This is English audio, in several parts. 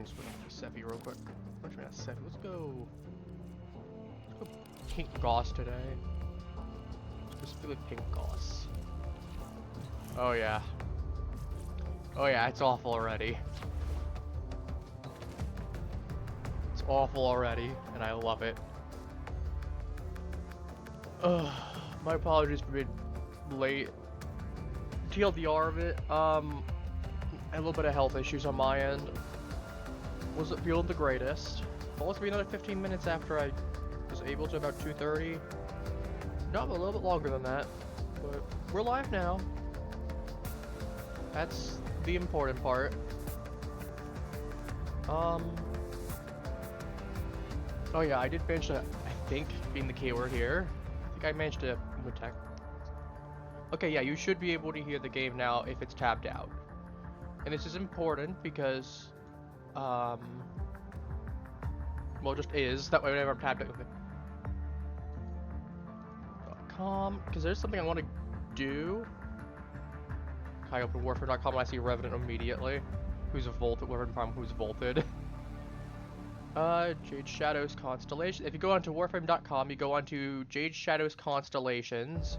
switch to Seppi real quick. Let's go pink Gauss today. Specifically pink Gauss. Oh yeah. Oh yeah, it's awful already. It's awful already, and I love it. Ugh, my apologies for being late. TLDR of it, a little bit of health issues on my end. Wasn't feeling the greatest. Supposed to be another 15 minutes after I was able to, about 2:30. No, a little bit longer than that. But we're live now. That's the important part. Oh yeah, I did manage to, I think, being the keyword here, I think I managed to attack. Okay, yeah, you should be able to hear the game now if it's tabbed out. And this is important because, well, it just is. That way whenever I'm tabbed out, because there's something I want to do. I open Warframe.com and I see Revenant immediately. Who's vaulted, who's vaulted. Jade Shadows Constellation. If you go onto Warframe.com, you go onto Jade Shadows Constellations.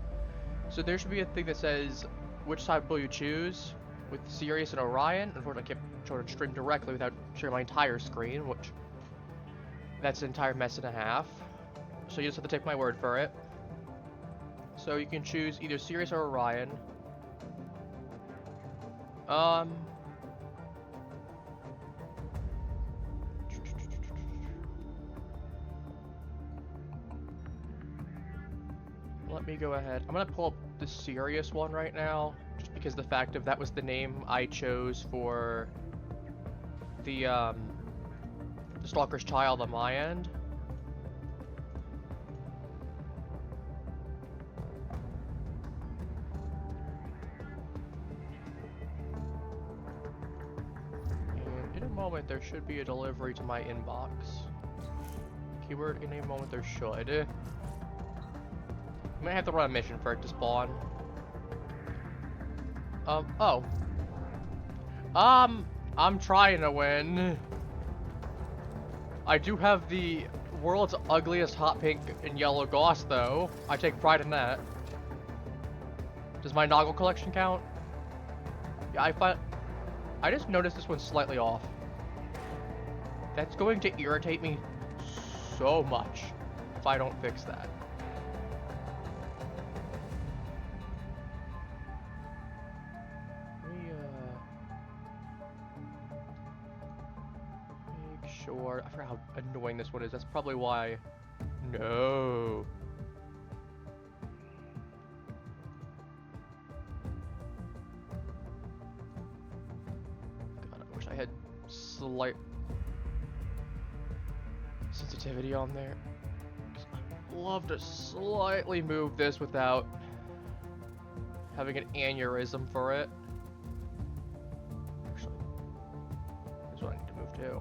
So there should be a thing that says which side will you choose with Sirius and Orion. Unfortunately, I can't try to stream directly without sharing my entire screen, which that's an entire mess and a half. So you just have to take my word for it. So you can choose either Sirius or Orion. Let me go ahead. I'm gonna pull up the Sirius one right now, just because the fact of that was the name I chose for the Stalker's Child on my end. And in a moment, there should be a delivery to my inbox. Keyword, in a moment there should. I might have to run a mission for it to spawn. Oh. I'm trying to win. I do have the world's ugliest hot pink and yellow Gauss, though. I take pride in that. Does my Noggle collection count? Yeah, I just noticed this one's slightly off. That's going to irritate me so much if I don't fix that. I forgot how annoying this one is. That's probably why. No. God, I wish I had slight sensitivity on there. I'd love to slightly move this without having an aneurysm for it. Actually, that's what I need to move to.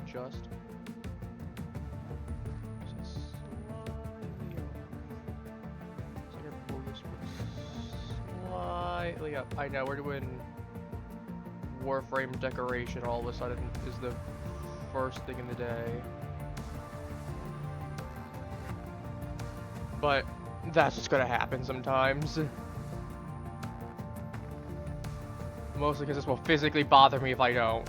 Adjust. Slightly up. I know we're doing Warframe decoration all of a sudden is the first thing in the day. But that's just gonna happen sometimes. Mostly because this will physically bother me if I don't.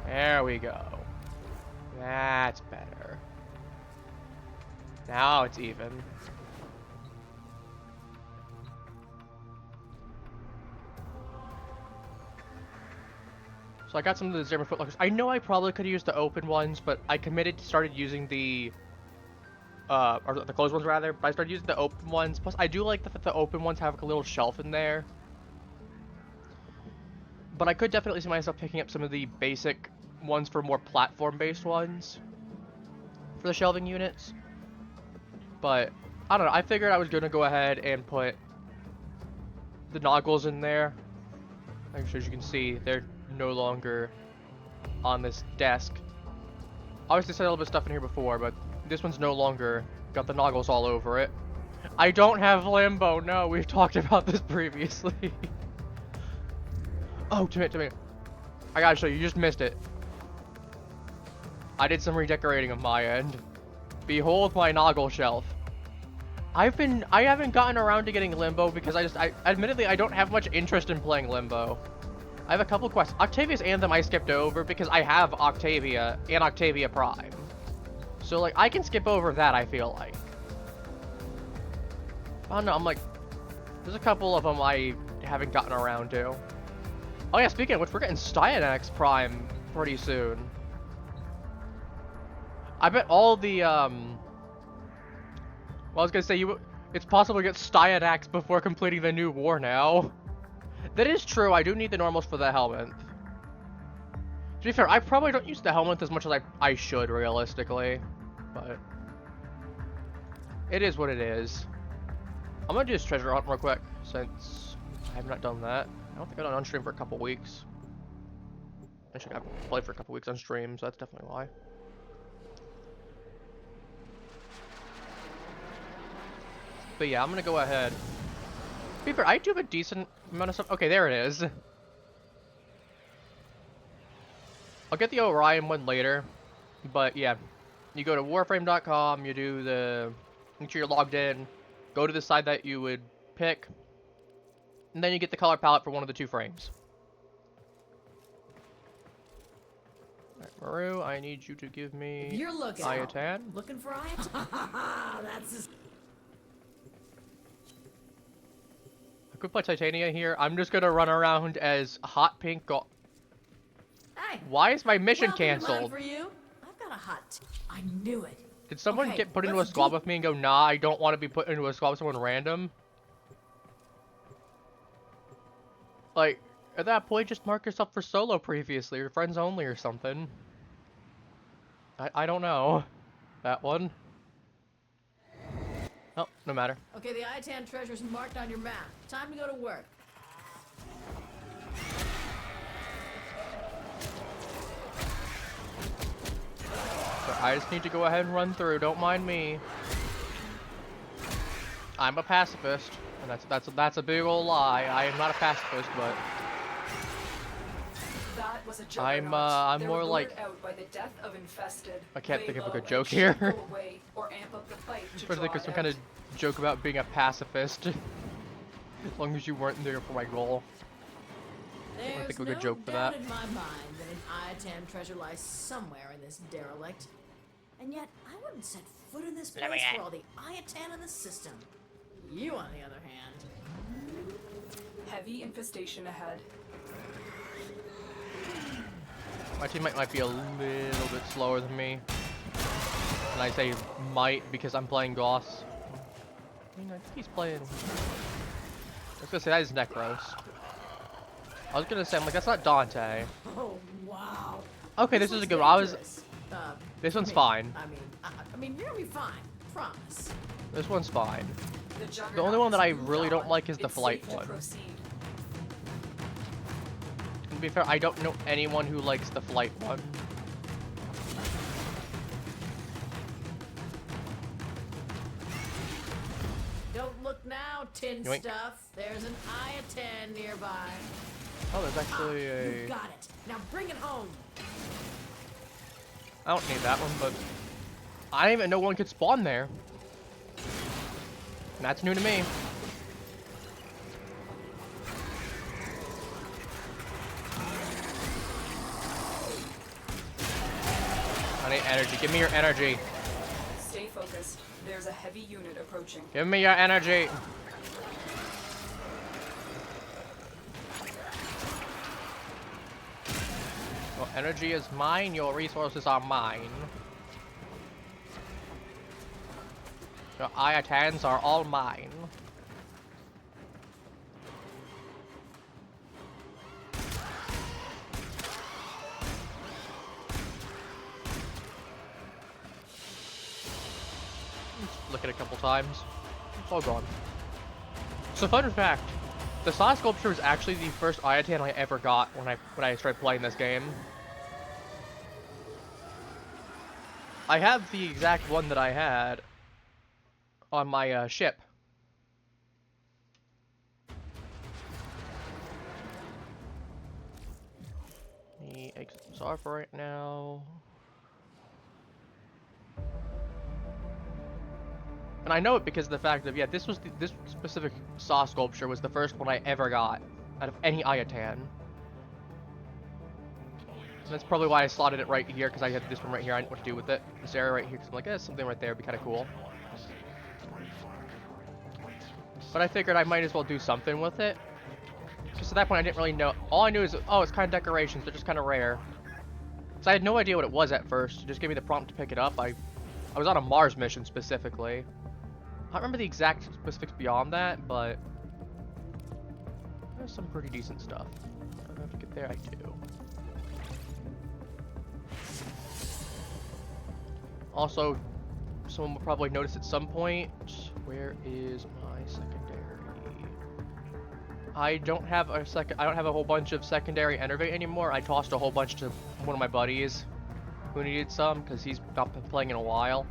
There we go. That's better. Now it's even. So I got some of the Zimmer footlockers. I know I probably could have used the open ones, but I started using the or the closed ones rather, but I started using the open ones. Plus I do like that the open ones have like a little shelf in there. But I could definitely see myself picking up some of the basic ones for more platform-based ones for the shelving units. But I don't know, I figured I was gonna go ahead and put the noggles in there. As you can see, they're no longer on this desk. Obviously, I said a little bit of stuff in here before, but this one's no longer got the noggles all over it. I don't have limbo. No, we've talked about this previously. Oh, tomato. I gotta show you. You just missed it. I did some redecorating on my end. Behold my noggle shelf. I haven't gotten around to getting Limbo because admittedly, I don't have much interest in playing Limbo. I have a couple quests. Octavia's Anthem I skipped over because I have Octavia and Octavia Prime. So, like, I can skip over that, I feel like. I don't know, I'm like, there's a couple of them I haven't gotten around to. Oh yeah, speaking of which, we're getting Styanax Prime pretty soon. I bet all the, well, I was gonna say, it's possible to get Styanax before completing the new war now. That is true, I do need the normals for the helmet. To be fair, I probably don't use the helmet as much as I should, realistically. But it is what it is. I'm gonna do this treasure hunt real quick, since I have not done that. I don't think I've done on stream for a couple weeks. Actually, I haven't played for a couple weeks on stream, so that's definitely why. But yeah, I'm gonna go ahead. To be fair, I do have a decent amount of stuff. Okay, there it is. I'll get the Orion one later, but yeah, you go to warframe.com, you do the, make sure you're logged in, go to the side that you would pick, and then you get the color palette for one of the two frames. Alright, Maru, I need you to give me You're looking Iatan. Looking for Iatan? That's I could play Titania here. I'm just gonna run around as hot pink go. Hey, why is my mission canceled? For you. I've got a hot. I knew it. Did someone Okay, get put into a squad with me and go, nah, I don't want to be put into a squad with someone random? Like, at that point, just mark yourself for solo previously, or friends only or something. I don't know. That one. Oh, no matter. Okay, the Iatan treasure's marked on your map. Time to go to work. So I just need to go ahead and run through. Don't mind me. I'm a pacifist, and that's a big old lie. I am not a pacifist, but that was a I'm more like I can't think of a good joke here. I'm trying to think of some kind of joke about being a pacifist. As long as you weren't there for my goal. I think of a good joke for that. There's no doubt in my mind that an Iatan treasure lies somewhere in this derelict. And yet, I wouldn't set foot in this place for all the Iatan in the system. You, on the other hand. Heavy infestation ahead. My teammate might be a little bit slower than me. And I say might because I'm playing Goss. I mean, I think he's playing. I was gonna say that is Necros. I was gonna say, I'm like, that's not Dante. Oh, wow. Okay, this is a good one. This one's fine. I mean, you're gonna be fine. Promise. This one's fine. The only one that I really don't like is the flight one. To be fair, I don't know anyone who likes the flight one. Don't look now, tin stuff. There's an Iatan nearby. Oh, there's actually a... You got it. Now bring it home. I don't need that one, but I didn't even know one could spawn there. And that's new to me. I need energy. Give me your energy. Stay focused. There's a heavy unit approaching. Give me your energy. Well, energy is mine. Your resources are mine. Your Iatans are all mine. Just look at it a couple times. It's all gone. So fun fact, the Saw Sculpture was actually the first Iatan I ever got when I started playing this game. I have the exact one that I had on my ship. The exit Saw for right now. And I know it because of the fact that, yeah, this specific Saw Sculpture was the first one I ever got out of any Iatan. And that's probably why I slotted it right here, because I had this one right here. I didn't know what to do with it. This area right here, because I'm like, something right there would be kind of cool. But I figured I might as well do something with it. Because at that point I didn't really know. All I knew is, oh, it's kind of decorations. They're just kind of rare. So I had no idea what it was at first. It just gave me the prompt to pick it up. I was on a Mars mission specifically. I don't remember the exact specifics beyond that, but there's some pretty decent stuff. I don't have to get there, I do. Also, someone will probably notice at some point, where is my secondary? I don't have a whole bunch of secondary enervate anymore. I tossed a whole bunch to one of my buddies who needed some, because he's not been playing in a while.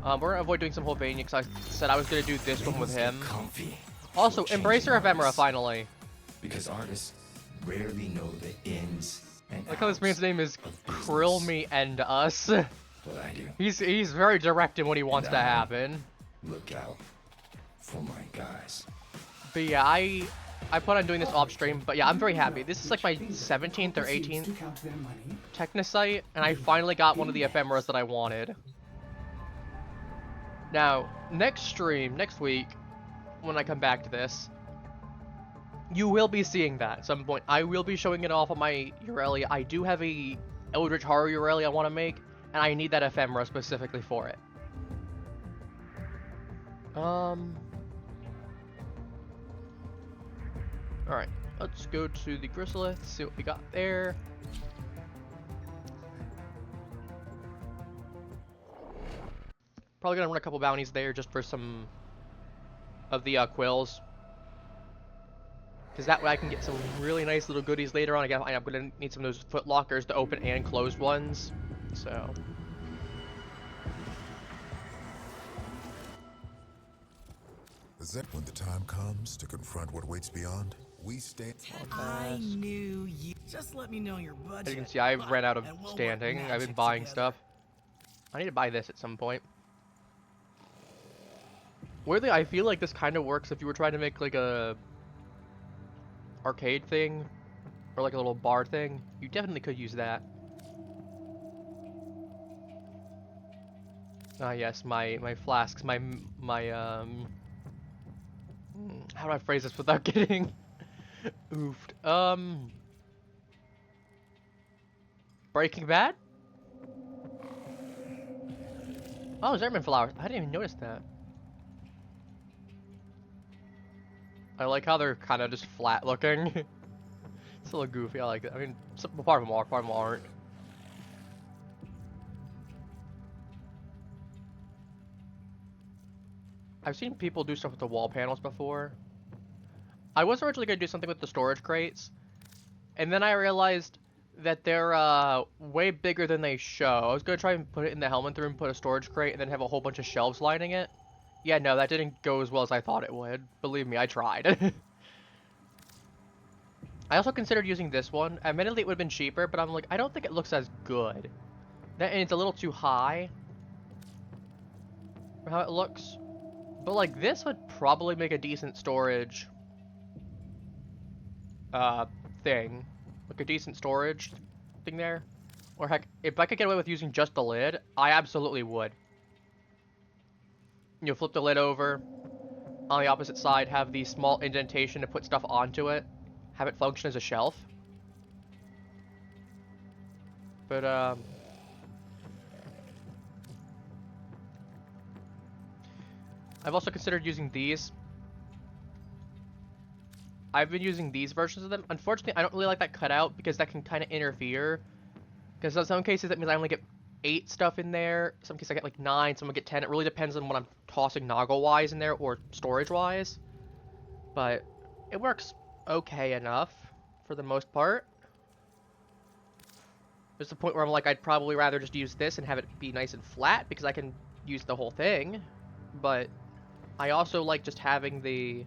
We're gonna avoid doing some Holvania because I said I was gonna do this one with him. Also, Embracer Ephemera finally. Because artists rarely know the ins and Look how this man's name is Krill Me and Us. What I do. He's very direct in what he wants to happen. Look out for my guys. But yeah, I plan on doing this off stream. But yeah, I'm very happy. This is like my 17th or 18th Technosite, and I finally got one of the ephemeras that I wanted. Now, next stream, next week, when I come back to this, you will be seeing that at some point. I will be showing it off on my Aurelia. I do have a Eldritch Horror Aurelia I want to make, and I need that ephemera specifically for it. Alright, let's go to the Chrysalith, see what we got there. Probably gonna run a couple bounties there just for some of the quills. Because that way I can get some really nice little goodies later on. Again, I'm gonna need some of those foot lockers, the open and closed ones. So. Is that when the time comes to confront what waits beyond? We stay. I knew you. Just let me know your budget. As you can see, I've ran out of standing. I've been buying stuff. I need to buy this at some point. Weirdly, I feel like this kind of works if you were trying to make like a arcade thing or like a little bar thing. You definitely could use that. Ah yes, my flasks, how do I phrase this without getting oofed? Breaking Bad? Oh, Zerman flowers. I didn't even notice that. I like how they're kind of just flat looking. It's a little goofy. I like it. I mean, part of them are, part of them aren't. I've seen people do stuff with the wall panels before. I was originally going to do something with the storage crates, and then I realized that they're way bigger than they show. I was going to try and put it in the helmet room, put a storage crate, and then have a whole bunch of shelves lining it. Yeah, no, that didn't go as well as I thought it would. Believe me, I tried. I also considered using this one. Admittedly, it would have been cheaper, but I'm like, I don't think it looks as good. And it's a little too high for how it looks. But like, this would probably make a decent storage thing. Like a decent storage thing there. Or heck, if I could get away with using just the lid, I absolutely would. You'll flip the lid over. On the opposite side, have the small indentation to put stuff onto it. Have it function as a shelf. But, I've also considered using these. I've been using these versions of them. Unfortunately, I don't really like that cutout because that can kind of interfere. Because in some cases, that means I only get 8 stuff in there. Some cases I get like 9, some will get 10. It really depends on what I'm tossing Noggle-wise in there or storage-wise. But it works okay enough for the most part. There's the point where I'm like, I'd probably rather just use this and have it be nice and flat because I can use the whole thing. But I also like just having the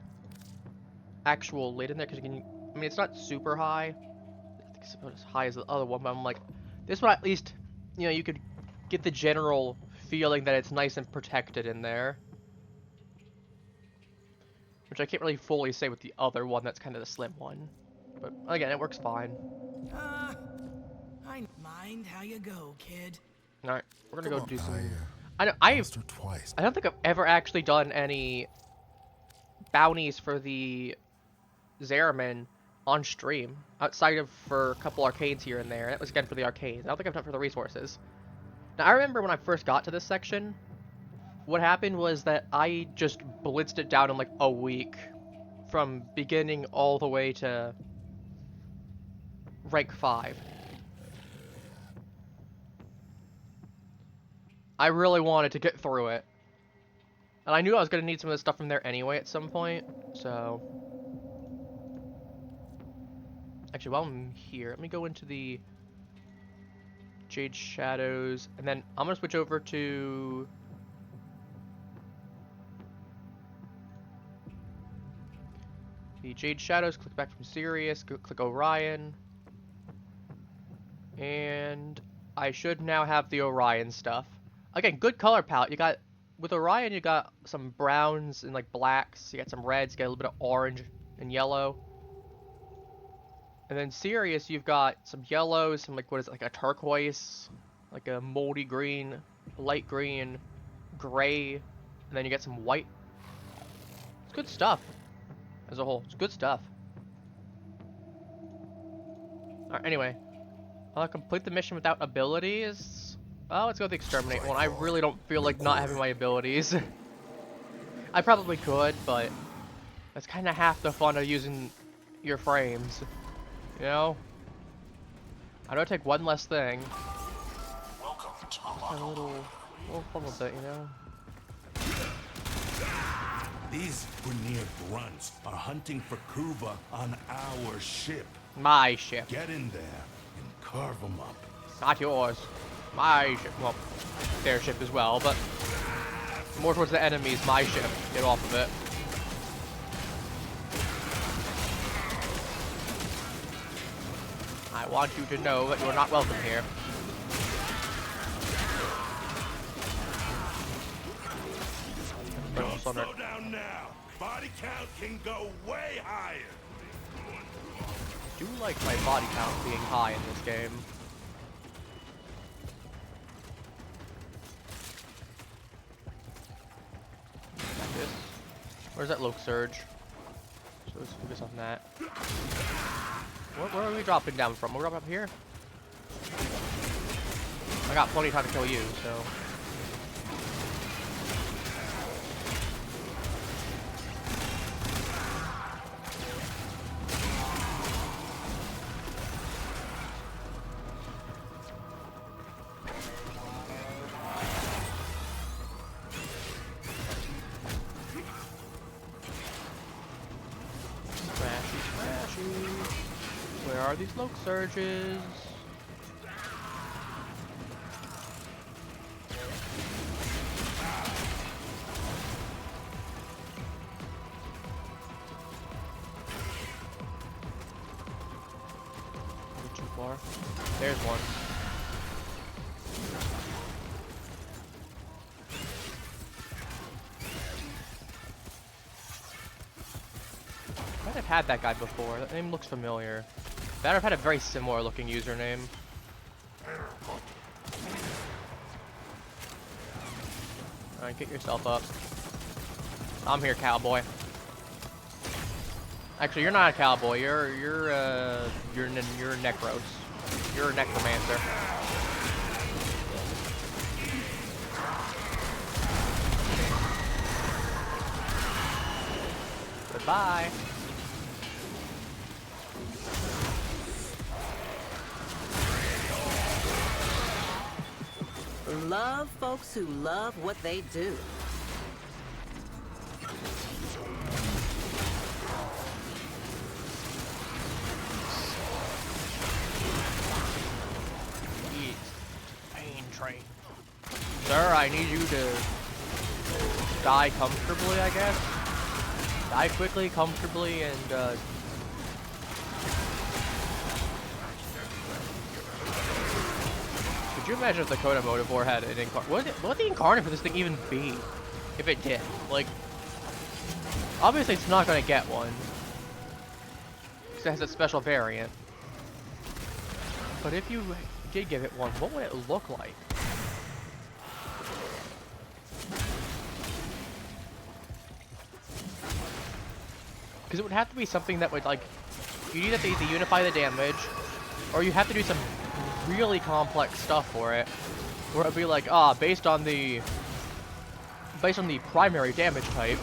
actual lid in there because you can, I mean, it's not super high. I think it's about as high as the other one, but I'm like, this one at least, you know, you could get the general feeling that it's nice and protected in there. Which I can't really fully say with the other one that's kind of the slim one. But again, it works fine. I mind how you go, kid. Alright, we're gonna go do some... I asked her twice. I don't think I've ever actually done any bounties for the Zeraman on stream, outside of for a couple arcades here and there. That was again for the arcades. I don't think I've done it for the resources. Now, I remember when I first got to this section, what happened was that I just blitzed it down in like a week, from beginning all the way to rank 5. I really wanted to get through it. And I knew I was going to need some of the stuff from there anyway at some point, so... Actually, while I'm here, let me go into the Jade Shadows, and then I'm going to switch over to... the Jade Shadows, click back from Sirius, click Orion. And I should now have the Orion stuff. Again, good color palette. You got, with Orion, you got some browns and like blacks. You got some reds, you got a little bit of orange and yellow. And then Sirius, you've got some yellows, some like, what is it, like a turquoise, like a moldy green, light green, gray, and then you get some white. It's good stuff. As a whole, it's good stuff. Alright, anyway. I'll complete the mission without abilities. Oh, let's go with the Exterminate one. I really don't feel like not having my abilities. I probably could, but that's kind of half the fun of using your frames. You know? I don't take one less thing. A little fun with it, you know? These Grenier grunts are hunting for Kuva on our ship. My ship. Get in there and carve them up. Not yours. My ship. Well, their ship as well, but more towards the enemies. My ship. Get off of it. I want you to know that you are not welcome here. Don't slow down now. Body count can go way higher. I do like my body count being high in this game. Got this. Where's that Loke Surge? So let's focus on that. Where are we dropping down from? We're dropping up here? I got plenty of time to kill you, so... Where are these Loke Surges? Too far. There's one. I might have had that guy before. That name looks familiar. I've had a very similar looking username. Alright, get yourself up. I'm here, cowboy. Actually, you're not a cowboy. You're a necros. You're a necromancer. Goodbye. love folks who love what they do. Pain train. Sir, I need you to die comfortably, I guess. Die quickly, comfortably, and could you imagine if the Coda Motivore had an incarnate? What would the incarnate for this thing even be? If it did? Like, obviously it's not gonna get one. Because it has a special variant. But if you did give it one, what would it look like? Because it would have to be something that would, like, you'd either have to unify the damage, or you have to do some really complex stuff for it, where it'd be like, based on the primary damage type,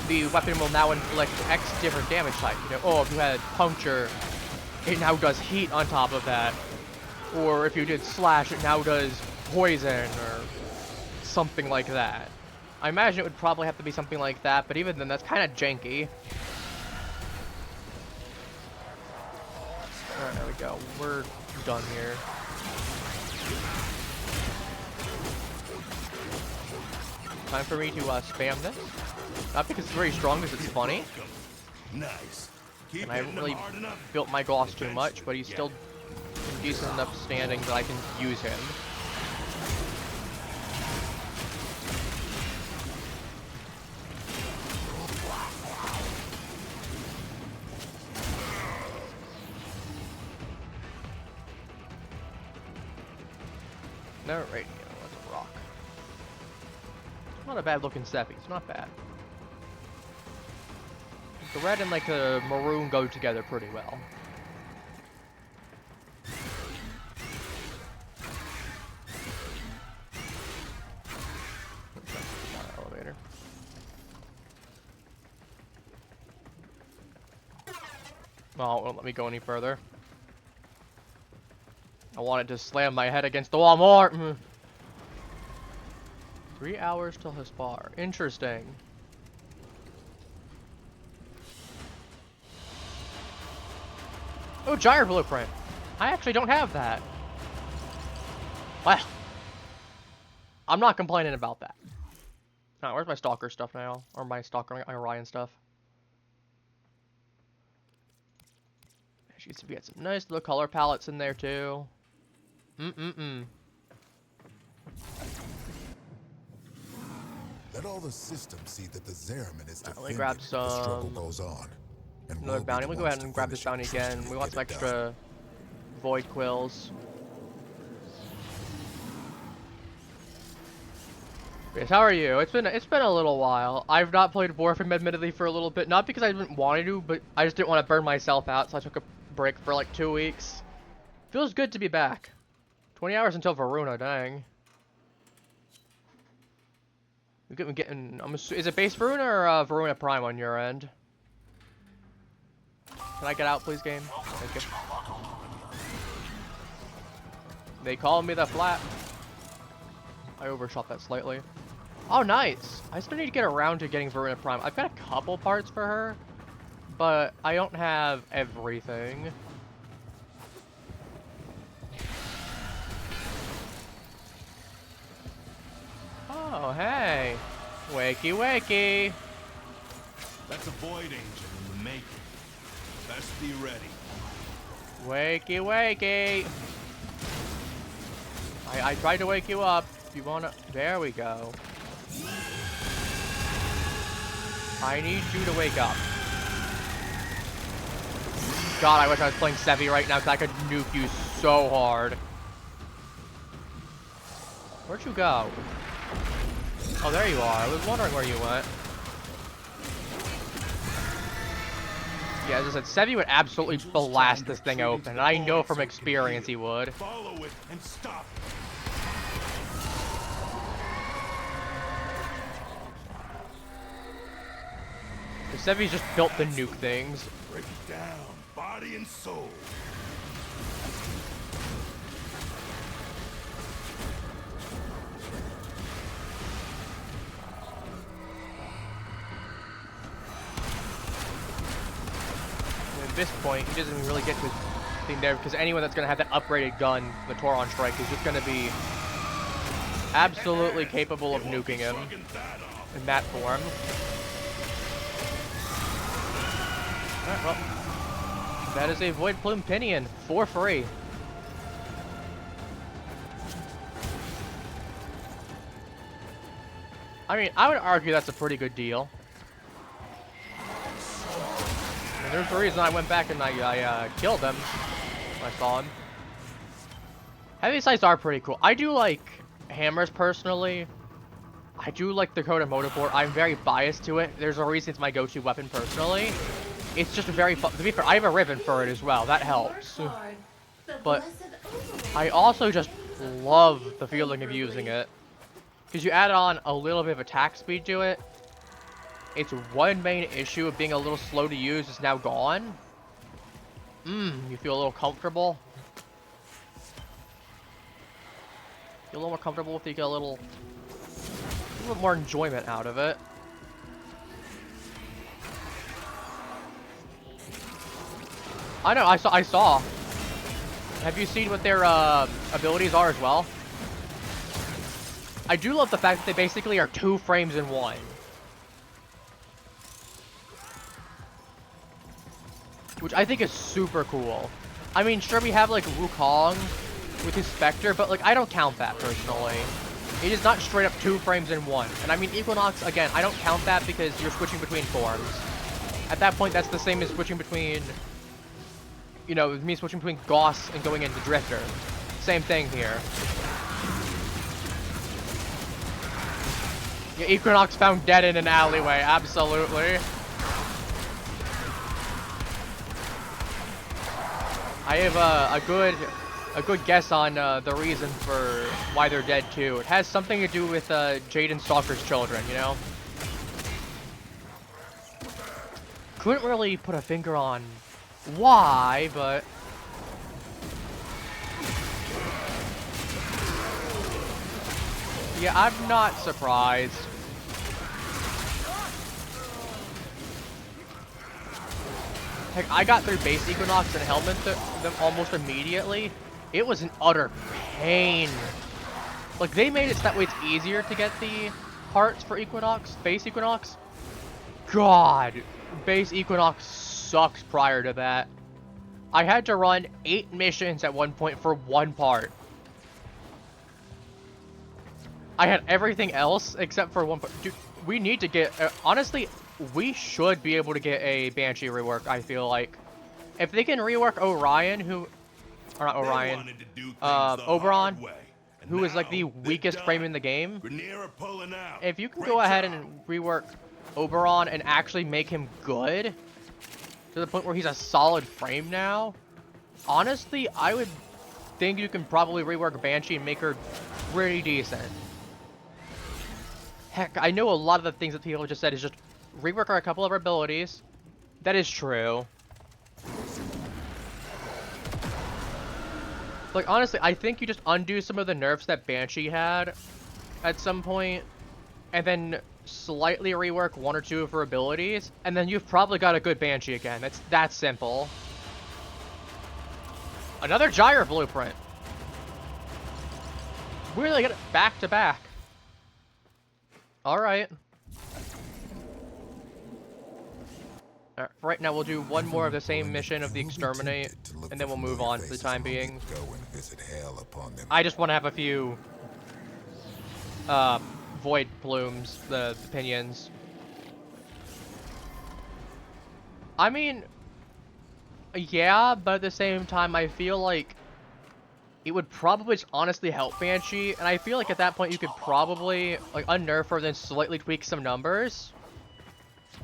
the weapon will now inflict X different damage type. You know, oh, if you had puncture, it now does heat on top of that, or if you did slash, it now does poison, or something like that. I imagine it would probably have to be something like that, but even then, that's kind of janky. Alright, there we go. We're done here. Time for me to spam this. Not because it's very strong, because it's funny. Nice. And I haven't really built my gloss too much, but he's still in decent enough standing that I can use him. No radio, that's a rock. Not a bad looking Seppi, it's not bad. The red and like the maroon go together pretty well. Elevator. Well, it won't let me go any further. I wanted to slam my head against the wall more. 3 hours till his bar. Interesting. Oh, gyre blueprint. I actually don't have that. Wow. I'm not complaining about that. Oh, where's my Stalker stuff now? Or my Stalker Orion stuff? She used to get some nice little color palettes in there too. Let all the systems see that the Zeraman is defended. Let me grab The struggle some. goes on. And Another we'll be bounty. the We'll go ones ahead to and grab this finish bounty it again. since We want some get it done. extra void quills. Yes, how are you? It's been a little while. I've not played Warframe admittedly for a little bit, not because I didn't want to, but I just didn't want to burn myself out, so I took a break for like 2 weeks. Feels good to be back. 20 hours until Varuna, dang. We're getting. Is it base Varuna or Varuna Prime on your end? Can I get out, please, game? Thank you. They call me the flap. I overshot that slightly. Oh, nice. I still need to get around to getting Varuna Prime. I've got a couple parts for her, but I don't have everything. Oh, hey. Wakey, wakey. That's a void angel in the making. Best be ready. Wakey, wakey. I tried to wake you up. If you wanna... There we go. I need you to wake up. God, I wish I was playing Sevi right now because I could nuke you so hard. Where'd you go? Oh, there you are. I was wondering where you went. Yeah, as I said, Sevi would absolutely blast this thing open, and I know from experience he would. Follow it and stop. Sevi's just built the nuke things. Break it down, body and soul. this point, he doesn't even really get to his thing there, because anyone that's going to have that upgraded gun, the Tauron Strike, is just going to be absolutely capable of nuking him in that form. Alright, well, that is a Void Plume Pinion for free. I mean, I would argue that's a pretty good deal. I mean, there's a reason I went back and I killed him when I saw him. Heavy sights are pretty cool. I do like hammers personally. I do like the Dakota Motorport. I'm very biased to it. There's a reason it's my go-to weapon personally. It's just very fun. To be fair, I have a ribbon for it as well. That helps. But I also just love the feeling of using it. Because you add on a little bit of attack speed to it. Its one main issue of being a little slow to use is now gone. You feel a little comfortable. Feel a little more comfortable with it. You get a little more enjoyment out of it. I know, I saw. Have you seen what their abilities are as well? I do love the fact that they basically are 2 frames in 1. Which I think is super cool. I mean, sure, we have like Wukong with his Spectre, but like I don't count that personally. It is not straight up 2 frames in 1. And I mean, Equinox, again, I don't count that because you're switching between forms. At that point, that's the same as switching between, you know, me switching between Gauss and going into Drifter. Same thing here. Yeah, Equinox found dead in an alleyway, absolutely. I have a good guess on the reason for why they're dead too. It has something to do with Jaden Stalker's children, you know? Couldn't really put a finger on why, but... yeah, I'm not surprised. Heck, I got through base Equinox and Helmet them almost immediately. It was an utter pain. Like, they made it so that way it's easier to get the parts for Equinox, base Equinox. God, base Equinox sucks prior to that. I had to run 8 missions at one point for 1 part. I had everything else except for 1 part. Dude, we need to get... honestly, we should be able to get a Banshee rework, I feel like. If they can rework Orion, who... or not Orion. Oberon, who is like the weakest frame in the game. If you can go ahead and rework Oberon and actually make him good, to the point where he's a solid frame now, honestly, I would think you can probably rework Banshee and make her pretty decent. Heck, I know a lot of the things that people just said is just rework a couple of her abilities. That is true. Like, honestly, I think you just undo some of the nerfs that Banshee had at some point, and then slightly rework 1 or 2 of her abilities, and then you've probably got a good Banshee again. It's that simple. Another Gyre blueprint. We really get it back to back. Alright. Alright, right now we'll do one more of the same mission of the Exterminate, and then we'll move on for the time being. I just want to have a few Void Plumes, the Pinions. I mean, yeah, but at the same time, I feel like it would probably just honestly help Banshee, and I feel like at that point you could probably like unnerf her, then slightly tweak some numbers.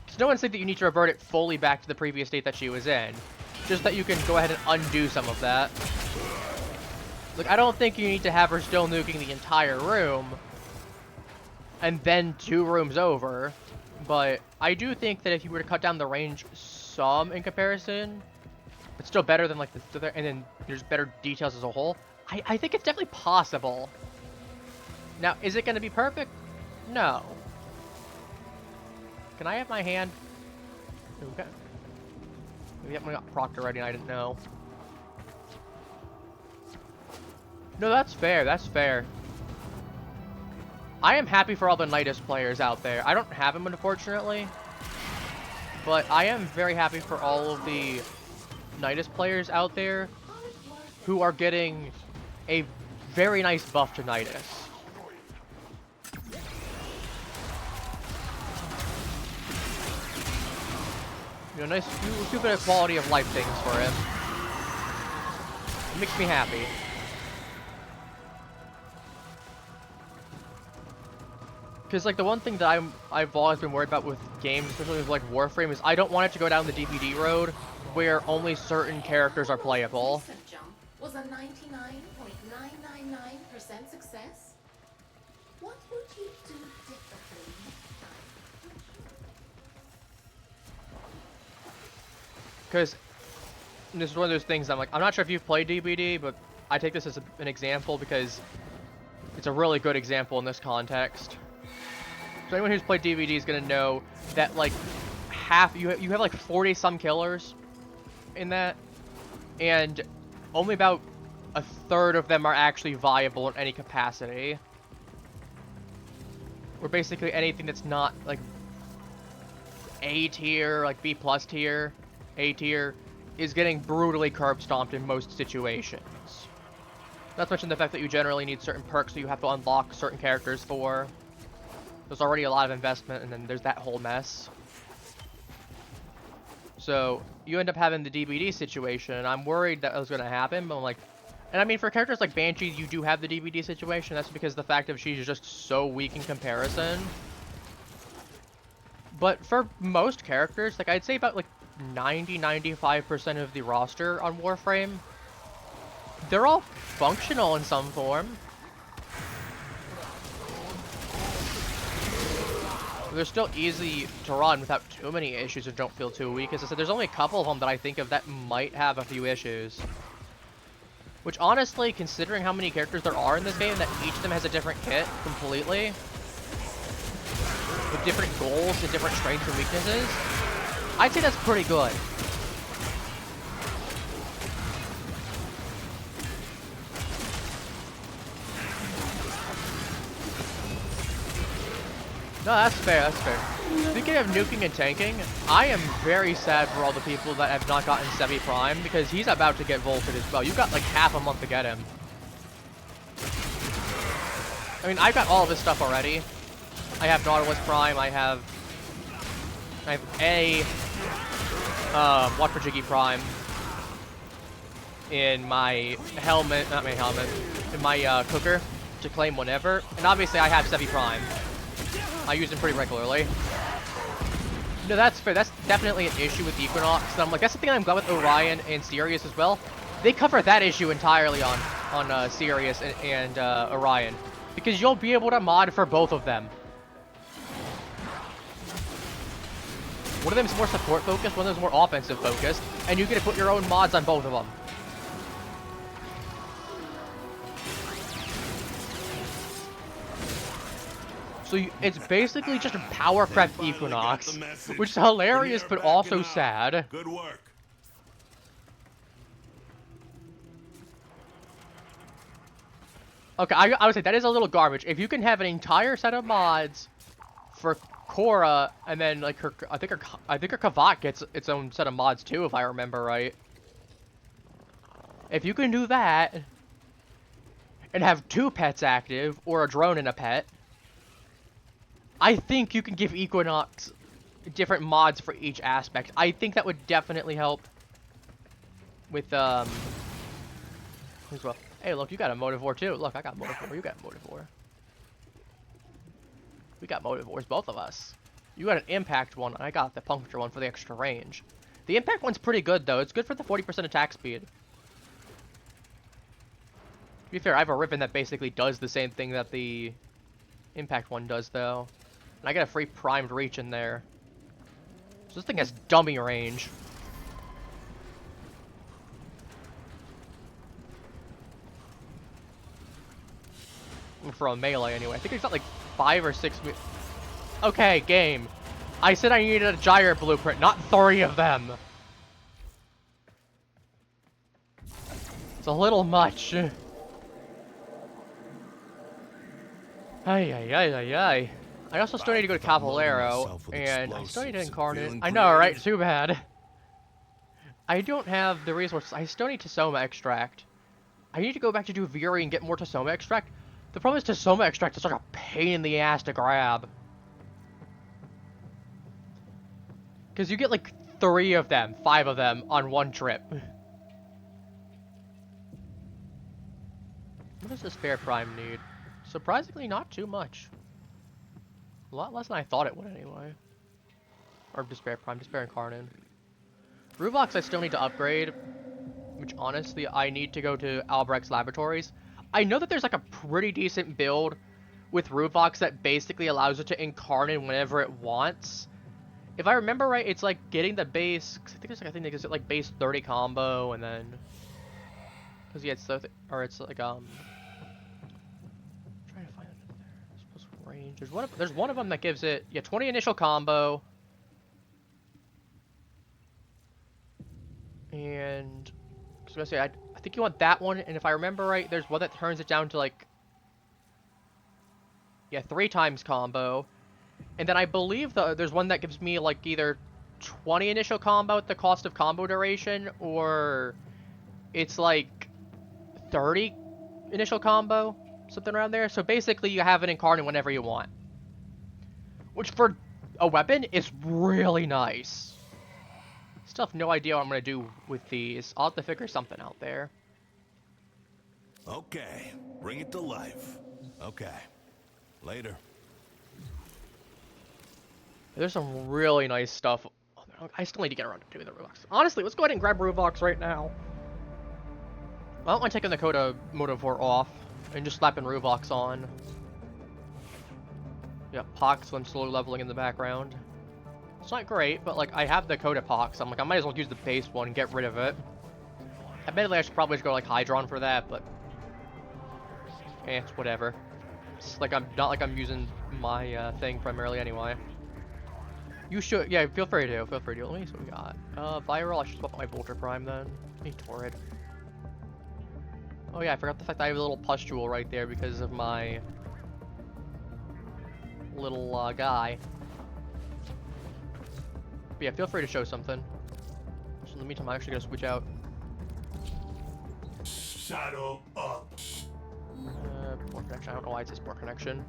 Because no one's saying that you need to revert it fully back to the previous state that she was in, just that you can go ahead and undo some of that. Like, I don't think you need to have her still nuking the entire room, and then 2 rooms over, but I do think that if you were to cut down the range some in comparison, it's still better than like the other, and then there's better details as a whole. I think it's definitely possible. Now, is it going to be perfect? No. Can I have my hand? Okay. Maybe that one got procced already and I didn't know. No, that's fair, that's fair. I am happy for all the Nidus players out there. I don't have them, unfortunately. But I am very happy for all of the Nidus players out there who are getting a very nice buff to Nidus. You know, nice few bit of quality of life things for him. It makes me happy. Because, like, the one thing that I've always been worried about with games, especially with, like, Warframe, is I don't want it to go down the DPD road where only certain characters are playable. Recent jump was a 99.999% success. What would you do differently next time? Because this is one of those things I'm like, I'm not sure if you've played DBD, but I take this as an example because it's a really good example in this context. So anyone who's played DBD is gonna know that like you have like 40 some killers in that, and only about a third of them are actually viable in any capacity. Or basically anything that's not like A tier, like B plus tier, A tier, is getting brutally curb stomped in most situations. Not to mention the fact that you generally need certain perks that you have to unlock certain characters for. There's already a lot of investment, and then there's that whole mess. So you end up having the DBD situation, and I'm worried that was going to happen, but I'm like, and I mean for characters like Banshee, you do have the DBD situation. That's because the fact of she's just so weak in comparison. But for most characters, like I'd say about like 90-95% of the roster on Warframe, they're all functional in some form. They're still easy to run without too many issues and don't feel too weak. As I said, there's only a couple of them that I think of that might have a few issues. Which honestly, considering how many characters there are in this game, that each of them has a different kit completely, with different goals and different strengths and weaknesses, I'd say that's pretty good. No, that's fair, that's fair. Speaking of nuking and tanking, I am very sad for all the people that have not gotten Sevi Prime, because he's about to get vaulted as well. You've got like half a month to get him. I mean, I've got all of this stuff already. I have Nautilus Prime, I have a Watch for Jiggy Prime in my helmet, not my helmet, in my cooker to claim whenever. And obviously I have Sevi Prime. I use them pretty regularly. No, that's fair. That's definitely an issue with Equinox. And I'm like, that's the thing I'm glad with Orion and Sirius as well. They cover that issue entirely on Sirius and Orion, because you'll be able to mod for both of them. One of them is more support focused, one of them is more offensive focused, and you get to put your own mods on both of them. So it's basically just a power prep Equinox, which is hilarious but also sad. Good work. Okay, I would say that is a little garbage. If you can have an entire set of mods for Korra, and then like I think her Kavat gets its own set of mods too, if I remember right. If you can do that and have 2 pets active, or a drone and a pet, I think you can give Equinox different mods for each aspect. I think that would definitely help with as well. Hey, look, you got a Motivore too. Look, I got Motivore. You got Motivore. We got Motivores, both of us. You got an Impact one, and I got the Puncture one for the extra range. The Impact one's pretty good though. It's good for the 40% attack speed. To be fair, I have a Ribbon that basically does the same thing that the Impact one does though. And I get a free primed reach in there. So this thing has dummy range. For a melee anyway. I think it's got like 5 or 6 Okay, game. I said I needed a gyre blueprint, not 3 of them. It's a little much. Ay, ay, ay, ay, ay. I also still need to go to Cavallero, and I still need to incarnate. I know, right? Too bad. I don't have the resources. I still need Tasoma extract. I need to go back to do Viri and get more Tasoma extract. The problem is Tasoma extract is such a pain in the ass to grab. Because you get like 3 of them, 5 of them on one trip. What does this Spare Prime need? Surprisingly not too much. A lot less than I thought it would anyway. Or Despair Prime, Despair Incarnon. Ruvox I still need to upgrade, which honestly I need to go to Albrecht's Laboratories. I know that there's like a pretty decent build with Ruvox that basically allows it to incarnate whenever it wants. If I remember right, it's like getting the base, cause I think there's like a thing that gives it like base 30 combo and then, cause yeah, it's or it's like trying to find it there. Supposed range. There's one of them that gives it 20 initial combo. And I was gonna say, I think you want that one, and if I remember right, there's one that turns it down to like 3 times combo, and then I believe there's one that gives me like either 20 initial combo at the cost of combo duration, or it's like 30 initial combo, something around there. So basically, you have an incarnate whenever you want, which for a weapon is really nice. Still have no idea what I'm going to do with these. I'll have to figure something out there. Okay, bring it to life. Okay, later. There's some really nice stuff. I still need to get around to doing the Ruvox. Honestly, let's go ahead and grab Ruvox right now. I don't mind taking the Coda Motivore off and just slapping Ruvox on. Yeah, Pox, I'm slowly leveling in the background. It's not great, but like I have the Coda Pox. I'm like, I might as well use the base one and get rid of it. Admittedly, I should probably just go like Hydron for that, but it's whatever. It's like I'm not like I'm using my thing primarily anyway. You should, yeah, feel free to. Let me see what we got. Viral, I should swap out my Volter Prime then. I need Torrid. Oh yeah, I forgot the fact that I have a little pustule right there because of my little guy. But yeah, feel free to show something. So in the meantime, I'm actually gonna switch out. Saddle up. Poor connection. I don't know why it says poor connection.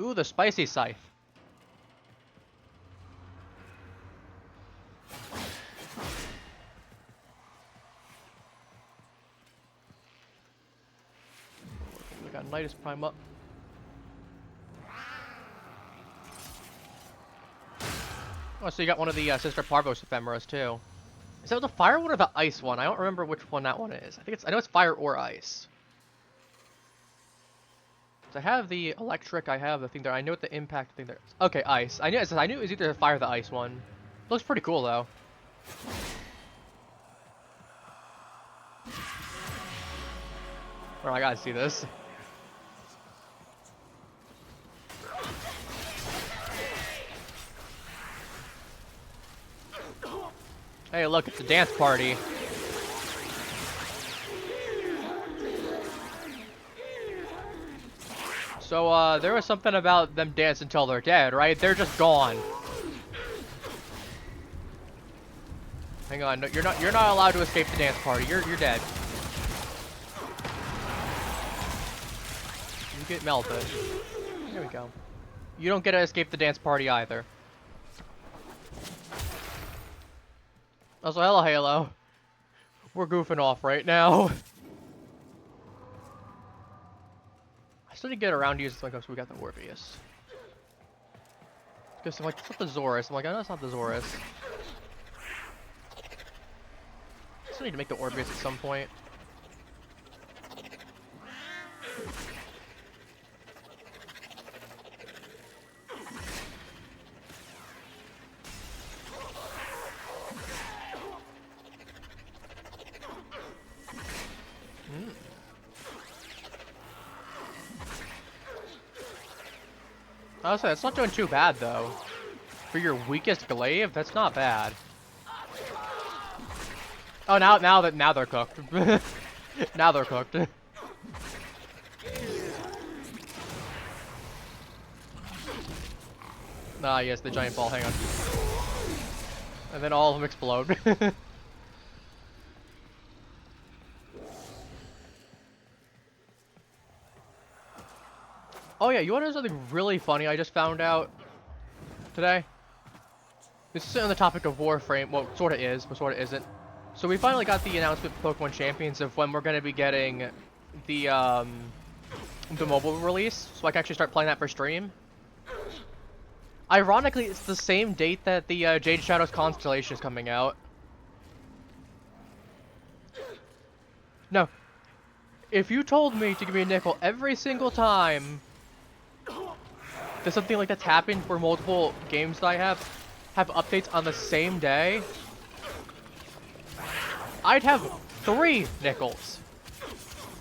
Ooh, the spicy scythe. We got Nidus Prime up. Oh, so you got one of the Sister Parvos ephemeras too. Is that the fire one or the ice one? I don't remember which one that one is. I know it's fire or ice. I have the electric, I have the thing there. I know what the impact thing there is. Okay, ice. I knew it was either the fire or the ice one. Looks pretty cool though. Oh, I gotta see this. Hey, look, it's a dance party. So, there was something about them dance until they're dead, right? They're just gone. Hang on, no, you're not allowed to escape the dance party. You're dead. You get melted. There we go. You don't get to escape the dance party either. Also, hello, Halo. We're goofing off right now. I still need to get around to use like, so we got the Orbeus. Because I'm like, it's not the Zorus. I'm like, I know it's not the Zorus. I still need to make the Orbeus at some point. Honestly, that's not doing too bad though. For your weakest glaive, that's not bad. Oh, now they're cooked. Now they're cooked. Ah, yes, the giant ball. Hang on. And then all of them explode. Oh yeah, you wanna know something really funny I just found out today? This is on the topic of Warframe. Well, sort of is, but sort of isn't. So we finally got the announcement for Pokemon Champions of when we're gonna be getting the mobile release, so I can actually start playing that for stream. Ironically, it's the same date that the Jade Shadows Constellation is coming out. No. If you told me to give me a nickel every single time that something like that's happened for multiple games that I have updates on the same day, I'd have 3 nickels.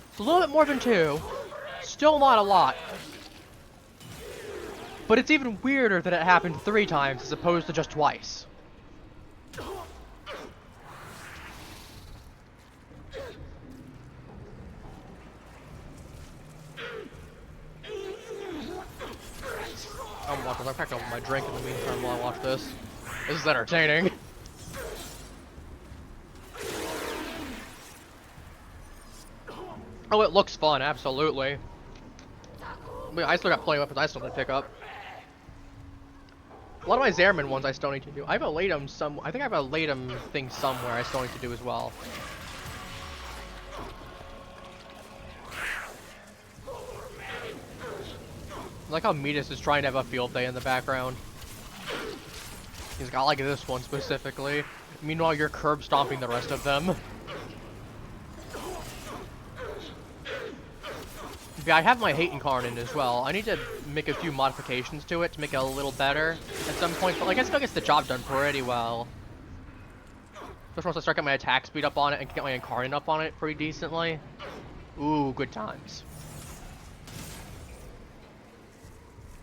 It's a little bit more than 2. Still not a lot. But it's even weirder that it happened 3 times as opposed to just twice. I'm cracking open my drink in the meantime while I watch this. This is entertaining. Oh, it looks fun, absolutely. I mean, I still got plenty of weapons I still need to pick up. A lot of my Zerman ones I still need to do. I have a Latum I think I have a Latum thing somewhere I still need to do as well. I like how Midas is trying to have a field day in the background. He's got like this one specifically. Meanwhile, you're curb stomping the rest of them. Yeah, I have my hate incarnon as well. I need to make a few modifications to it to make it a little better at some point, but like it still gets the job done pretty well. Just once I start getting my attack speed up on it and get my incarnon up on it pretty decently. Ooh, good times.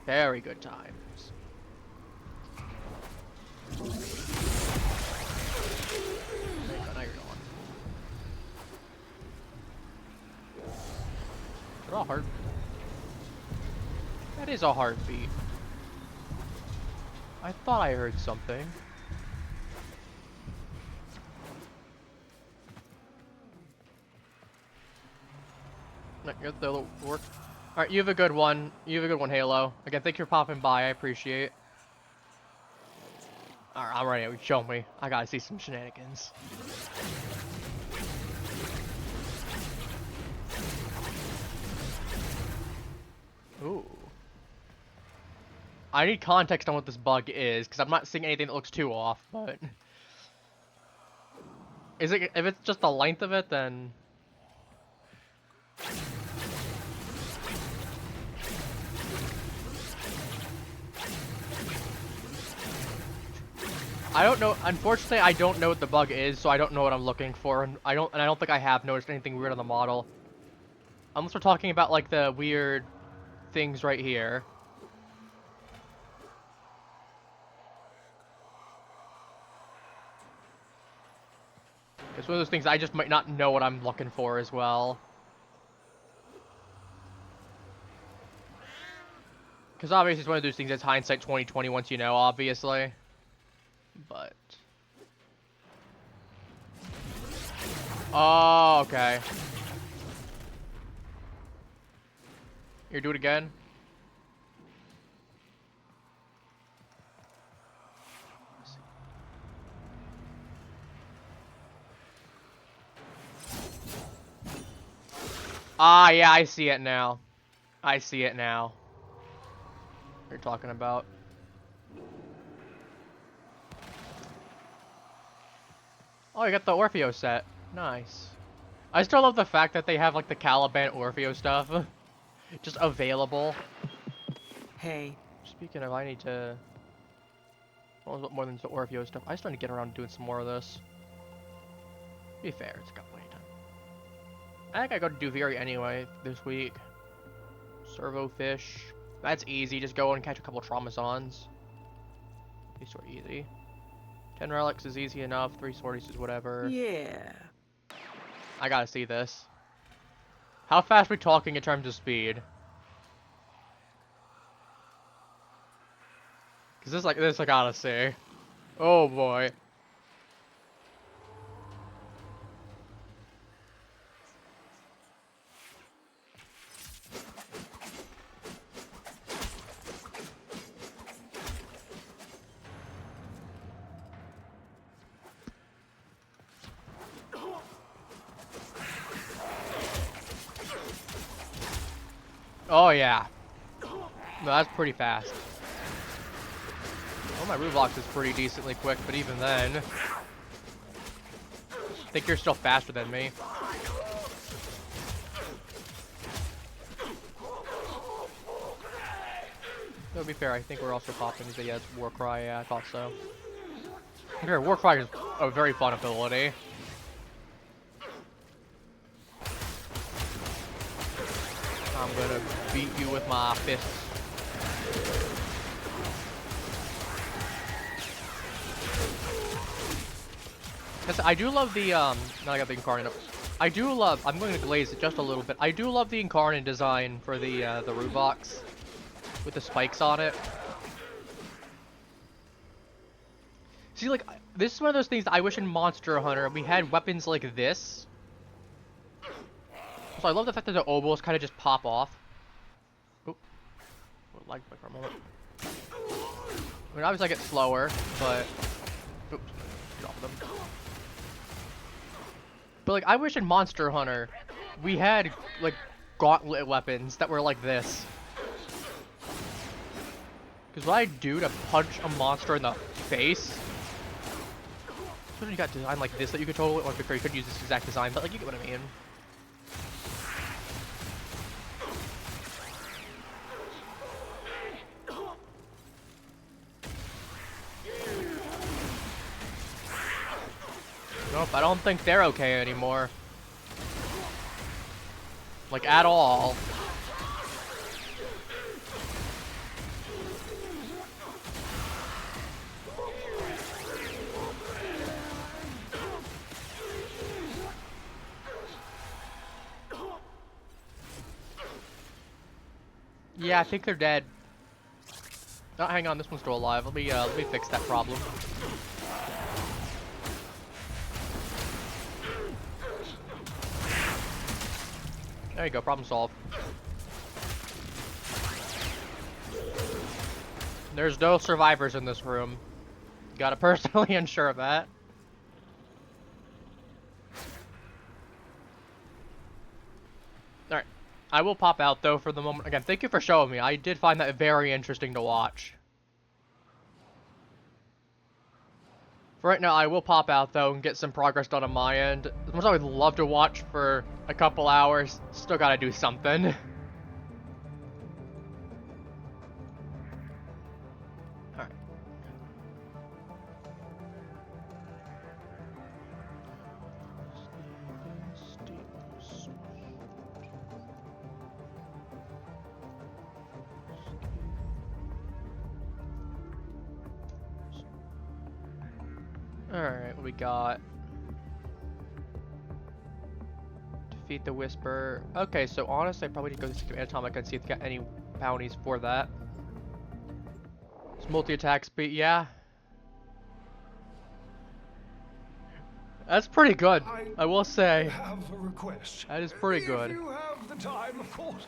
Very good times. There you go, now you're going. Is that a heart? That is a heartbeat. I thought I heard something. That'll work. Alright, you have a good one. You have a good one, Halo. Again, thank you for popping by. I appreciate. Alright, I'm ready. Show me. I gotta see some shenanigans. Ooh. I need context on what this bug is, because I'm not seeing anything that looks too off, but... Is it, if it's just the length of it, then... I don't know, unfortunately I don't know what the bug is, so I don't know what I'm looking for, and I don't think I have noticed anything weird on the model. Unless we're talking about like the weird things right here. It's one of those things I just might not know what I'm looking for as well. Because obviously it's one of those things that's hindsight 2020 once you know, obviously. But... Oh, okay. Here, do it again. Ah, yeah, I see it now. I see it now. What you're talking about. Oh, you got the Orfeo set. Nice. I still love the fact that they have, like, the Caliban Orfeo stuff. Just available. Hey. Speaking of, I need to... Well, more than the Orfeo stuff. I still need to get around to doing some more of this. To be fair, it's got plenty of time. I think I got to do Duviri anyway this week. Servo fish. That's easy. Just go and catch a couple Traumazons. These are easy. 10 relics is easy enough. 3 sorties is whatever. Yeah. I gotta see this. How fast are we talking in terms of speed? Cause this I gotta see. Oh boy. Oh yeah. No, that's pretty fast. Oh, my Ruvox is pretty decently quick, but even then... I think you're still faster than me. To be fair, I think we're also popping the Warcry. Yeah, I thought so. Okay, Warcry is a very fun ability. I'm gonna beat you with my fists. I do love the now I got the incarnon up. I do love. I'm going to glaze it just a little bit. I do love the incarnon design for the Ruvox with the spikes on it. See, like, this is one of those things that I wish in Monster Hunter we had weapons like this. So I love the fact that the obols kind of just pop off. Oop. Lag for a moment. I mean, obviously I get slower, but oops, drop them. But like, I wish in Monster Hunter we had like gauntlet weapons that were like this. Because what I do to punch a monster in the face. You got design like this that you control it, or you could use this exact design, but like you get what I mean. Nope, I don't think they're okay anymore. Like, at all. Yeah, I think they're dead. Oh, hang on, this one's still alive. Let me fix that problem. There you go, problem solved. There's no survivors in this room. Gotta personally ensure that. Alright. I will pop out though for the moment. Again, thank you for showing me. I did find that very interesting to watch. For right now, I will pop out though and get some progress done on my end. As much as I would love to watch for a couple hours, still gotta do something. Alright. Alright, what we got? Defeat the Whisper. Okay, so honestly, I probably need to go to Anatomica and see if they got any bounties for that. It's multi-attack speed, yeah. That's pretty good, I will say. Have a request. That is pretty good. If you have the time, of course.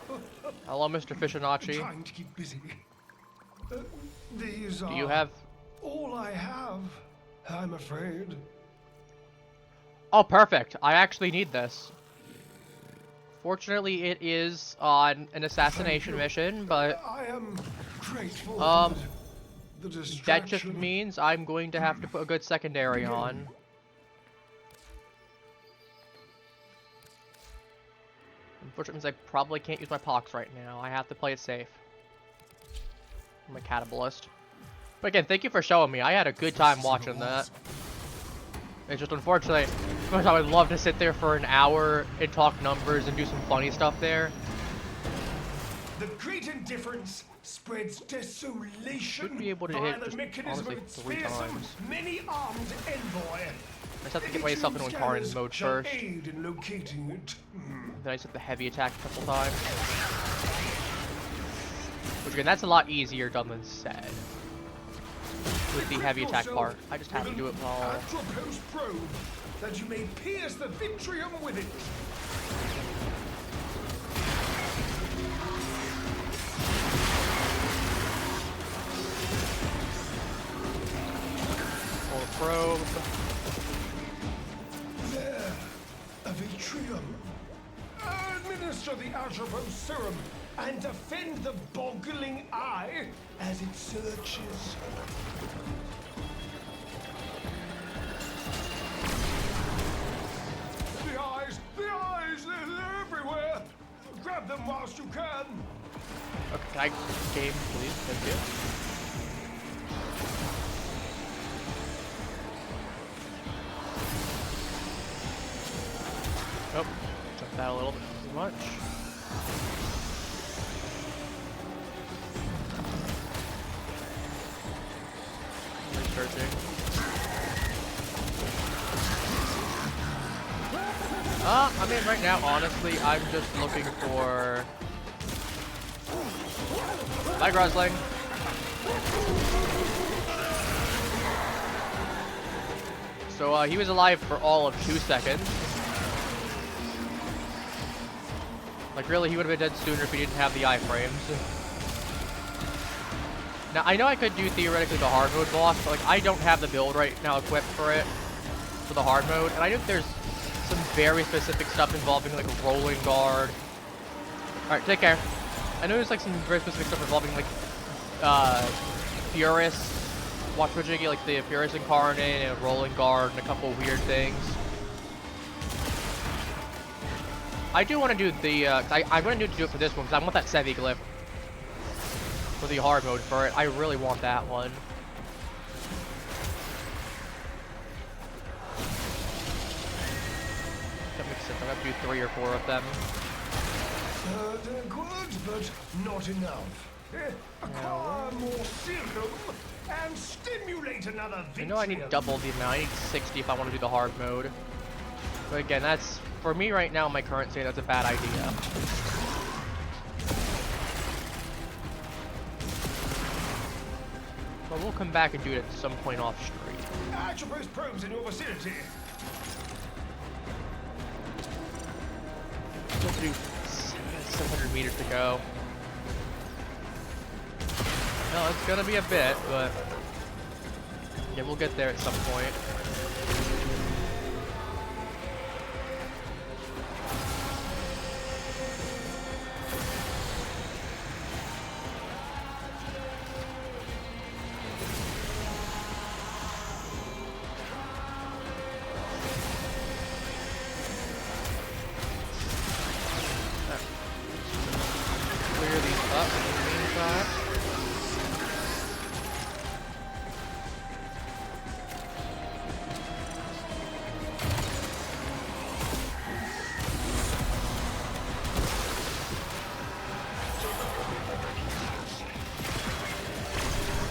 Hello, Mr. Fishinachi. I'm trying to keep busy. These Do are you have... all I have, I'm afraid. Oh, perfect. I actually need this. Fortunately, it is on an assassination mission, but... I am grateful for the that distraction. just means I'm going to have to put a good secondary on. Unfortunately, means I probably can't use my pox right now. I have to play it safe. I'm a catabolist. But again, thank you for showing me. I had a good time watching that. It's just unfortunately, because I would love to sit there for an hour and talk numbers and do some funny stuff there. The great indifference spreads desolation Should be able to via hit the just mechanism honestly of its 3 fearsome, times. many-armed envoy. I just have to get myself into incarnon mode Shall first. aid in locating it. Then I just hit the heavy attack a couple times. Which again, that's a lot easier done than said. With the heavy attack part, I just have to do it while. Atropos probe, that you may pierce the Vitrium with it. Or probe. There, a Vitrium. Administer the Atropos serum and defend the boggling eye as it searches. The eyes, they're everywhere. Grab them whilst you can. Okay, can I game, please? Thank you. Oh, took that a little bit too much. Researching. I mean, right now, honestly, I'm just looking for. Bye, Grosling. So, he was alive for all of 2 seconds. Like, really, he would have been dead sooner if he didn't have the iframes. Now, I know I could do, theoretically, the hard mode boss, but, like, I don't have the build right now equipped for it. For the hard mode. And I know there's some very specific stuff involving, like, a rolling guard. Alright, take care. I know there's, like, some very specific stuff involving, like, Furus. Watch what you get, like, the Furus incarnate and a rolling guard and a couple weird things. I do want to do the, I'm going to do it for this one, because I want that Sevi glyph. For the hard mode for it. I really want that one. That makes sense. I'm going to do 3 or 4 of them. They're good, but not enough. Acquire more serum and stimulate another Vitrium. I know I need double the amount. I need 60 if I want to do the hard mode. But again, that's, for me right now in my current state, that's a bad idea. But we'll come back and do it at some point off stream. Atropos probes in your vicinity. Still have to do 700 meters to go. Well, it's gonna be a bit, but yeah, we'll get there at some point. Clear these up in the meantime.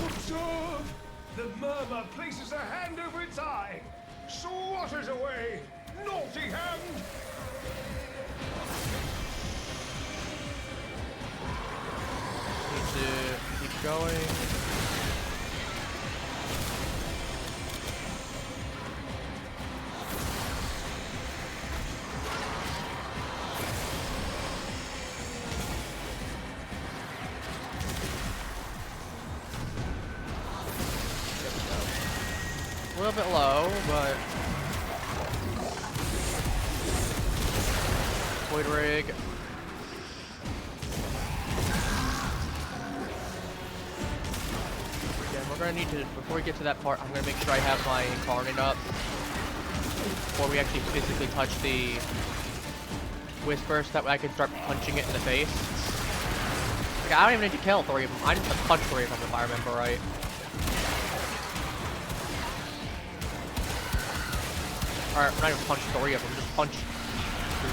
Observe! The murmur places a hand over its eye. Swatters away. Naughty hand! Need to keep going. A little bit low, but void rig. Yeah, we're gonna need to, before we get to that part, I'm gonna make sure I have my incarnate up before we actually physically touch the Whisper, so that way I can start punching it in the face. Like, I don't even need to kill 3 of them. I just have to punch 3 of them if I remember right. Or, not even punch 3 of them, just punch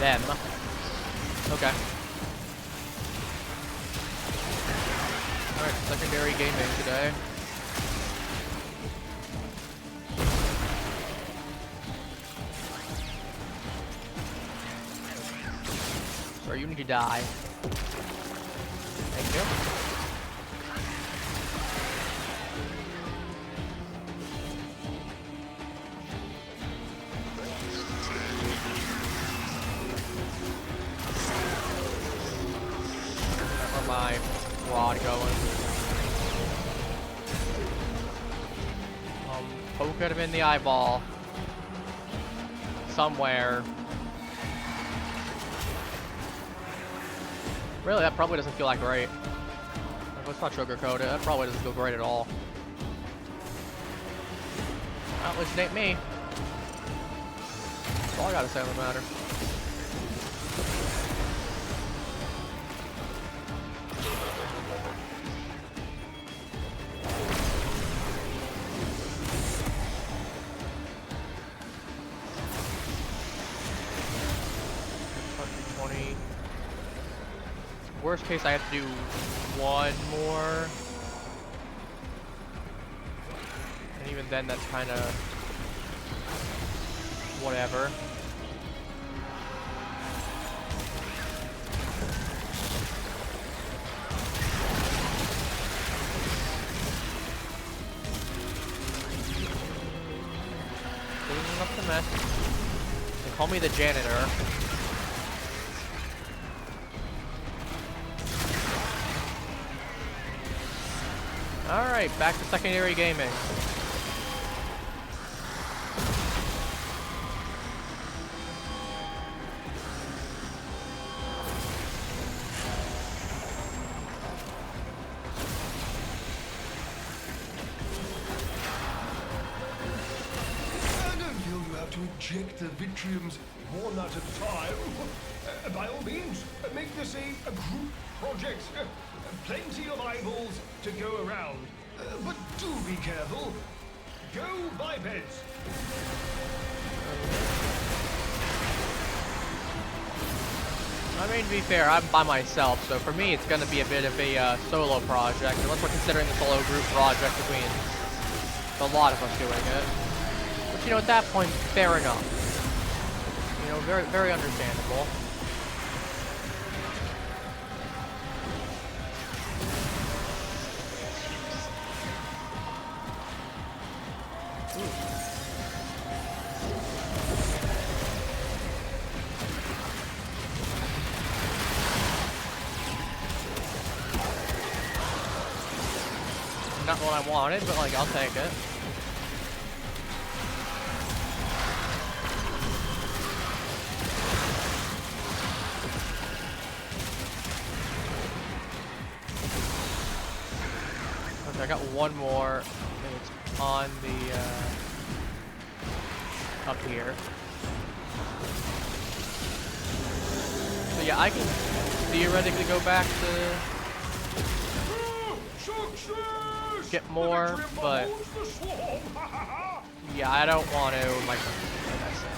them. Okay. Alright, secondary gaming today. Sorry, you need to die. Thank you. My rod going. Poke him in the eyeball. Somewhere. Really, that probably doesn't feel like great. Let's not sugarcoat it. That probably doesn't feel great at all. Well, at least it ain't me. That's all I gotta say on the matter. Worst case, I have to do one more. And even then, that's kind of whatever. Cleaning up the mess. They call me the janitor. Alright, back to secondary gaming. I don't feel you have to eject the Vitriums one at a time. By all means, make this a group project. Plenty of eyeballs to go around. But do be careful. Go bipeds. I mean, to be fair, I'm by myself, so for me it's going to be a bit of a solo project, unless we're considering the solo group project between a lot of us doing it. But, you know, at that point, fair enough. You know, very, very understandable. Not what I wanted, but like, I'll take it. Okay, I got one more. I think it's on the, up here. So yeah, I can theoretically go back to get more, but yeah, I don't want to, like I said.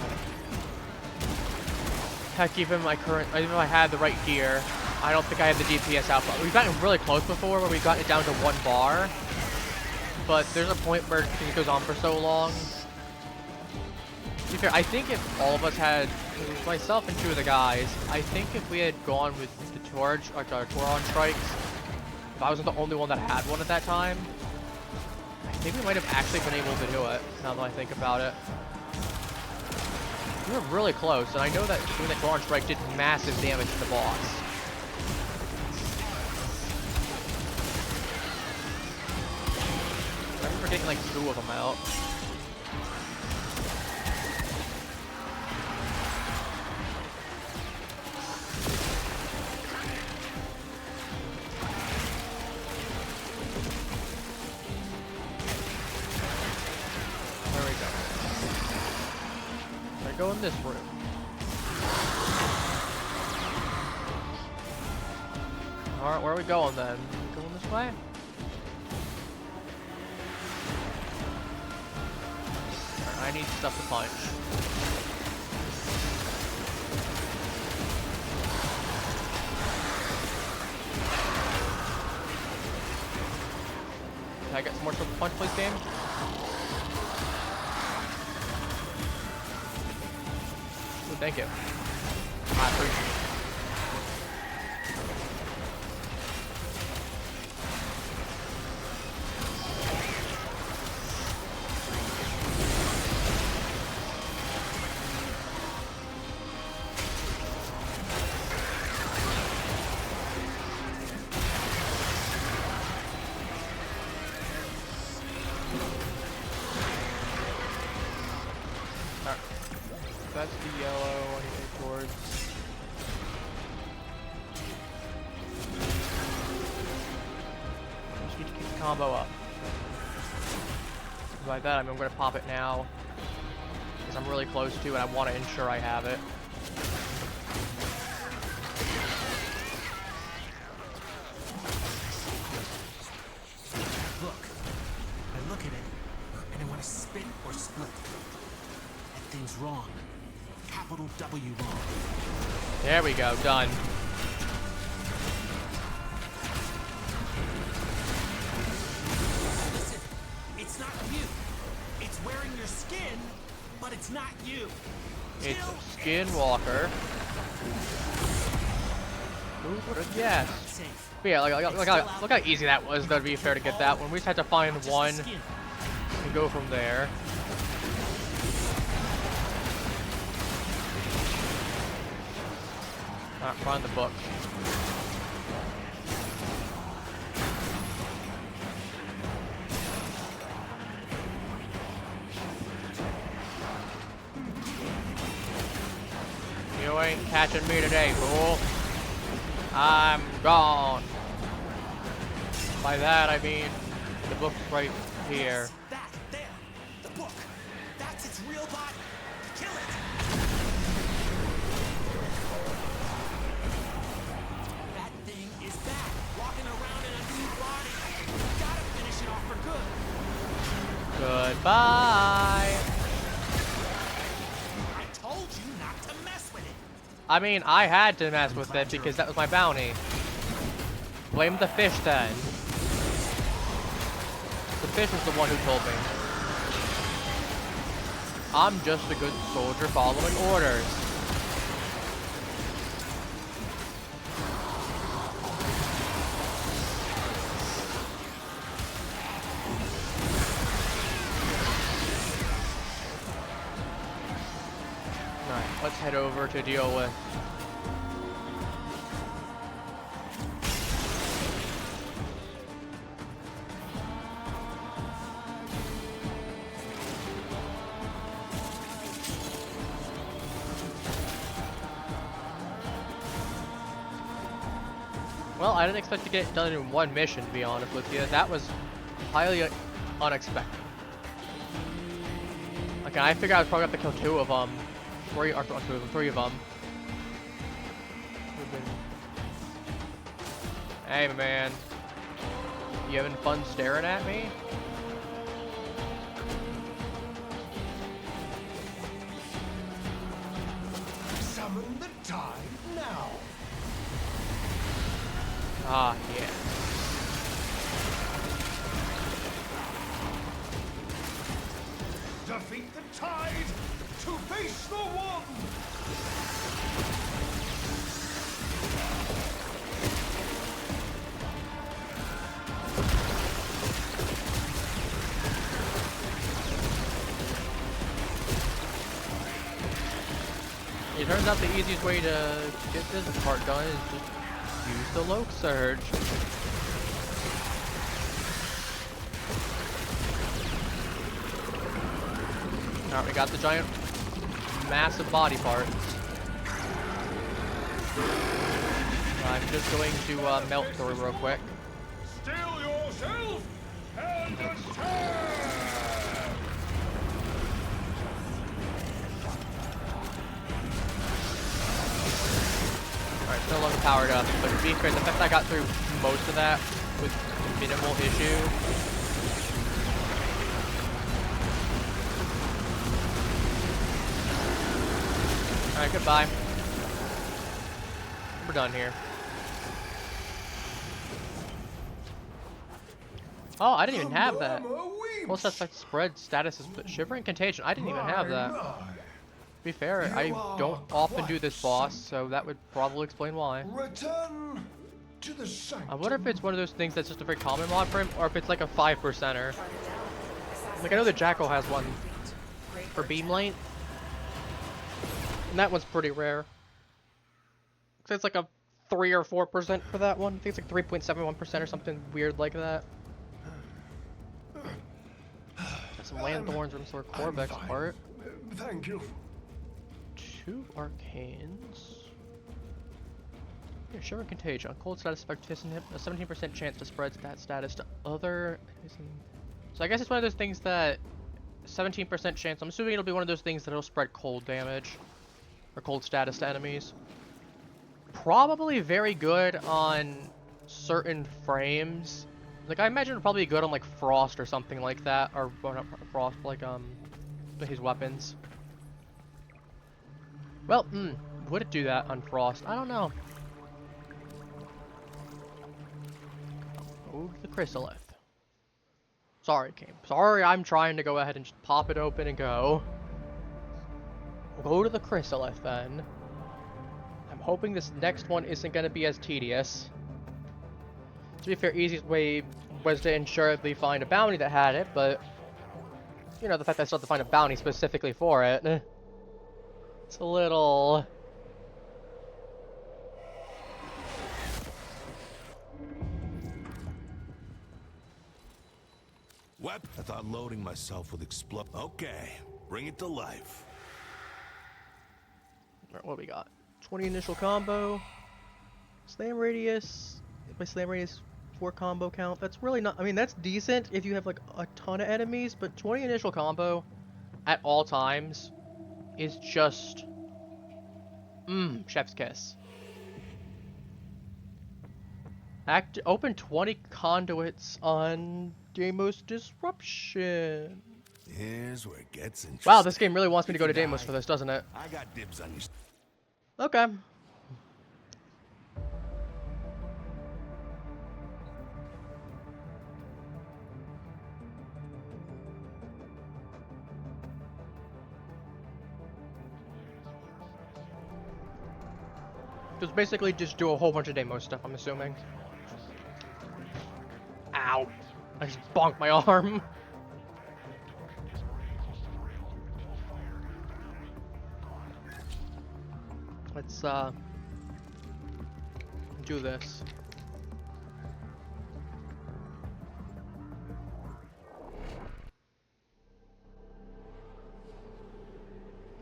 Heck, even my current, even if I had the right gear, I don't think I have the DPS output. We've gotten really close before where we've gotten it down to 1 bar, but there's a point where it goes on for so long. To be fair, I think if all of us had, myself and 2 of the guys, I think if we had gone with the Torch, like Toron strikes, if I wasn't the only one that had one at that time, I think we might have actually been able to do it, now that I think about it. We were really close, and I know that doing the Toron strike did massive damage to the boss. I remember getting like 2 of them out. Go in this room. Alright, where are we going then? Going this way? Alright, I need stuff to punch. Can I get some more silver punch, please, game? Ooh, thank you. I appreciate it. That's the yellow I need to go towards. Just need to keep the combo up. By that, I mean, I'm going to pop it now. Because I'm really close to it. I want to ensure I have it. Look. I look at it, and I want to spit or split. That thing's wrong. Capital W wrong. There we go, done. Listen, it's not you. It's wearing your skin, but it's not you. It's a skinwalker. Ooh, what a guess. Safe. But yeah, look how easy that was, though, to be fair, to get that one. We just had to find one and go from there. Alright, find the book. You ain't catching me today, fool. I'm gone. By that, I mean the book's right here. That, there, the book. That's its real body. Kill it. That thing is back, walking around in a new body. Gotta finish it off for good. Goodbye. I told you not to mess with it. I mean, I had to mess with it because that was my bounty. Blame the fish then. The fish is the one who told me. I'm just a good soldier following orders. Alright, let's head over to deal with. Well, I didn't expect to get it done in one mission, to be honest with you. That was highly unexpected. Okay, I figured I was probably going to kill two of them. Three of them. Hey, man. You having fun staring at me? Summon the tide now. Ah, yeah. Defeat the tide to face the one. It turns out the easiest way to get this part done is just use the Loke Surge. Alright, we got the giant, massive body parts. I'm just going to melt through real quick. Still yourself and attack. Alright, still a little powered up, but to be fair, the fact I got through most of that with minimal issue. Alright, goodbye. We're done here. Oh, I didn't even have that. Cold status effect spread status is shivering contagion. I didn't even have that. To be fair, I don't often do this boss, so that would probably explain why. Return to the I wonder if it's one of those things that's just a very common mod frame, or if it's like a 5%er. Like I know the Jackal has one for beam length, and that one's pretty rare. So it's like a 3 or 4% for that one. I think it's like 3.71% or something weird like that. Got some Lanthorns from sort of core Vexper. Thank you. 2 Arcanes. Yeah, Shiver Contagion. Cold status effect a 17% chance to spread that status to other. So I guess it's one of those things that 17% chance. I'm assuming it'll be one of those things that'll spread cold damage or cold status to enemies. Probably very good on certain frames. Like I imagine it'll probably be good on like Frost or something like that, or well, not Frost, like his weapons. Well, would it do that on Frost? I don't know. Oh, the Chrysalith. Sorry, Game. Sorry, I'm trying to go ahead and just pop it open and go. We'll go to the Chrysalith then. I'm hoping this next one isn't going to be as tedious. To be fair, easiest way was to ensure we find a bounty that had it, but you know, the fact that I still have to find a bounty specifically for it. It's a little... What? I thought loading myself with explode. Okay, bring it to life. Alright, what we got? 20 initial combo. Slam radius. My slam radius 4 combo count. That's really not... I mean, that's decent if you have like a ton of enemies, but 20 initial combo at all times is just... chef's kiss. Open 20 conduits on Deimos Disruption. Here's where it gets interesting. Wow, this game really wants me to go to Deimos for this, doesn't it? I got dibs on you. Okay. Just basically just do a whole bunch of Deimos stuff, I'm assuming. Ow. I just bonked my arm. Let's do this.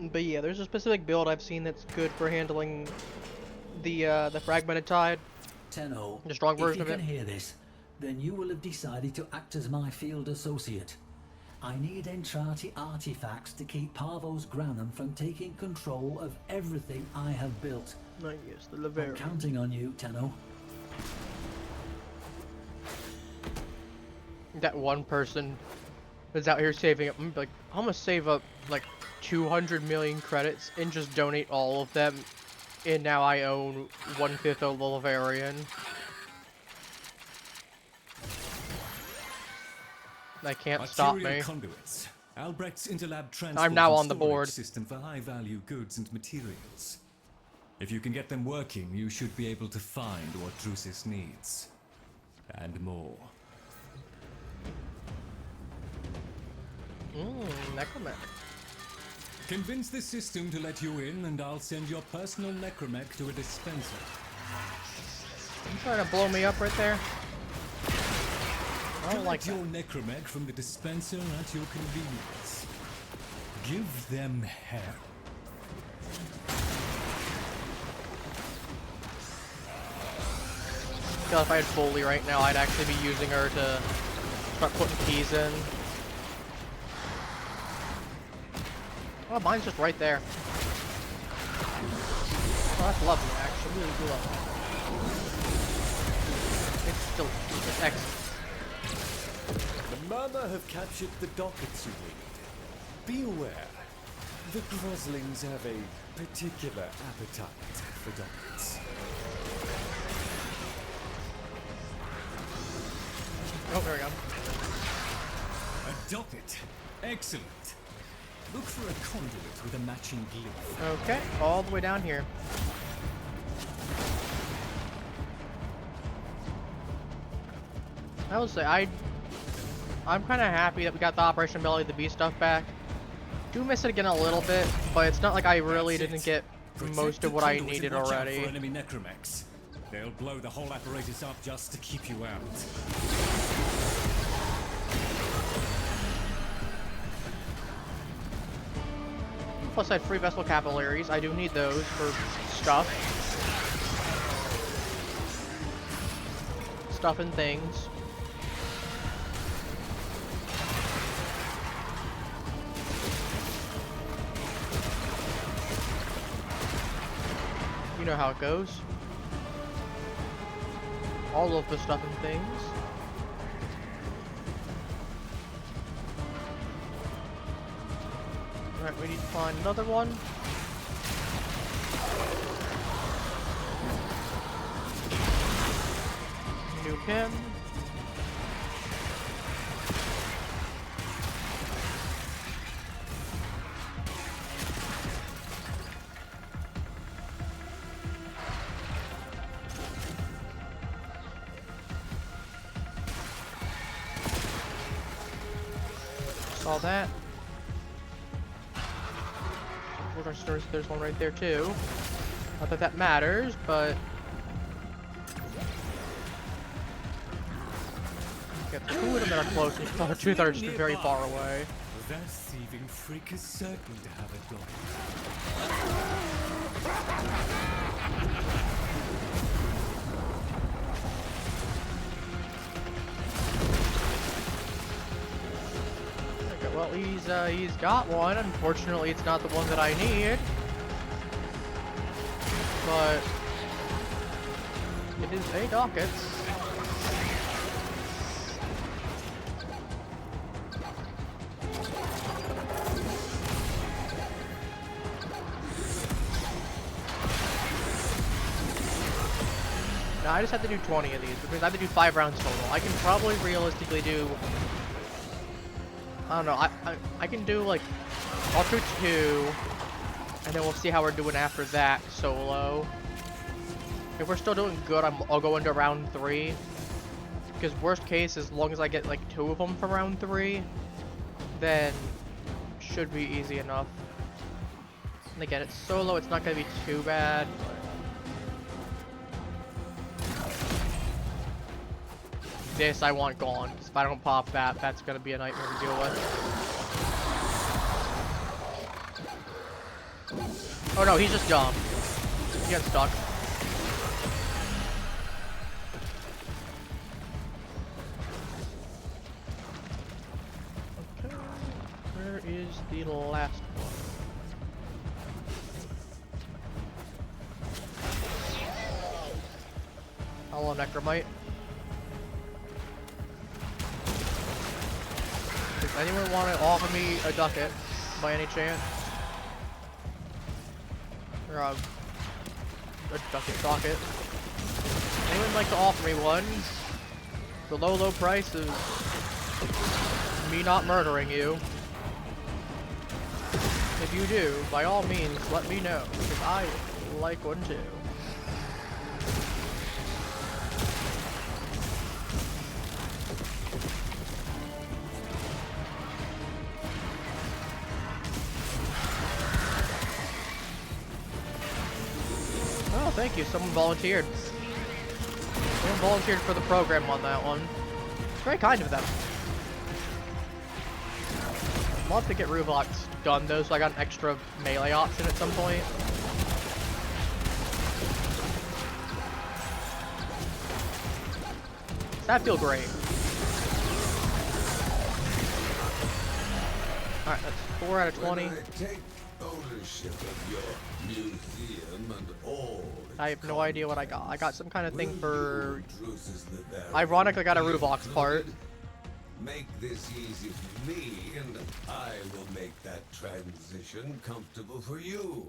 But yeah, there's a specific build I've seen that's good for handling the fragmented tide. Tenno, the strong version if you of it. can hear this, then you will have decided to act as my field associate. I need Entrati artifacts to keep Parvos Granum from taking control of everything I have built. Oh yes, the I'm Lavera. counting on you, Tenno. That one person that's out here saving up, I'm like, I'm gonna save up like 200 million credits and just donate all of them, and now I own 1/5 of the Laverian. They can't stop me. Conduits. Albrecht's Interlab transport I'm now and on the storage board. System for high-value goods and materials. If you can get them working, you should be able to find what Drusus needs. And more. Necromech. Convince the system to let you in, and I'll send your personal necromech to a dispenser. You trying to blow me up right there? I don't like your necromech from the dispenser at your convenience. Give them hell. God, if I had Foley right now, I'd actually be using her to start putting keys in. Oh, mine's just right there. Oh, that's lovely, actually. Really lovely. It's still it's excellent. The Murmur have captured the dockets you need. Be aware, the Groslings have a particular appetite for dockets. Oh, there we go. docket. Excellent. Look for a conduit with a matching glyph. Okay, all the way down here. I will say, I'm kind of happy that we got the Operation Belly of the Beast stuff back. Do miss it again a little bit, but it's not like I really didn't get most of what I needed already. For enemy necromechs. They'll blow the whole apparatus up just to keep you out. Plus I have free vessel capillaries. I do need those for stuff. Stuff and things. You know how it goes. All of the stuff and things. Alright, we need to find another one. Nuke him. Saw that. There's one right there too. Not that that matters, but get two of them that are close, and the other two that are just very far away. That thieving freak is certain to have a dog. Well, he's got one. Unfortunately, it's not the one that I need. But it is a docket. Now I just have to do 20 of these because I have to do 5 rounds total. I can probably realistically do, I don't know, I can do like, I'll do 2, and then we'll see how we're doing after that solo. If we're still doing good, I'll go into round 3. Because worst case, as long as I get like 2 of them for round 3, then should be easy enough. And again, it's solo, it's not going to be too bad. This I want gone, because if I don't pop that, that's going to be a nightmare to deal with. Oh no, he's just dumb. He got stuck. Okay, where is the last one? Hello, Necromite. Does anyone want to offer me a ducat, by any chance? Or a ducat docket? Anyone like to offer me one? The low price of me not murdering you. If you do, by all means, let me know, because I like one too. Oh, thank you. Someone volunteered. Someone volunteered for the program on that one. It's very kind of them. I'd love to get Ruvox done though, so I got an extra melee option at some point. That feels great. Alright, that's 4 out of 20. When I take ownership of your museum and all I have no idea what I got. I got some kind of thing for... Ironically, I got a Ruvox part. Make this easy for me, and I will make that transition comfortable for you.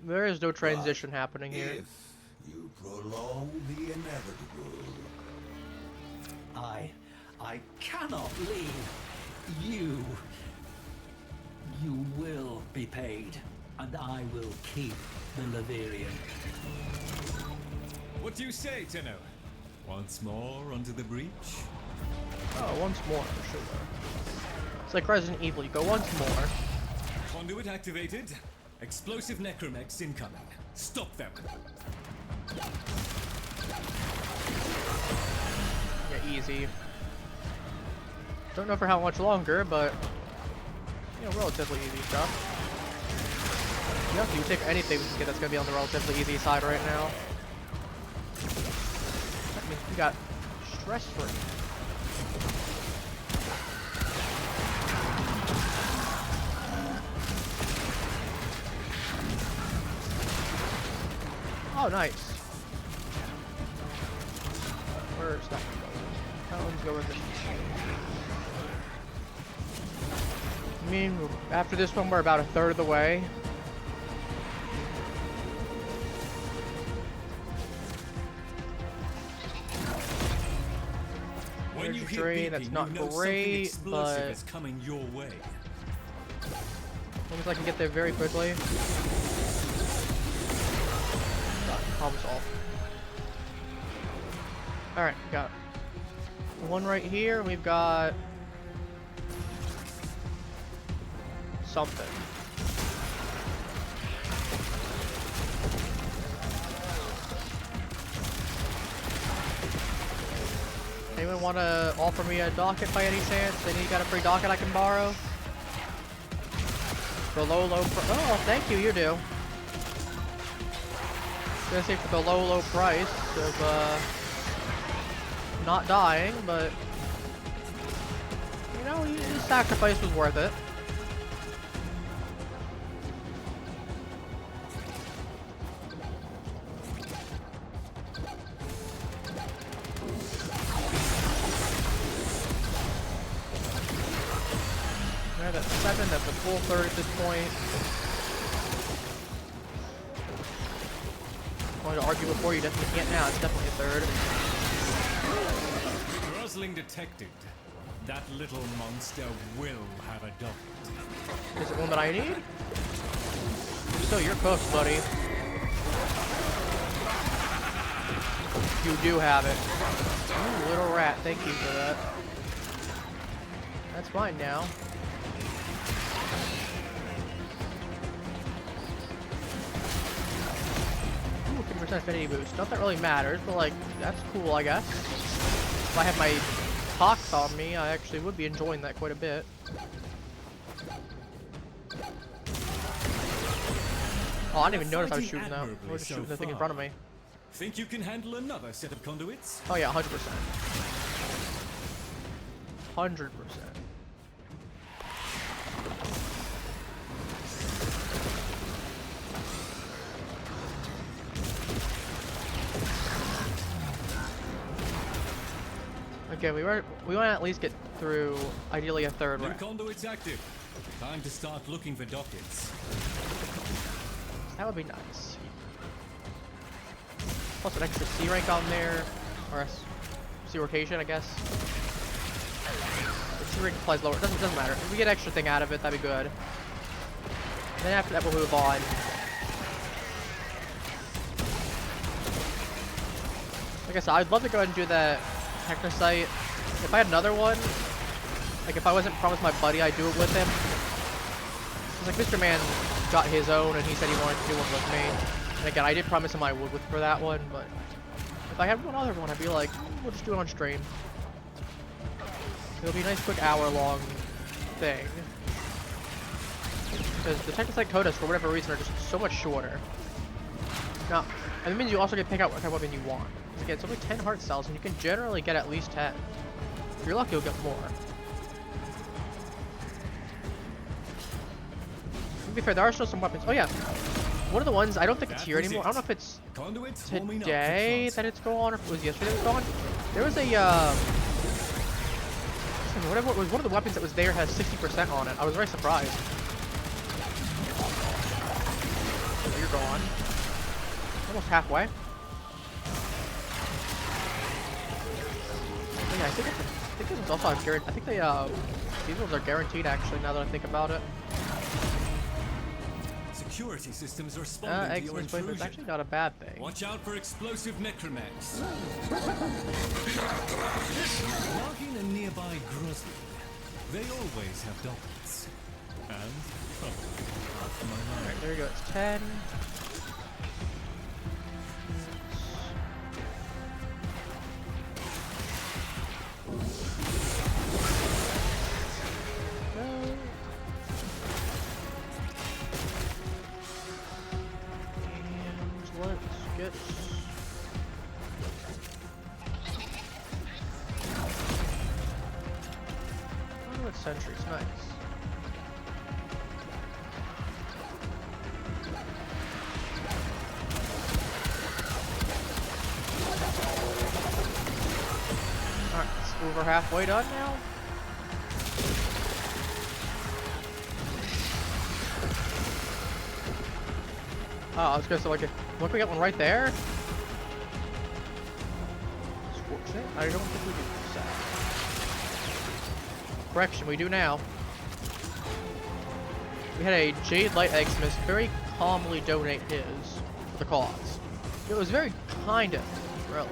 There is no transition happening here. If you prolong the inevitable. I cannot leave. You will be paid, and I will keep the Laverian. What do you say, Tenno? Once more onto the breach? Oh, once more, sure. It's like Resident Evil, you go once more. Conduit activated. Explosive necromechs incoming. Stop them. Yeah, easy. Don't know for how much longer, but you know, relatively easy stuff. You have to take anything we can get that's gonna be on the relatively easy side right now. That means we got stress free. Oh, nice. Where's that one going? That one's going this way. I mean, after this one, we're about a third of the way. When you hear Drain, beeping, that's not you know great, something but explosive is coming your way. as long as I can get there very quickly. Problem solved. Alright, got one right here, and we've got something. Anyone want to offer me a docket by any chance? Any got a free docket I can borrow? For low oh, thank you, you do. I was gonna say for the low price of not dying, but you know, the sacrifice was worth it. We're at 7, that's a full third at this point. I wanted to argue before, you definitely can't now, it's definitely a third. Guzzling detected. That little monster will have a docket. Is it one that I need? So you're cooked, buddy. You do have it. Ooh, little rat, thank you for that. That's mine now. Ooh, 50% affinity boost. Not that really matters, but like, that's cool, I guess. If I have my Tox on me, I actually would be enjoying that quite a bit. Oh, I didn't even notice I was shooting that. I was just shooting the thing in front of me. Think you can handle another set of conduits? Oh yeah, 100%. 100%. Okay, we want to at least get through, ideally a third New round. conduits active. Time to start looking for dockets. That would be nice. Plus an extra C rank on there, or a C rotation, I guess. The C rank applies lower. Doesn't matter. If we get extra thing out of it, that'd be good. And then after that, we'll move on. Like I said, I'd love to go ahead and do that Technosite. If I had another one, like if I wasn't promised my buddy, I'd do it with him. Cause like Mr. Man got his own, and he said he wanted to do one with me. And again, I did promise him I would for that one, but if I had one other one, I'd be like, we'll just do it on stream. It'll be a nice quick hour-long thing. Because the Technosite Codas, for whatever reason, are just so much shorter. Now, and it means you also get to pick out what type of weapon you want. Again, it's only 10 heart cells, and you can generally get at least 10. If you're lucky, you'll get more. To be fair, there are still some weapons. Oh yeah, one of the ones, I don't think it's here anymore. I don't know if it's today that it's gone, or if it was yesterday that it's gone. There was a, whatever it was, one of the weapons that was there has 60% on it. I was very surprised. Oh, you're gone. Almost halfway. Oh, yeah, I think this is also guaranteed. I think they These ones are guaranteed, actually, now that I think about it. Security systems are responding to your X-Men play, but it's intrusion. actually not a bad thing. Watch out for explosive necromechs. Marking a nearby Grozling. They always have dockets. And half my mind. Alright, there we go. It's 10. Sentries, nice. Alright, we're halfway done now. Oh, I was gonna say, like, look, we got one right there. I don't think we do that. Correction, we do now. We had a Jade Light Xmas very calmly donate his for the cause. It was very kind of him, really.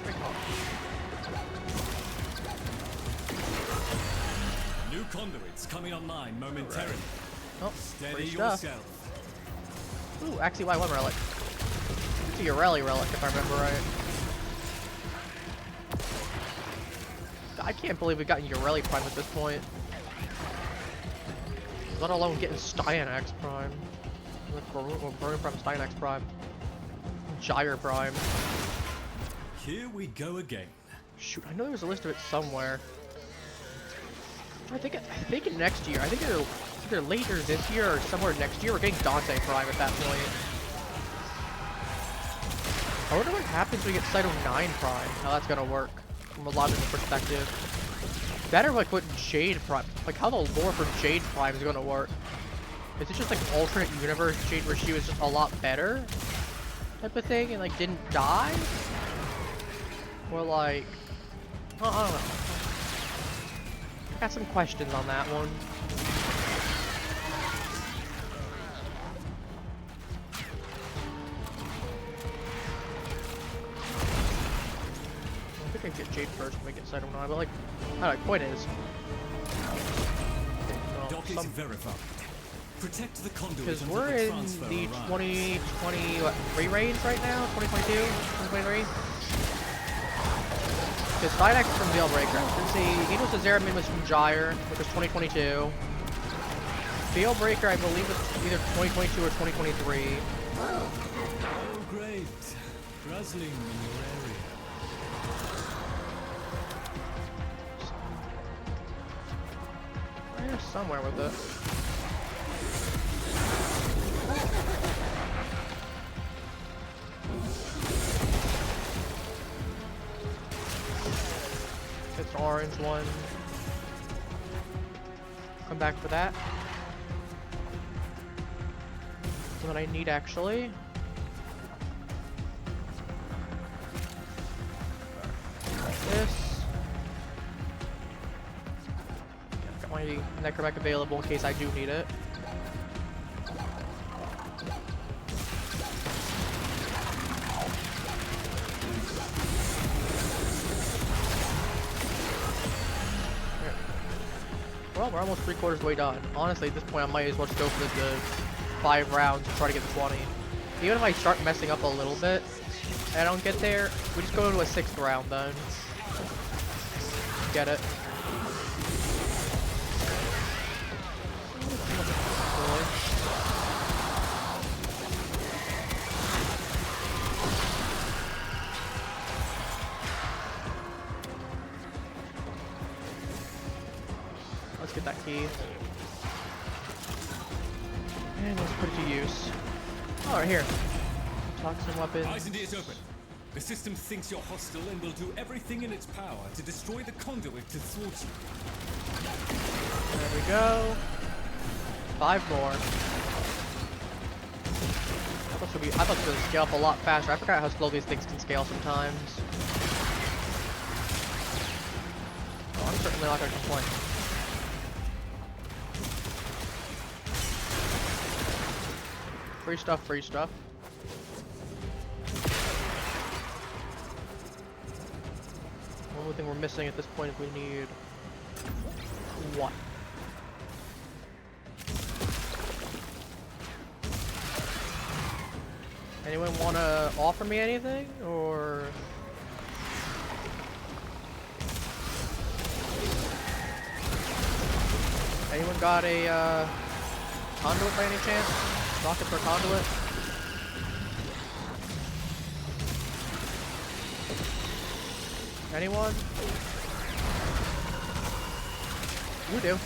Very calm. New conduits coming online momentarily. Oh, steady stuff. yourself. Ooh, actually, Y1 relic. It's a Ureli relic, if I remember right. I can't believe we've gotten Ureli Prime at this point. Let alone getting Styanax Prime. Burning Prime, Styanax Prime. Gyre Prime. Here we go again. Shoot, I know there was a list of it somewhere. I think next year. I think either later this year or somewhere next year we're getting Dante Prime at that point. I wonder what happens when we get Cyto 9 Prime. How that's gonna work from a logical perspective. That or like what Jade Prime, like how the lore for Jade Prime is gonna work. Is it just like alternate universe Jade where she was just a lot better type of thing and like didn't die? Or like, I don't know. Got some questions on that one. I think I get Jade first when we get Cyto 9, but like, I don't know, point is. Docket verified. Protect the conduit. Because we're in the 2023 range right now, 2022, 2023. Because Styanax is from Veilbreaker. Let's see, Enos Azeramin was from Gyre, which was 2022. Veilbreaker, I believe, was either 2022 or 2023. Oh, great. Grozling in your area. There's somewhere with it. It's orange one. Come back for that. What I need actually. This. Got my necromech available in case I do need it. Well, we're almost 3/4 of the way done. Honestly, at this point, I might as well just go for the 5 rounds and try to get the 20. Even if I start messing up a little bit and I don't get there, we just go to a 6th round then. Get it. Let's get that key. And let's put it to use. Oh, right here. Toxin weapons. Eyes and ears open. The system thinks you're hostile and will do everything in its power to destroy the conduit to thwart you. There we go. 5 more. I thought it was going to scale up a lot faster. I forgot how slow these things can scale sometimes. Oh, I'm certainly not going to complain. Free stuff, free stuff. Only thing we're missing at this point is we need what? Anyone want to offer me anything, or? Anyone got a conduit by any chance? Rocket for conduit? Anyone? You do. I'm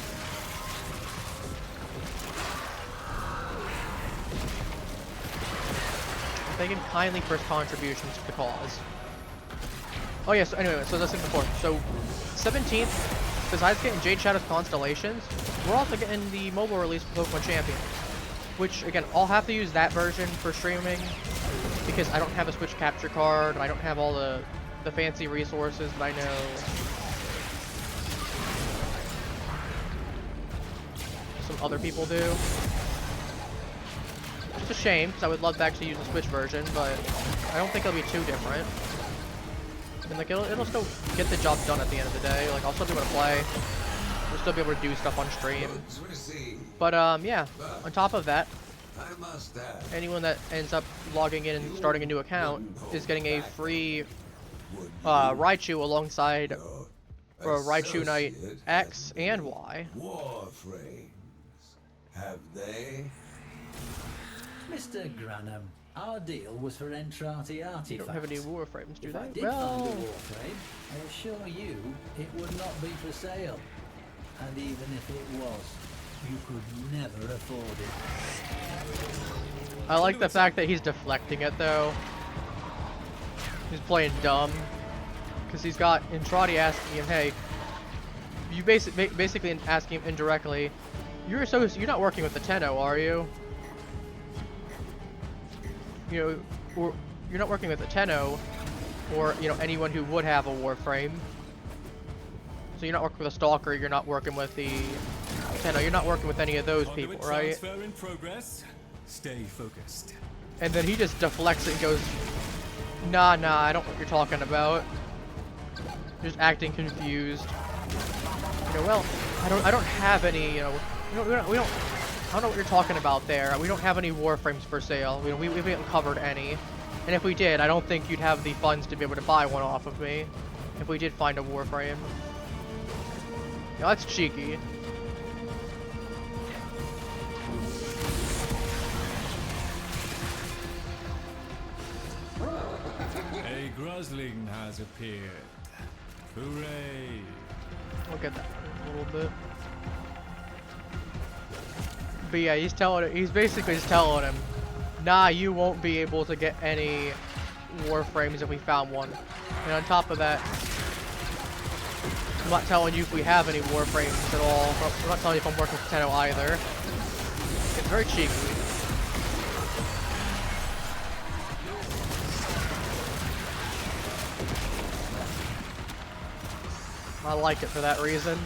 thanking kindly for his contributions to the cause. Oh yeah, so anyway, so as I said before, so 17th, besides getting Jade Shadow's Constellations, we're also getting the mobile release for Pokemon Champions. Which, again, I'll have to use that version for streaming, because I don't have a Switch capture card, and I don't have all the fancy resources that I know some other people do. It's a shame, because I would love to actually use the Switch version, but I don't think it'll be too different. And like it'll still get the job done at the end of the day. Like I'll still be able to play. We'll still be able to do stuff on stream. But yeah, on top of that, anyone that ends up logging in and starting a new account is getting a free Raichu alongside Raichu Knight X and Y. Warframes. Have they? Mr. Granham, our deal was for Entrati artifacts. You don't have any Warframes, do If they? I did find a Warframe, I assure you it would not be for sale. And even if it was, you could never afford it. I like the fact that he's deflecting it though. He's playing dumb. Because he's got Entrati asking him, hey, you basically asking him indirectly, you're not working with the Tenno, are you? You know, or you're not working with the Tenno, or you know anyone who would have a Warframe. So you're not working with a Stalker. You're not working with the Tenno. You're not working with any of those people, right? Transfer in progress. Stay focused. And then he just deflects it and goes, nah, I don't know what you're talking about. Just acting confused. You know, well, I don't have any. You know, we don't. I don't know what you're talking about there. We don't have any Warframes for sale. We haven't covered any. And if we did, I don't think you'd have the funds to be able to buy one off of me. If we did find a Warframe. Yeah, that's cheeky. A Grozling has appeared. Hooray! We'll get that a little bit. But yeah, he's basically just telling him, nah, you won't be able to get any Warframes if we found one. And on top of that, I'm not telling you if we have any Warframes at all. I'm not telling you if I'm working with Tenno either. It's very cheeky. I like it for that reason.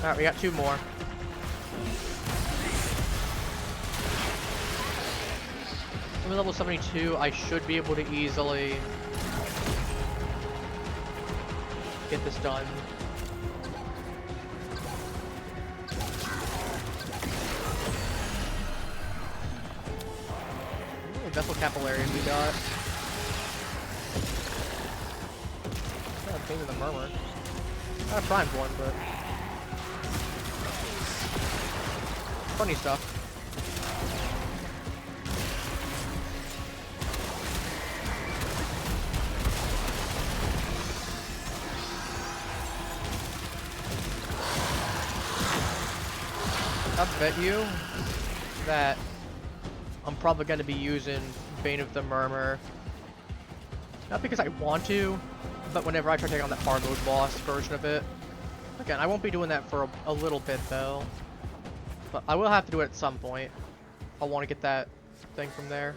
Alright, we got 2 more. I'm level 72, I should be able to easily get this done. Ooh, vessel capillaries we got. Not a thing in the murmur. Not a primed one, but funny stuff. I bet you that I'm probably going to be using Bane of the Murmur. Not because I want to, but whenever I try to take on that hard mode boss version of it. Again, I won't be doing that for a little bit though. But I will have to do it at some point. I want to get that thing from there.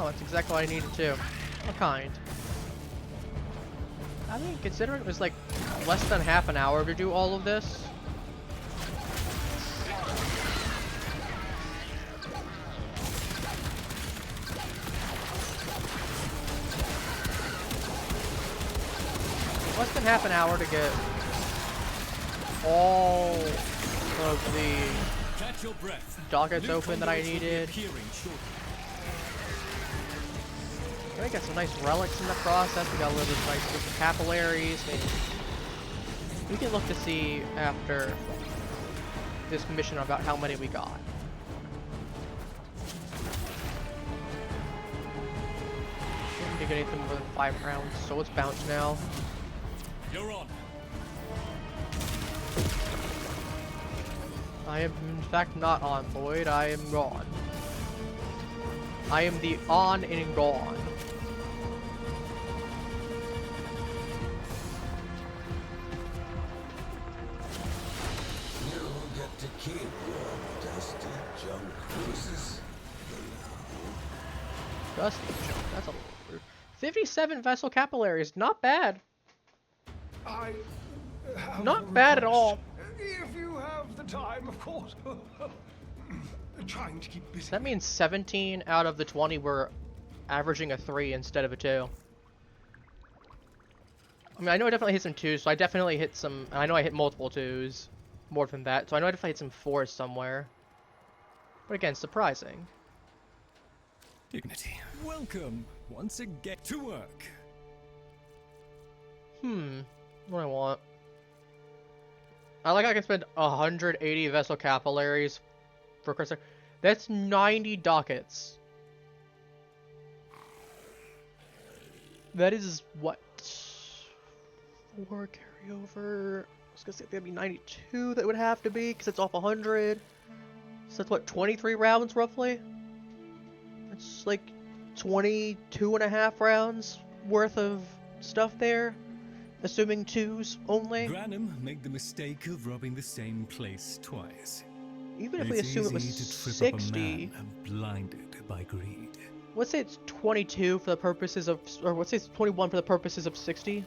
that's exactly what I needed too. What kind? I mean, considering it was like less than half an hour to do all of this. Less than half an hour to get all of the dockets open that I needed. I got some nice relics in the process. We got a little bit of nice capillaries. Maybe we can look to see after this mission about how many we got. Didn't get anything more than 5 rounds, so let's bounce now. You're on. I am in fact not on, Lloyd. I am gone. I am the on and gone. You get to keep your dusty junk cruises. Dusty junk, that's a little weird. 57 vessel capillaries, not bad. Not bad at all. If you have the time, of course. Trying to keep busy. That means 17 out of the 20 were averaging a 3 instead of a 2. I mean, I know I definitely hit some 2s, so I definitely hit some... I know I hit multiple 2s. More than that, so I know I definitely hit some 4s somewhere. But again, surprising. Dignity. Welcome once again to work. What do I want? I like I can spend 180 vessel capillaries for Crystal. That's 90 dockets. That is what? 4 carryover. I was gonna say that'd be 92. That would have to be because it's off 100. So that's what, 23 rounds roughly. That's like 22.5 rounds worth of stuff there. Assuming 2s only. Granum made the mistake of robbing the same place twice. Even if we assume it was 60, blinded by greed. Let's say it's 22 for the purposes of, or let's say it's 21 for the purposes of 60.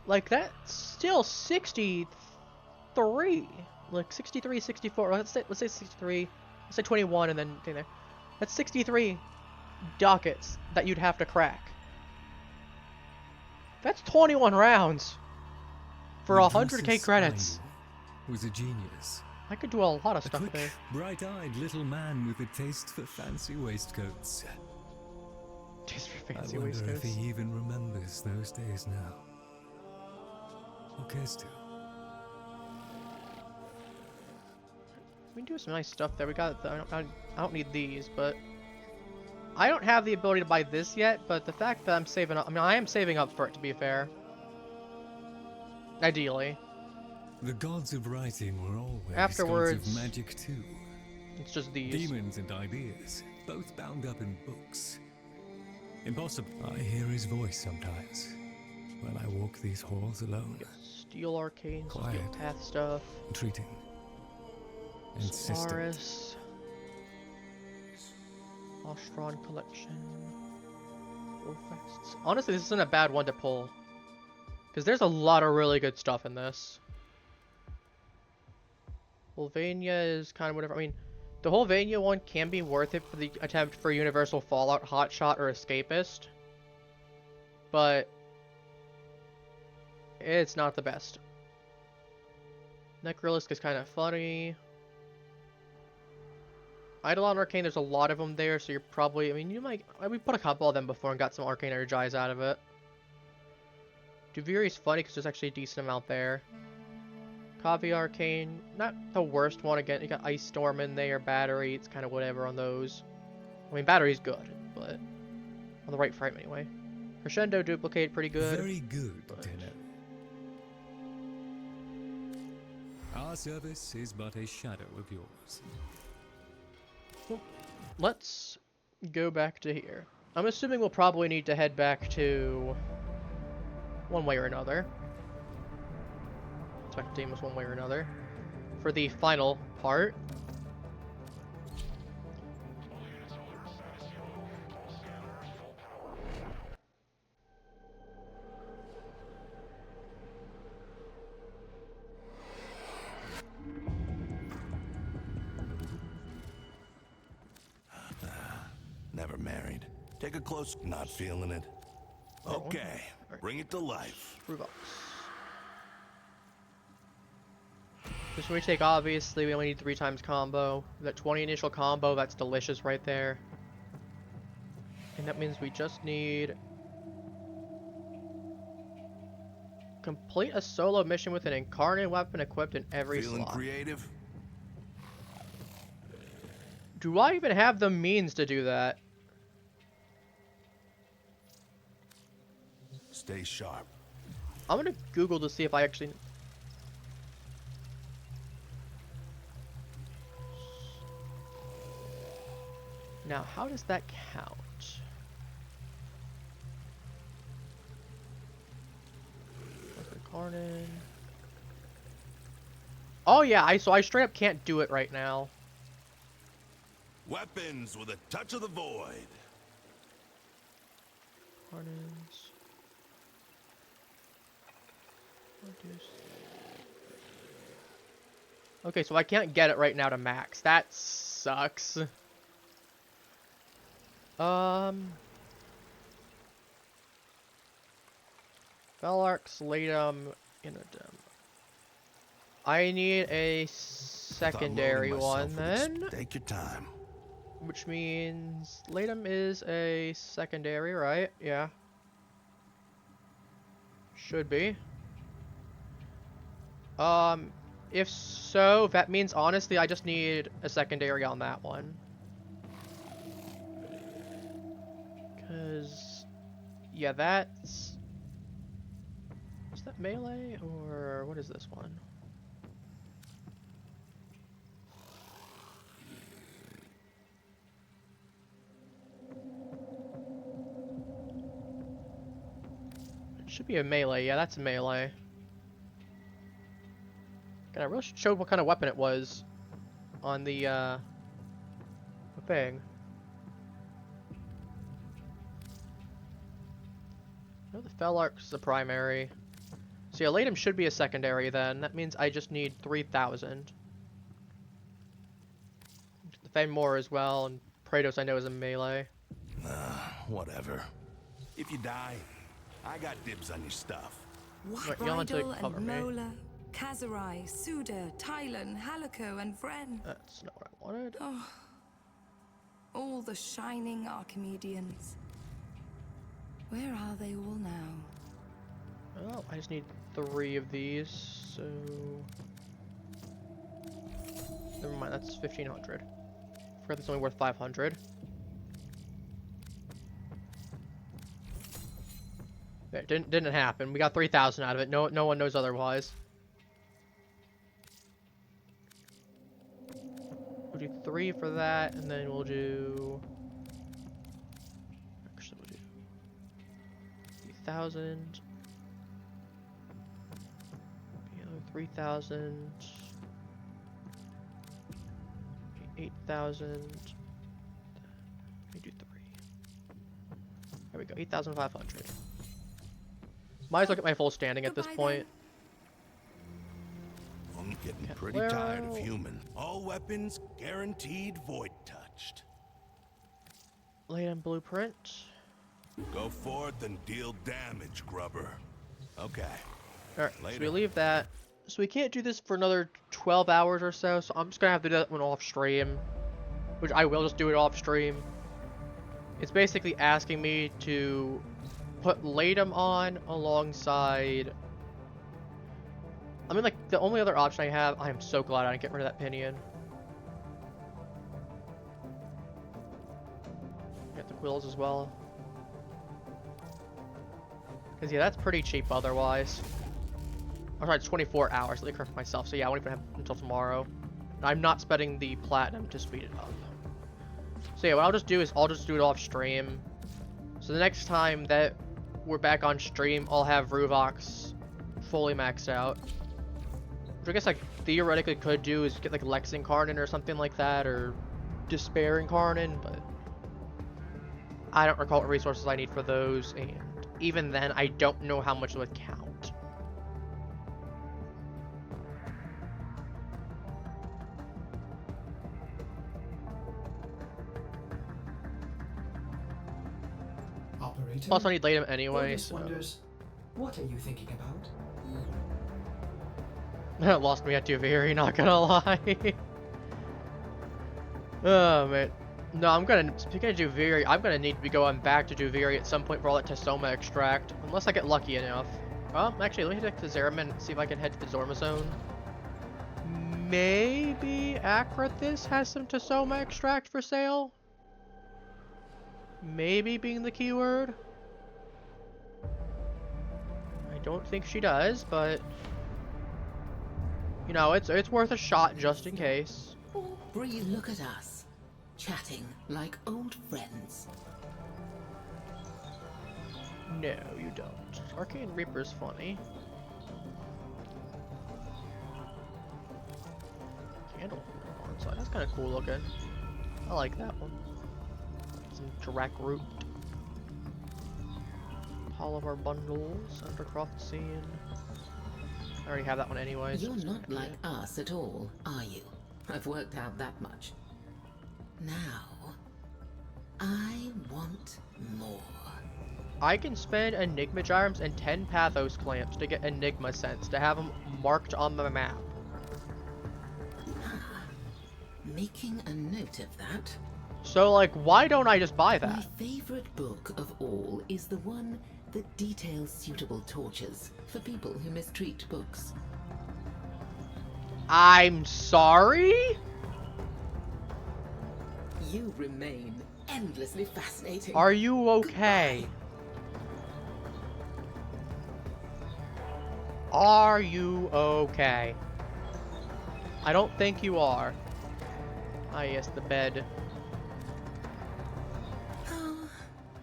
Like that's still 63, like 63, 64. Let's say 63. Let's say 21 and then thing there. That's 63 dockets that you'd have to crack. That's 21 rounds for 100k credits. Was a genius. I could do a lot of stuff quick, there. Bright-eyed little man with a taste for fancy waistcoats. Taste for fancy I wonder waistcoats. if he even remembers those days now. Who cares to? We can do some nice stuff there. We got. I don't need these, but I don't have the ability to buy this yet. But the fact that I'm saving up, I mean, I am saving up for it. To be fair, ideally. The gods of writing were always Afterwards, gods of magic too. It's just these. Demons and ideas, both bound up in books. Impossible. I hear his voice sometimes when I walk these halls alone. Steel arcane, Quiet. steel path stuff. Entreating. Insistent. Solaris. Ostron collection. Warframe. Honestly, this isn't a bad one to pull. Because there's a lot of really good stuff in this. Volvania is kind of whatever. I mean, the whole Vania one can be worth it for the attempt for Universal Fallout, Hotshot, or Escapist. But it's not the best. Necrolisc is kind of funny. Eidolon Arcane, there's a lot of them there, so you're probably, I mean, you might, we put a couple of them before and got some Arcane Energize out of it. Duviri's funny because there's actually a decent amount there. Kavi Arcane, not the worst one. Again, you got Ice Storm in there, Battery, it's kind of whatever on those. I mean, Battery's good, but on the right frame anyway. Crescendo Duplicate, pretty good. Very good, Tenno. Our service is but a shadow of yours. Let's go back to here. I'm assuming we'll probably need to head back to one way or another. Back to Deimos one way or another for the final part. married. Take a close... Not feeling it? Okay, bring it to life. Ruvox. Just when we take, obviously, we only need 3 times combo. That 20 initial combo, that's delicious right there. And that means we just need... Complete a solo mission with an incarnate weapon equipped in every Feeling slot. creative? Do I even have the means to do that? Stay sharp. I'm gonna Google to see if I actually... Now, how does that count? Incarnon. Oh yeah, so I straight up can't do it right now. Weapons with a touch of the void. Incarnons. Okay, so I can't get it right now to max. That sucks. Velarx, Latum, Inodem. I need a secondary one then. Take your time. Which means Latum is a secondary, right? Yeah. Should be. If so, that means honestly I just need a secondary on that one. Cause yeah, that's... Is that melee or what is this one? It should be a melee. Yeah, that's a melee. And I really showed what kind of weapon it was on the thing. I know the Velarx is the primary. So yeah, Latum should be a secondary then. That means I just need 3,000. The Fenmore as well, and Praetos I know is a melee. Whatever. If you die, I got dibs on your stuff. Right, you don't want to cover me. Nola, Kazurai, Suda, Tylan, Halico, and Vren. That's not what I wanted. Oh, all the shining Archimedeans. Where are they all now? Oh, I just need 3 of these, so... Never mind, that's 1,500. I forgot that's only worth 500. It didn't happen. We got 3,000 out of it. No one knows otherwise. We'll do 3 for that, and then we'll do... Actually, we'll do 3,000. 3,000. 8,000. Let me do 3. There we go. 8,500. Might as well get my full standing at this point. I'm getting pretty tired of human. All weapons guaranteed void touched. Latum blueprint. Go forth and deal damage, grubber. Okay. Alright, so we leave that. So we can't do this for another 12 hours or so, so I'm just gonna have to do that one off stream. Which I will just do it off stream. It's basically asking me to put Latum on alongside... I mean, like, the only other option I have... I am so glad I didn't get rid of that pinion. Get the quills as well. Because, yeah, that's pretty cheap otherwise. I'm sorry, it's 24 hours. Let me correct myself. So, yeah, I won't even have until tomorrow. I'm not spending the platinum to speed it up. So, yeah, what I'll just do is I'll just do it off stream. So, the next time that we're back on stream, I'll have Ruvox fully maxed out. Which I guess I theoretically could do is get like Lex Incarnon or something like that, or Despair Incarnon, but I don't recall what resources I need for those, and even then, I don't know how much it would count. operator. Plus, I need Latum anyway. Ordis So. wonders, what are you thinking about? Lost me at Duviri, not gonna lie. Oh man. No, I'm gonna, speaking of Duviri, I'm gonna need to be going back to Duviri at some point for all that Tesoma extract. Unless I get lucky enough. Actually, let me head to Zeraman and see if I can head to the Zorma Zone. Maybe Akrathis has some Tesoma extract for sale? Maybe being the keyword? I don't think she does, but... You know, it's worth a shot just in case. Bree, look at us, chatting like old friends. No, you don't. Arcane Reaper's funny. Candle on one side. That's kind of cool looking. I like that one. Some Drac Root. Polymer Bundles. Undercroft Scene. I already have that one anyways. You're not like us at all, are you? I've worked out that much. Now, I want more. I can spend Enigma Gyres and 10 Pathos Clamps to get Enigma Sense, to have them marked on the map. Making a note of that. So, like, why don't I just buy that? My favorite book of all is the one that details suitable tortures for people who mistreat books. I'm sorry? You remain endlessly fascinating. Are you okay? Are you okay? I don't think you are. Ah, yes, the bed. Oh,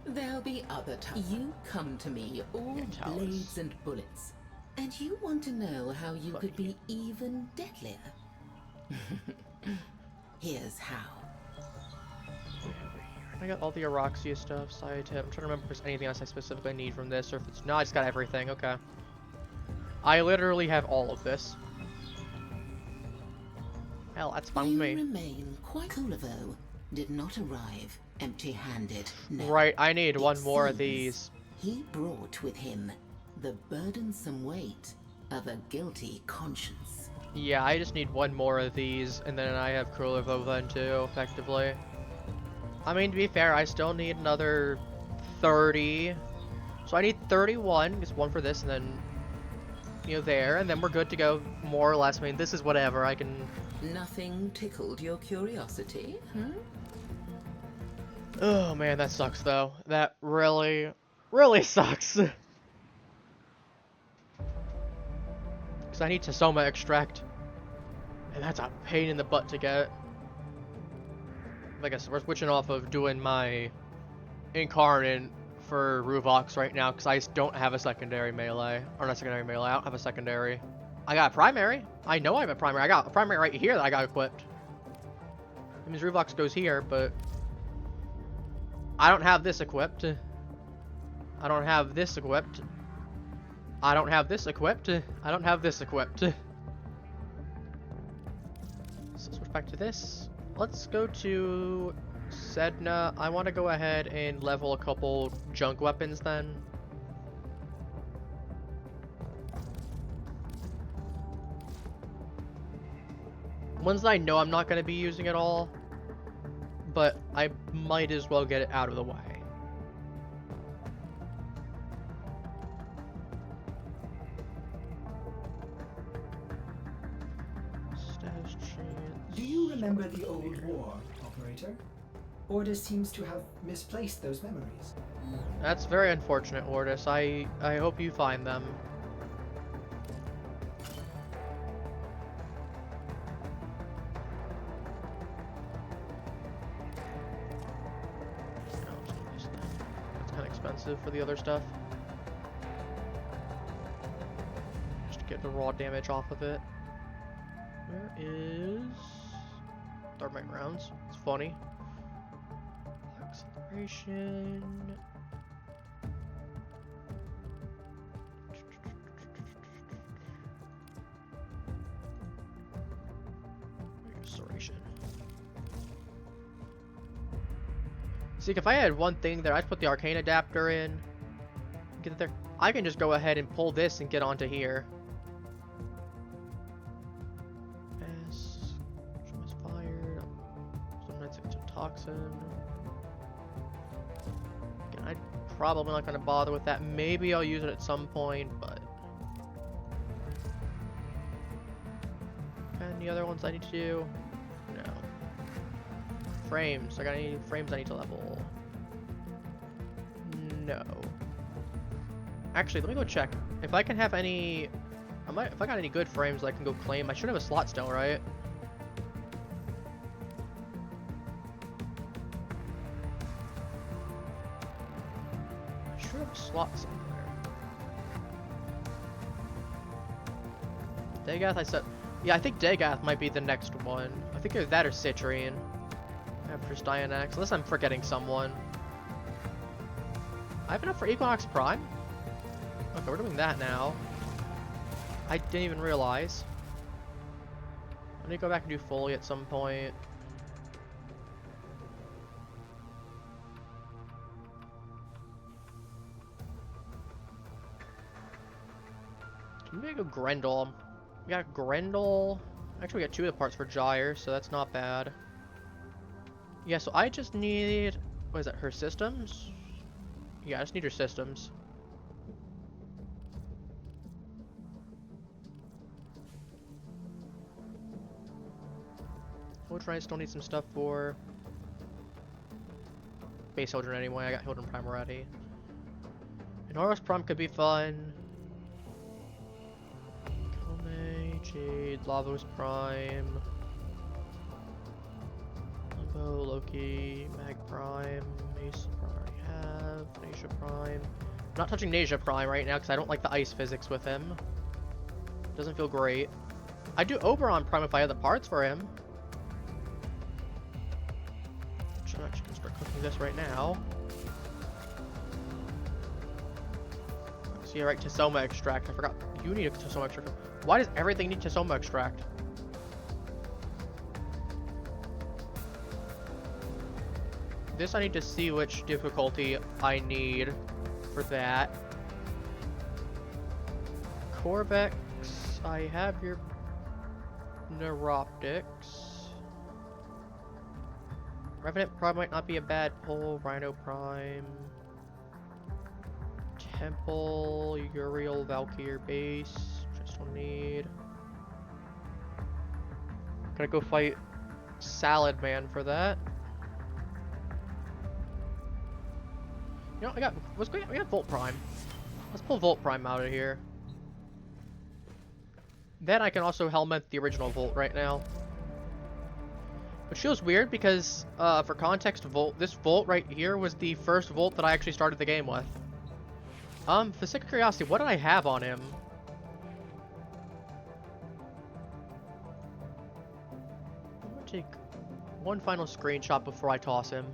there'll be other times. You come to me all blades and bullets, and you want to know how you could be even deadlier. Here's how. I got all the Araxia stuff, side tip. I'm trying to remember if there's anything else I specifically need from this, or if it's... No, I just got everything, okay. I literally have all of this. Hell, that's fine with me. You remain quite Kulivo did not arrive empty-handed. No. Right, I need one more of these. He brought with him the burdensome weight of a guilty conscience. Yeah, I just need one more of these, and then I have Kulivo then too, effectively. I mean, to be fair, I still need another 30. So I need 31, just one for this, and then, you know, there, and then we're good to go, more or less. I mean, this is whatever, I can... Nothing tickled your curiosity, huh? Oh man, that sucks though. That really, really sucks. Because I need Tesoma extract. And that's a pain in the butt to get. Like I said, we're switching off of doing my incarnon for Ruvox right now because I don't have a secondary melee. Or not secondary melee, I don't have a secondary. I got a primary. I know I have a primary. I got a primary right here that I got equipped. That means Ruvox goes here, but I don't have this equipped. I don't have this equipped. I don't have this equipped. I don't have this equipped. So switch back to this. Let's go to Sedna. I want to go ahead and level a couple junk weapons then. Ones that I know I'm not going to be using at all, but I might as well get it out of the way. Do you remember the old war, Operator? Ordis seems to have misplaced those memories. That's very unfortunate, Ordis. I hope you find them. That's kind of expensive for the other stuff. Just to get the raw damage off of it. Where is Thermite rounds? It's funny. Acceleration. Restoration. See, if I had one thing there, I'd put the arcane adapter in. get there. I can just go ahead and pull this and get onto here. Yes. Was fired. Sometimes it's a toxin. Again, I'm probably not going to bother with that. Maybe I'll use it at some point, but. And the other ones I need to do? No. Frames. I got any frames I need to level? No. Actually, let me go check. If I can have any... if I got any good frames I can go claim. I should have a slot still, right? I should have a slot somewhere. Dagath I said... Yeah, I think Dagath might be the next one. I think either that or Citrine. After Dianax, unless I'm forgetting someone. I have enough for Equinox Prime? Okay, we're doing that now. I didn't even realize. I need to go back and do Foley at some point. Can we go Grendel? We got Grendel. Actually, we got 2 of the parts for Gyre, so that's not bad. Yeah, so I just need... What is that? Her systems? Yeah, I just need her systems. Which I still need some stuff for base Hildren anyway. I got Hildren Prime already. And Horus Prime could be fun. Kome, Jade, Lavos Prime, Limbo, Loki, Mag Prime, Ace Prime I already have, Nasia Prime. I'm not touching Nasia Prime right now because I don't like the ice physics with him. Doesn't feel great. I do Oberon Prime if I have the parts for him. I'm actually gonna start cooking this right now. See, right, Tesoma extract. I forgot. You need a Tesoma extract. Why does everything need Tesoma extract? This I need to see which difficulty I need for that. Corvex, I have your Neuroptics. Revenant Prime might not be a bad pull. Rhino Prime. Temple, Uriel, Valkyr base. Just don't need. Gotta go fight Salad Man for that. You know, we got Volt Prime. Let's pull Volt Prime out of here. Then I can also helmet the original Volt right now. Which feels weird because, for context, this Volt right here was the first Volt that I actually started the game with. For the sake of curiosity, what did I have on him? I'm gonna take one final screenshot before I toss him.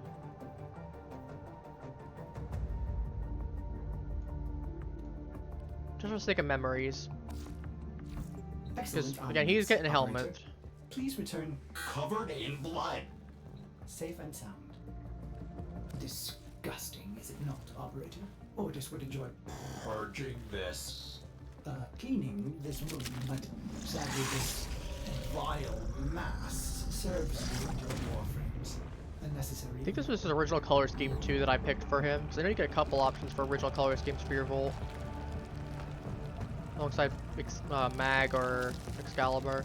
Just for the sake of memories. Because, again, he's getting a helmet. Please return covered in blood. Safe and sound. Disgusting, is it not, Operator? Ordis would enjoy Purging this. Cleaning this room, but sadly this vile mass serves you and your warframes. Unnecessary. I think this was his original color scheme too that I picked for him. So I know you get a couple options for original color schemes for your Volt. Alongside Mag or Excalibur.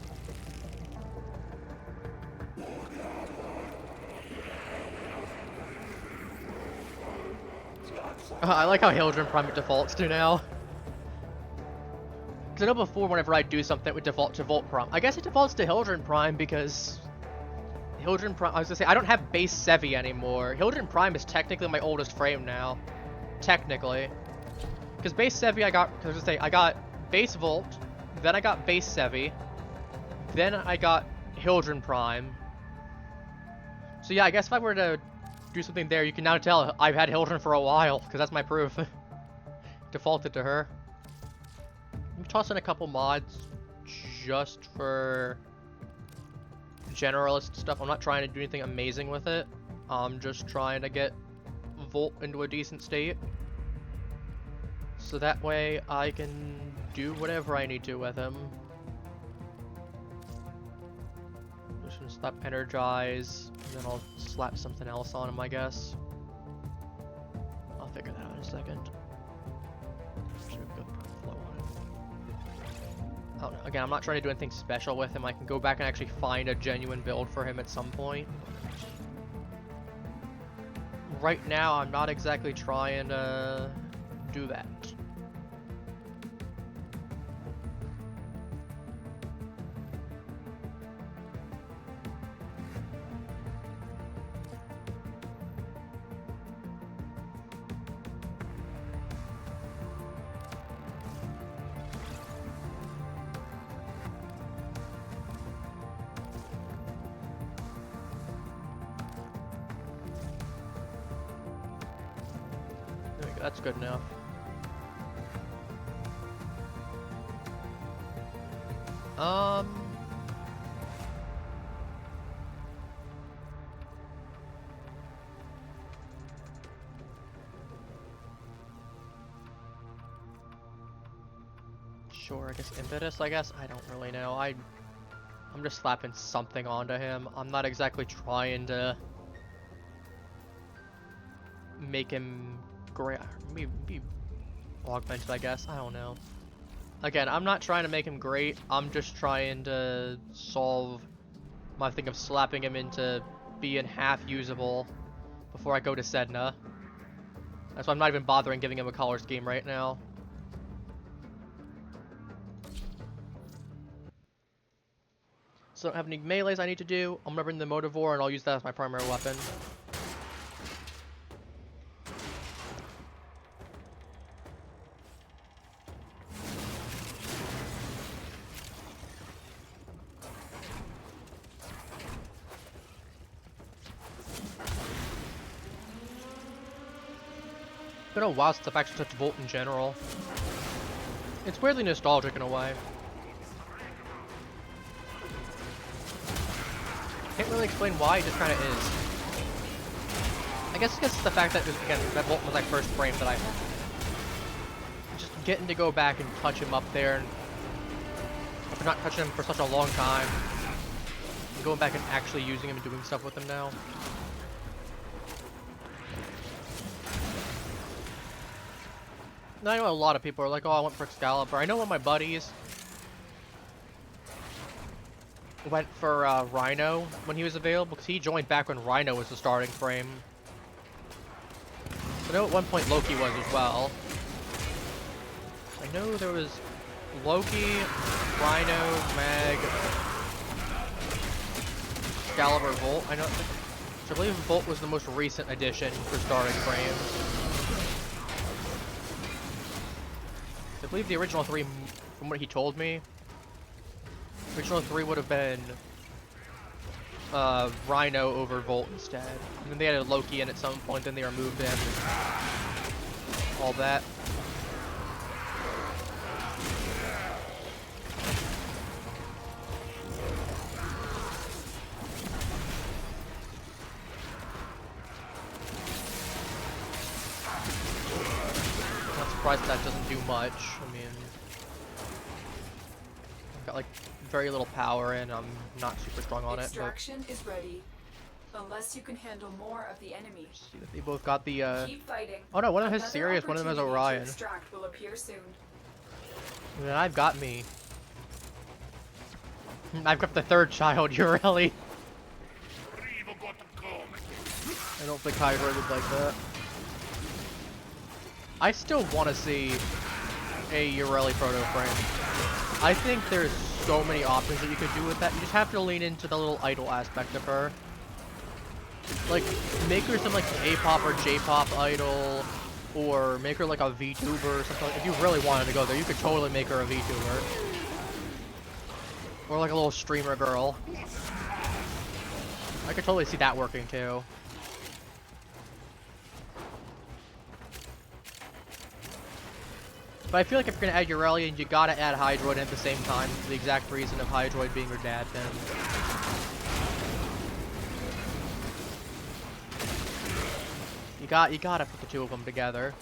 I like how Hildren Prime it defaults to now. Because I know before whenever I do something it would default to Volt Prime. I guess it defaults to Hildren Prime because Hildren Prime, I was gonna say, I don't have base Sevi anymore. Hildren Prime is technically my oldest frame now. Technically. Because base Sevi I got, because I was gonna say, I got base Volt, then I got base Sevi, then I got Hildren Prime. So yeah, I guess if I were to do something there, you can now tell I've had Hildren for a while, because that's my proof. Defaulted to her. I'm tossing a couple mods just for generalist stuff. I'm not trying to do anything amazing with it. I'm just trying to get Volt into a decent state. So that way I can do whatever I need to with him. Just gonna slap energize, and then I'll slap something else on him, I guess. I'll figure that out in a second. Should have good flow on him. I don't know. Again, I'm not trying to do anything special with him. I can go back and actually find a genuine build for him at some point. Right now, I'm not exactly trying to do that. There we go, that's good enough. Sure, I guess impetus, I guess? I don't really know. I'm just slapping something onto him. I'm not exactly trying to make him great. Maybe augmented, I guess. I don't know. Again, I'm not trying to make him great. I'm just trying to solve my thing of slapping him into being half usable before I go to Sedna. That's why I'm not even bothering giving him a color scheme right now. So I don't have any melees I need to do. I'm gonna bring the Motivore and I'll use that as my primary weapon. It's been a while since I've actually touched Volt in general. It's weirdly nostalgic in a way. Can't really explain why, it just kind of is. I guess it's the fact that, again, that Volt was my first frame that I had. Just getting to go back and touch him up there, and after not touching him for such a long time, and going back and actually using him and doing stuff with him now. Now I know a lot of people are like, oh, I went for Excalibur. I know one of my buddies went for Rhino when he was available, because he joined back when Rhino was the starting frame. I know at one point Loki was as well. I know there was Loki, Rhino, Mag, Excalibur, Volt. I know. So I believe Volt was the most recent addition for starting frames. I believe the original 3, from what he told me, original 3 would have been Rhino over Volt instead. And then they added Loki in at some point, then they removed him. All that. I'm not surprised that doesn't do much. I mean, I've got like very little power and I'm not super strong on Extraction is ready, unless you can handle more of the enemy. See that they both got the Keep fighting. Oh no, one of them has Sirius, one of them has Orion. Extract will appear soon. And then I've got me. I've got the third child, Ureli. I don't think Hydroid would like that. I still want to see a Ureli proto frame. I think there's so many options that you could do with that. You just have to lean into the little idol aspect of her. Like, make her some like K-pop or J-pop idol, or make her like a VTuber or something. If you really wanted to go there, you could totally make her a VTuber. Or like a little streamer girl. I could totally see that working too. But I feel like if you're gonna add Urelian, you gotta add Hydroid at the same time, for the exact reason of Hydroid being her dad then. You gotta put the two of them together.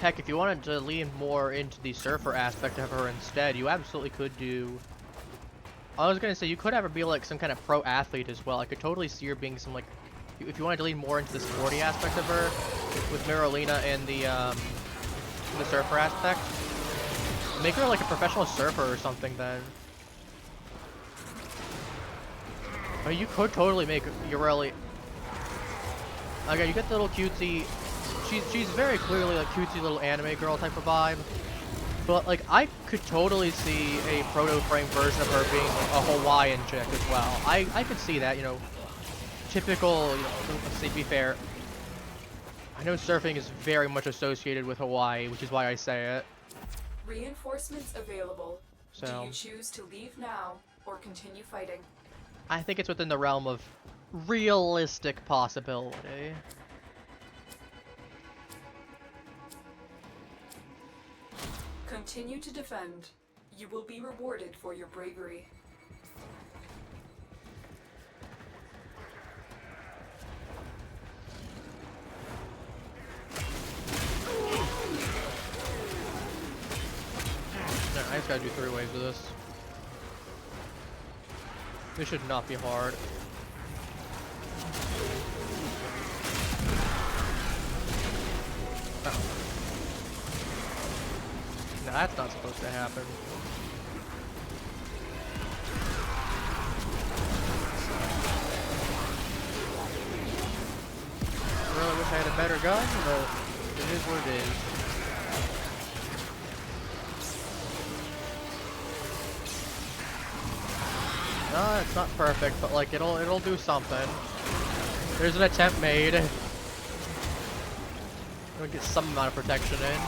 Heck, if you wanted to lean more into the surfer aspect of her instead, you absolutely could do... I was gonna say, you could have her be like some kind of pro athlete as well. I could totally see her being some like... If you wanted to lean more into the sporty aspect of her, with Mirolina and the surfer aspect, make her like a professional surfer or something then. I mean, you could totally make Ureli... Okay, you get the little cutesy... She's very clearly like cutesy little anime girl type of vibe. But like, I could totally see a proto-frame version of her being a Hawaiian chick as well. I could see that, you know, typical, you know, let's say, be fair. I know surfing is very much associated with Hawaii, which is why I say it. Reinforcements available. So, do you choose to leave now or continue fighting? I think it's within the realm of realistic possibility. Continue to defend. You will be rewarded for your bravery. No, I just gotta do 3 waves of this. This should not be hard. Oh. No, that's not supposed to happen. I really wish I had a better gun, but it is what it is. No, it's not perfect, but like it'll do something. There's an attempt made. It'll get some amount of protection in.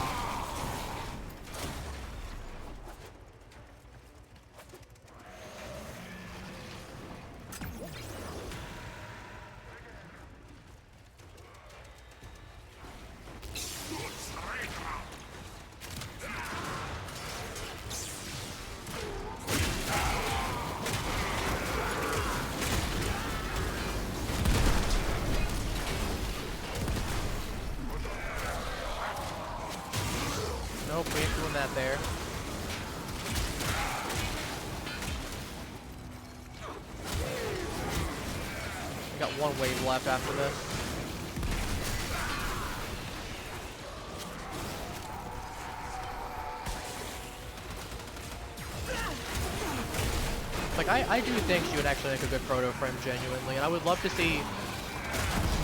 Nope, we ain't doing that there. We got 1 wave left after this. Like, I do think she would actually make a good proto-frame, genuinely, and I would love to see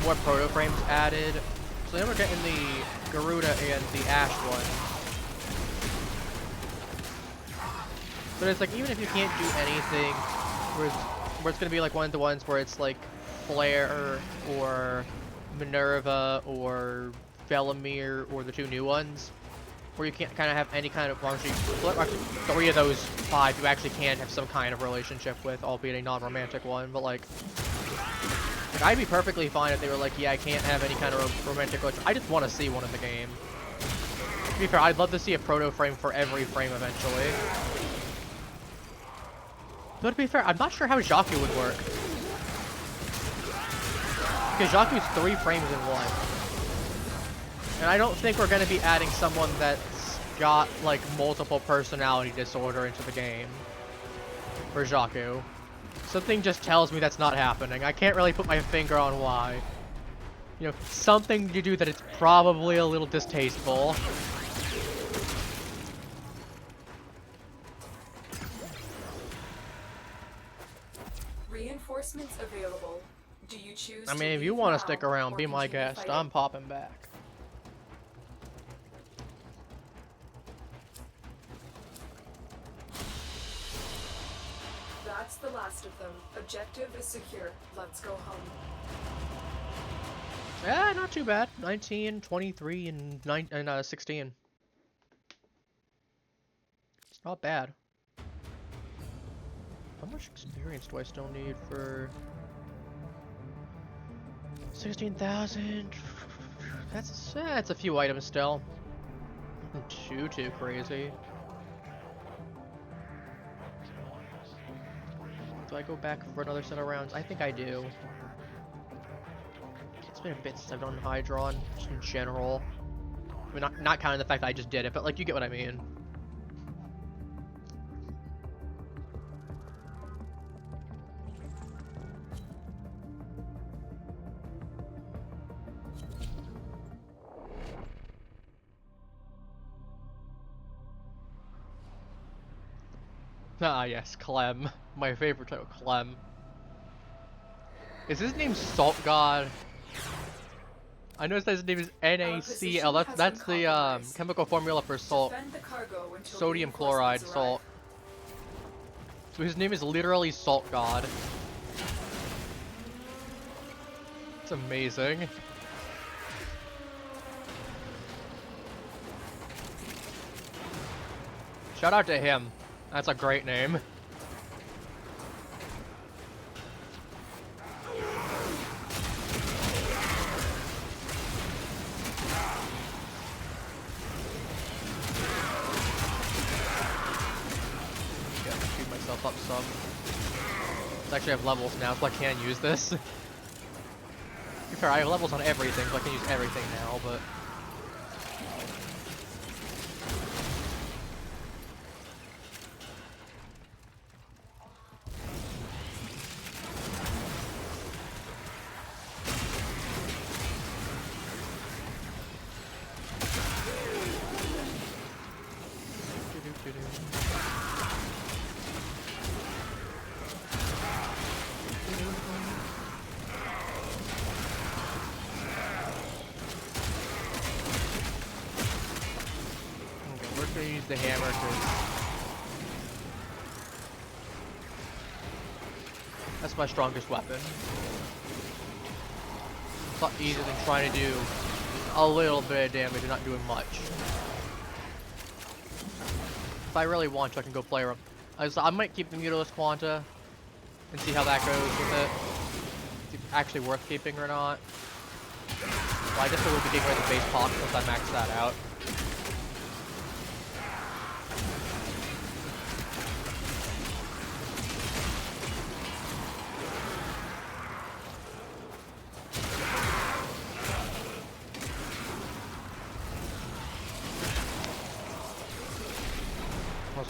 more proto-frames added. So then we're getting the Garuda and the Ash one. But it's like, even if you can't do anything where it's gonna be like one of the ones where it's like Flare or Minerva or Velamir or the 2 new ones, where you can't kind of have any kind of, well, actually 3 of those 5 you actually can have some kind of relationship with, albeit a non-romantic one, but like I'd be perfectly fine if they were like, yeah, I can't have any kind of romantic relationship. I just want to see one in the game. To be fair, I'd love to see a proto-frame for every frame eventually. But to be fair, I'm not sure how Jaku would work. Because Jaku's 3 frames in 1. And I don't think we're going to be adding someone that's got, like, multiple personality disorder into the game. For Jaku. Something just tells me that's not happening. I can't really put my finger on why. You know, something to do that it's probably a little distasteful. Reinforcements available. Do you choose I mean, if you want to stick around, be my guest. fighting? I'm popping back. That's the last of them. Objective is secure. Let's go home. Yeah, not too bad. 19, 23, and 16. It's not bad. How much experience do I still need for 16,000? That's a few items still. Nothing too crazy. Do I go back for another set of rounds? I think I do. It's been a bit since I've done Hydron, just in general. I mean, not counting the fact that I just did it, but like, you get what I mean. Ah, yes, Clem. My favorite title, Clem. Is his name Salt God? I noticed that his name is NaCl. That's the chemical formula for salt. Sodium chloride salt. So his name is literally Salt God. It's amazing. Shout out to him. That's a great name. Shoot myself up some. I actually have levels now, so I can use this. To be fair, I have levels on everything, so I can use everything now, but... the hammer that's my strongest weapon. It's a lot easier than trying to do a little bit of damage and not doing much. If I really want to, I can go play around. I might keep the Mutilus Quanta and see how that goes with it. If it's actually worth keeping or not. Well, I guess I will be getting rid of the base pocket once I max that out.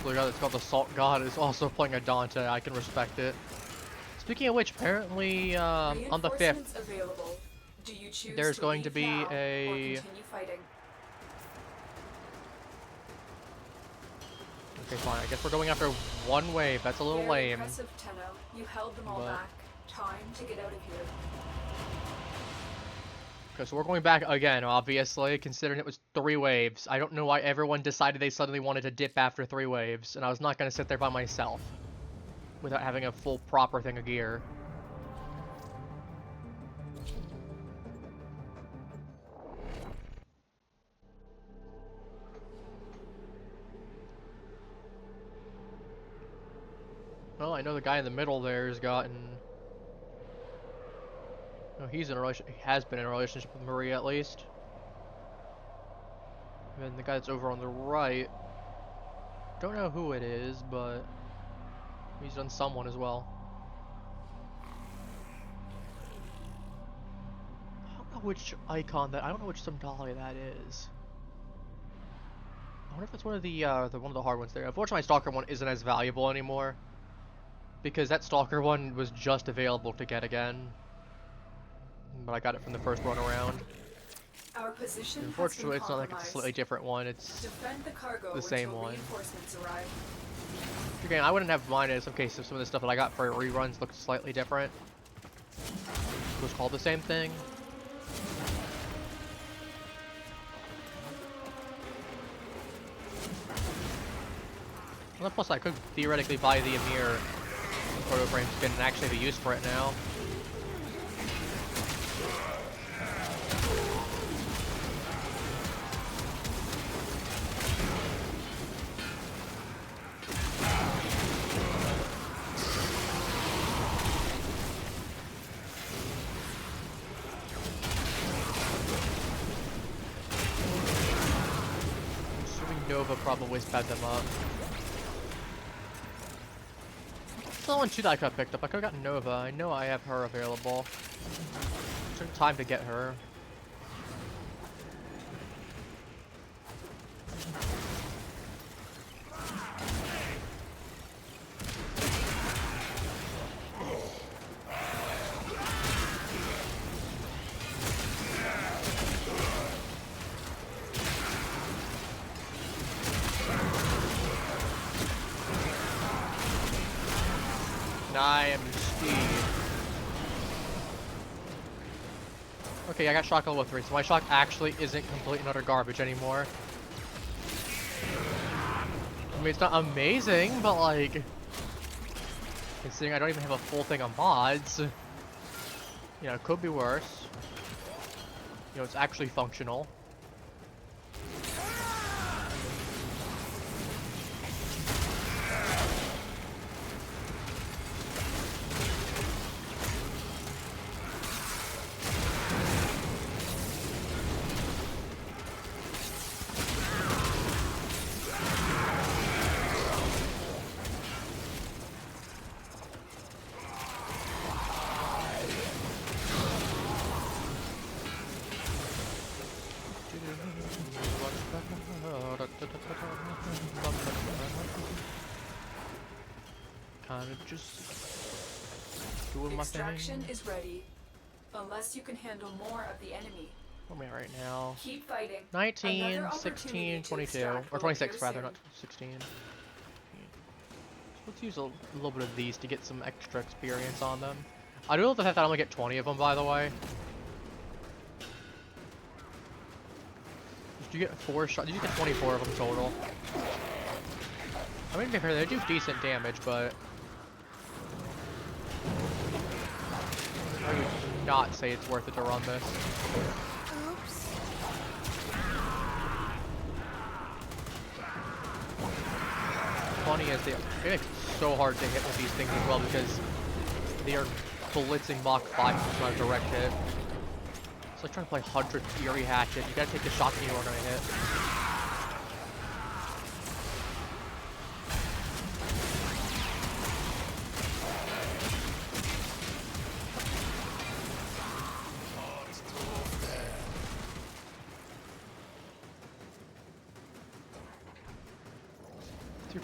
The guy that's called the Salt God is also playing a Dante. I can respect it. Speaking of which, apparently on the 5th, there's going to be a... Okay, fine. I guess we're going after one wave. That's a little lame. You held them all back. Time to get out of here. Okay, so we're going back again, obviously, considering it was 3 waves. I don't know why everyone decided they suddenly wanted to dip after 3 waves, and I was not going to sit there by myself without having a full proper thing of gear. Well, I know the guy in the middle there has gotten... No, he's in a he has been in a relationship with Maria at least. And then the guy that's over on the right, don't know who it is, but he's done someone as well. I don't know which icon that. I don't know which Sumdalia that is. I wonder if it's one of the hard ones there. Unfortunately, my Stalker one isn't as valuable anymore because that Stalker one was just available to get again. But I got it from the first run around. Our position Unfortunately, it's not like it's a slightly different one. It's the same one. Again, I wouldn't have minded in some cases if some of the stuff that I got for reruns looked slightly different. It was called the same thing. And plus, I could theoretically buy the Emir Warframe skin and actually have a use for it now. Nova probably sped them up. That's the one too that I could have picked up. I could have gotten Nova. I know I have her available. It took time to get her. I am Steve. Okay, I got shock level 3, so my shock actually isn't complete and utter garbage anymore. I mean, it's not amazing, but like, considering I don't even have a full thing on mods, you know, it could be worse. You know, it's actually functional. Kind of just doing my thing. Extraction is ready, unless you can handle more of the enemy. Where am I right now? Keep fighting. 19, Another 16, opportunity to 22, extract or will 26 appear rather, soon. not 16. So let's use a little bit of these to get some extra experience on them. I do love the fact that I only get 20 of them, by the way. Did you get 4 shots? Did you get 24 of them total? I mean, to be fair, they do decent damage, but I would not say it's worth it to run this. Oops. Funny is they make it so hard to hit with these things as well because they are blitzing Mach 5 with not a direct hit. It's like trying to play 100 Fury Hatchet. You gotta take the shot that you are gonna hit.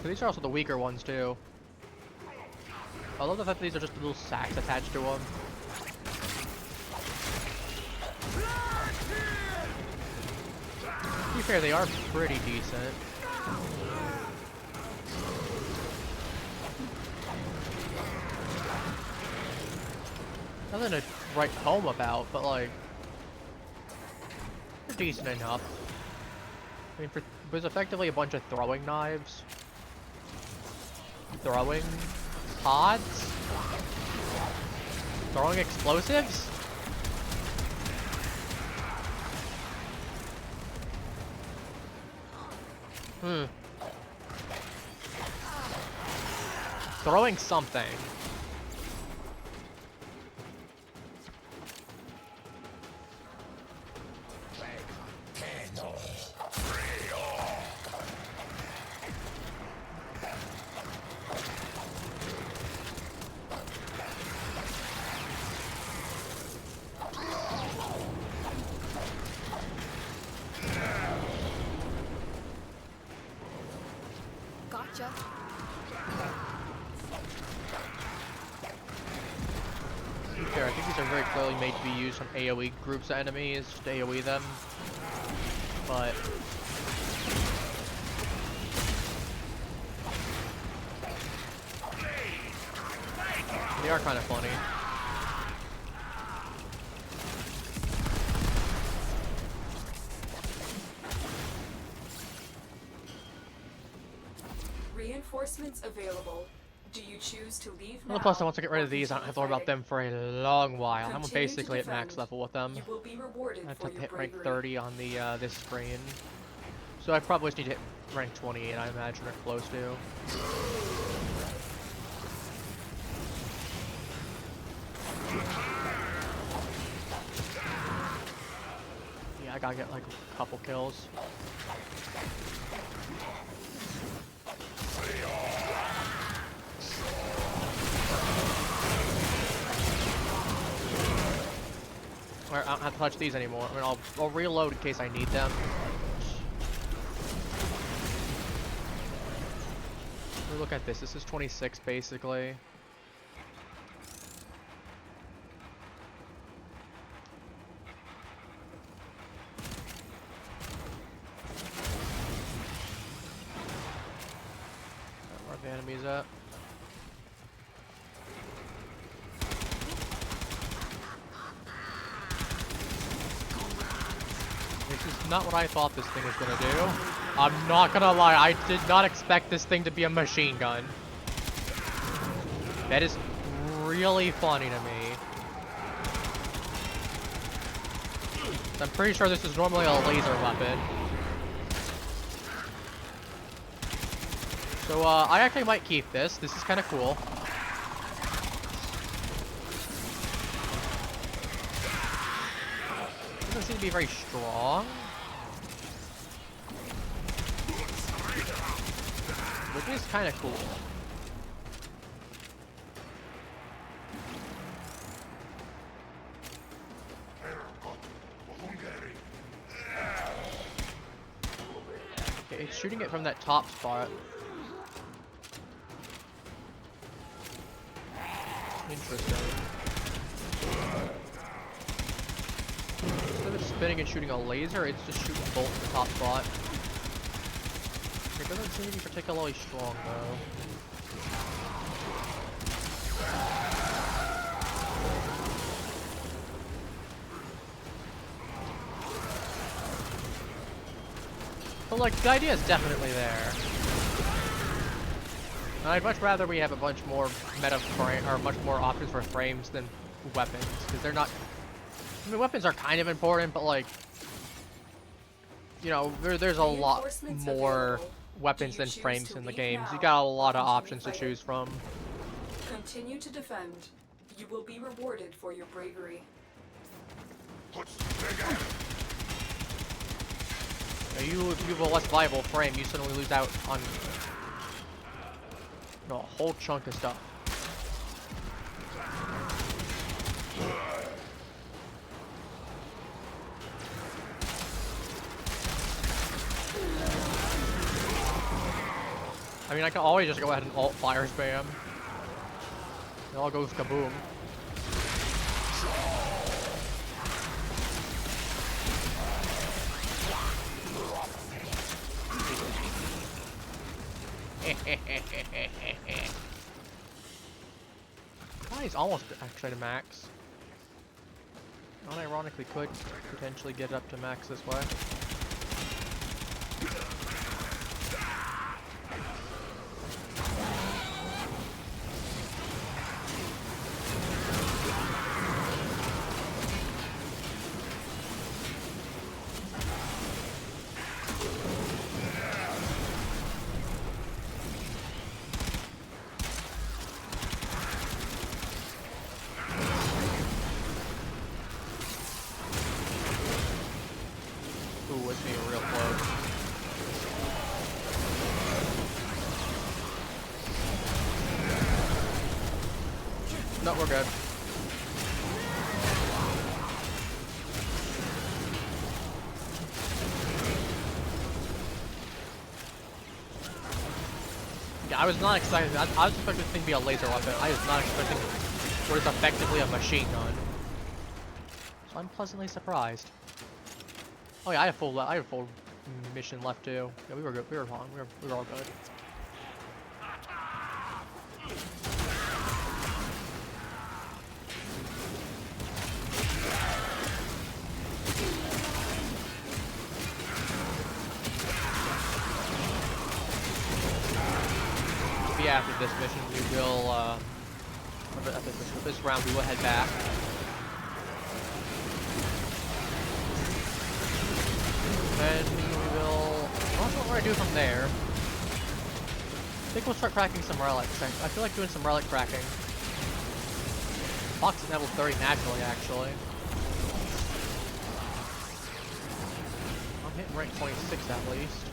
These are also the weaker ones too. I love the fact that these are just little sacks attached to them. To be fair, they are pretty decent. Nothing to write home about, but like, they're decent enough. I mean, there's effectively a bunch of throwing knives. Throwing pods? Throwing explosives? Throwing something. Gotcha. Fair, I think these are very clearly made to be used on AoE groups of enemies, just to AoE them. But they are kind of funny. Reinforcements available. Do you choose to leave now? Well, plus, once I get rid of these, I don't have to worry about them for a long while. I'm Continue basically to at max defend. level with them. You will be rewarded I have for to your hit rank bravery. 30 on the this screen. So I probably just need to hit rank 28, I imagine, or close to. Yeah, I gotta get like a couple kills. Alright, I don't have to touch these anymore. I mean, I'll reload in case I need them. Look at this. This is 26 basically. Where are the enemies at? is not what I thought this thing was gonna do. I'm not gonna lie, I did not expect this thing to be a machine gun. That is really funny to me. I'm pretty sure this is normally a laser weapon. So, I actually might keep this. This is kind of cool. Doesn't seem to be very strong. Which is kind of cool. Okay, it's shooting it from that top spot. Interesting. Instead of spinning and shooting a laser, it's just shooting a bolt in the top spot. It doesn't seem to be particularly strong, though. But, like, the idea is definitely there. I'd much rather we have a bunch more meta frame, or much more options for frames than weapons, because they're not. I mean, weapons are kind of important, but like, you know, there's a lot more weapons than frames in the games. You got a lot of options to choose from. Continue to defend. You will be rewarded for your bravery. Now, if you have a less viable frame, you suddenly lose out on a whole chunk of stuff. I mean, I can always just go ahead and alt fire spam. It all goes kaboom. He's almost actually to max. Unironically, could potentially get up to max this way. No, we're good. Yeah, I was not expecting that. I was expecting this thing to be a laser weapon. I was not expecting what is effectively a machine gun. So I'm pleasantly surprised. Oh yeah, I have full mission left too. Yeah, we were good. We were fine. We were all good. After this mission, we will, after this round, we will head back. Then we will, I don't know what we're gonna do from there. I think we'll start cracking some relics. I feel like doing some relic cracking. Fox is level 30 naturally, actually. I'm hitting rank 26 at least.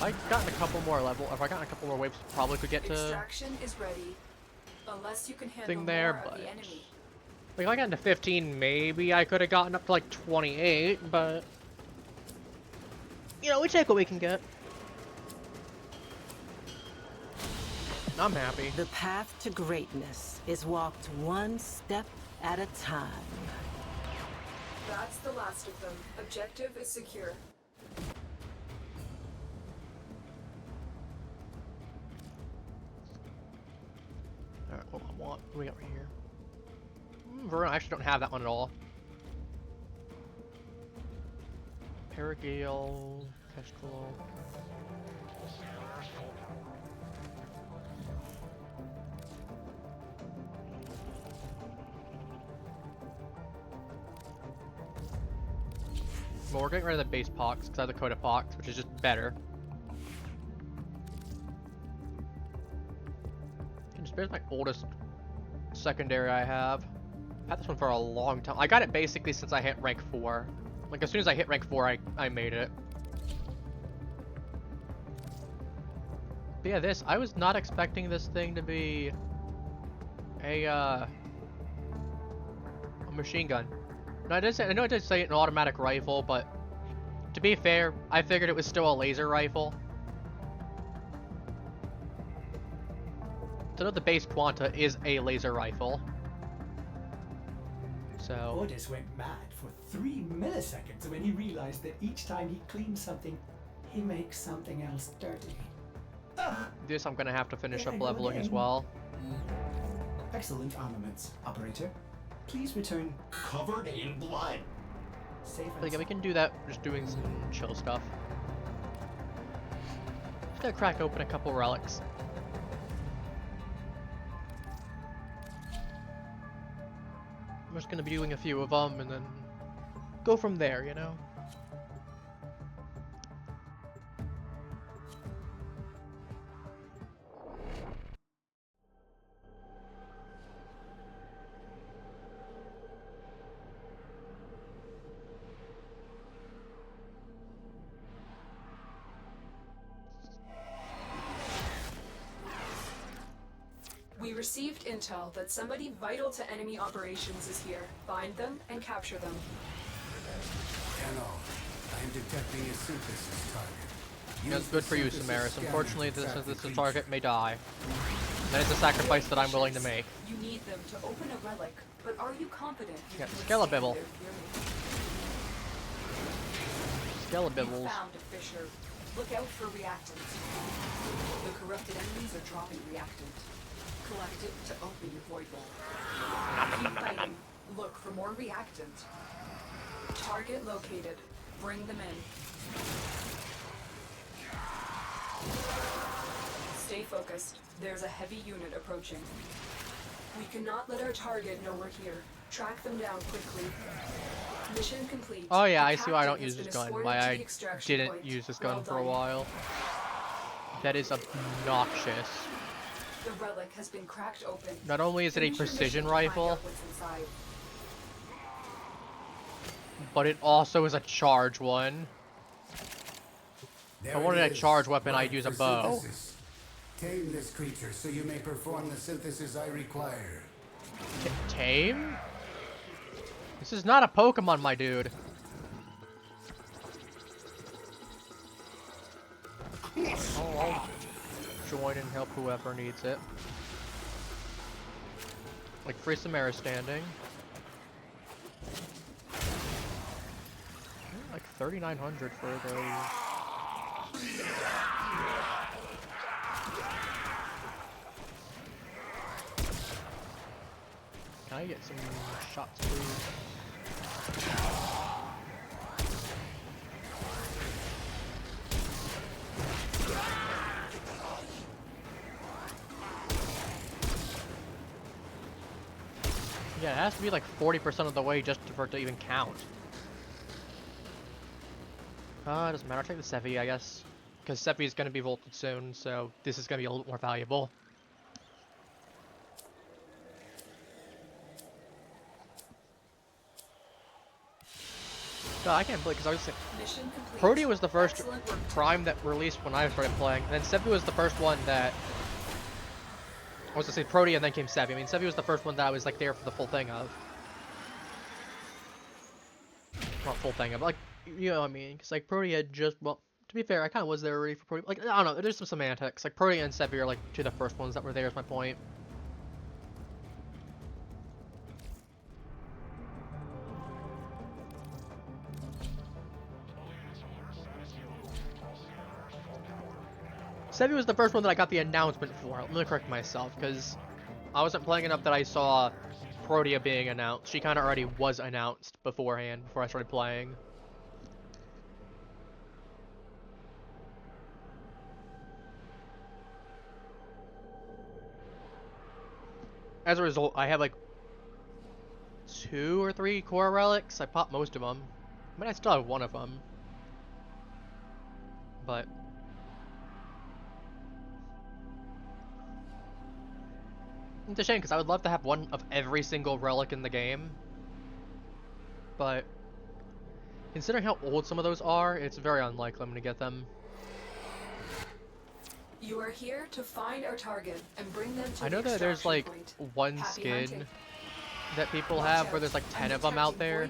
If I gotten a couple more waves, probably could get to Extraction is ready. Unless you can handle thing there, more but of the enemy. like if I got into 15, maybe I could have gotten up to like 28, but you know, we take what we can get. I'm happy. The path to greatness is walked one step at a time. That's the last of them. Objective is secure. Alright, what do we got right here? Verona, I actually don't have that one at all. Paragale, Kestrel. Well, we're getting rid of the base pox because I have the Coda Pox, which is just better. And just here's my oldest secondary I have. I've had this one for a long time. I got it basically since I hit rank 4. Like, as soon as I hit rank 4, I made it. But yeah, this, I was not expecting this thing to be a machine gun. No, I know it did say an automatic rifle, but to be fair, I figured it was still a laser rifle. So the base Quanta is a laser rifle. So Otis went mad for 3 milliseconds when he realized that each time he cleans something, he makes something else dirty. This I'm gonna have to finish There up I go leveling as again. well. Excellent armaments, operator. Please return covered in blood. Safe But again, we can do that just doing some chill stuff. Just gotta crack open a couple relics. I'm just gonna be doing a few of them and then go from there, you know? We received intel that somebody vital to enemy operations is here. Find them and capture them. Hello. I am detecting a synthesis target. That's good for you, Samaris. Unfortunately, this target may die. That is a sacrifice that I'm willing to make. You need them to open a relic, but are you confident you Yeah, can Skelebibble. withstand their fury? Skelebibbles. You found a fissure. Look out for reactants. The corrupted enemies are dropping reactant. Collect it to open your void wall. Keep fighting. Look for more reactant. Target located. Bring them in. Stay focused. There's a heavy unit approaching. We cannot let our target know we're here. Track them down quickly. Mission complete. Oh yeah, The I see why I don't captain use has this been gun. escorted Why to I the extraction didn't point. use this Well gun for a done. while. That is obnoxious. The relic has been cracked open. Not only is it a Finish your precision mission to find rifle, out what's inside. but it also is a charge one. If I wanted a charge weapon, I'd use a bow. Synthesis. Tame this creature so you may perform the synthesis I require. Tame? This is not a Pokemon, my dude. I'll join and help whoever needs it. Like free Samara standing. Like 3,900 for those. Can I get some shots, please? Yeah, it has to be like 40% of the way just for it to even count. It doesn't matter. I'll take the Sevi, I guess. Because Sevi is going to be volted soon, so this is going to be a little more valuable. No, I can't believe, because I was saying, Mission complete. Protea was the first Excellent work. prime that released when I started playing, and then Sevi was the first one that... I was going to say Protea and then came Sevi. I mean, Sevi was the first one that I was like there for the full thing of. Not full thing of, like, you know what I mean? Because like Protea just, well, to be fair, I kind of was there already for Protea. Like, I don't know, there's some semantics. Like Protea and Sevi are like two of the first ones that were there, is my point. Sevi was the first one that I got the announcement for. Let me correct myself, because I wasn't playing enough that I saw Protea being announced. She kind of already was announced beforehand, before I started playing. As a result, I have like 2 or 3 core relics. I popped most of them. I mean, I still have one of them. But it's a shame because I would love to have one of every single relic in the game. But considering how old some of those are, it's very unlikely I'm going to get them. You are here to find our target and bring them to I know that there's like one skin that people have where there's like 10 of them out there.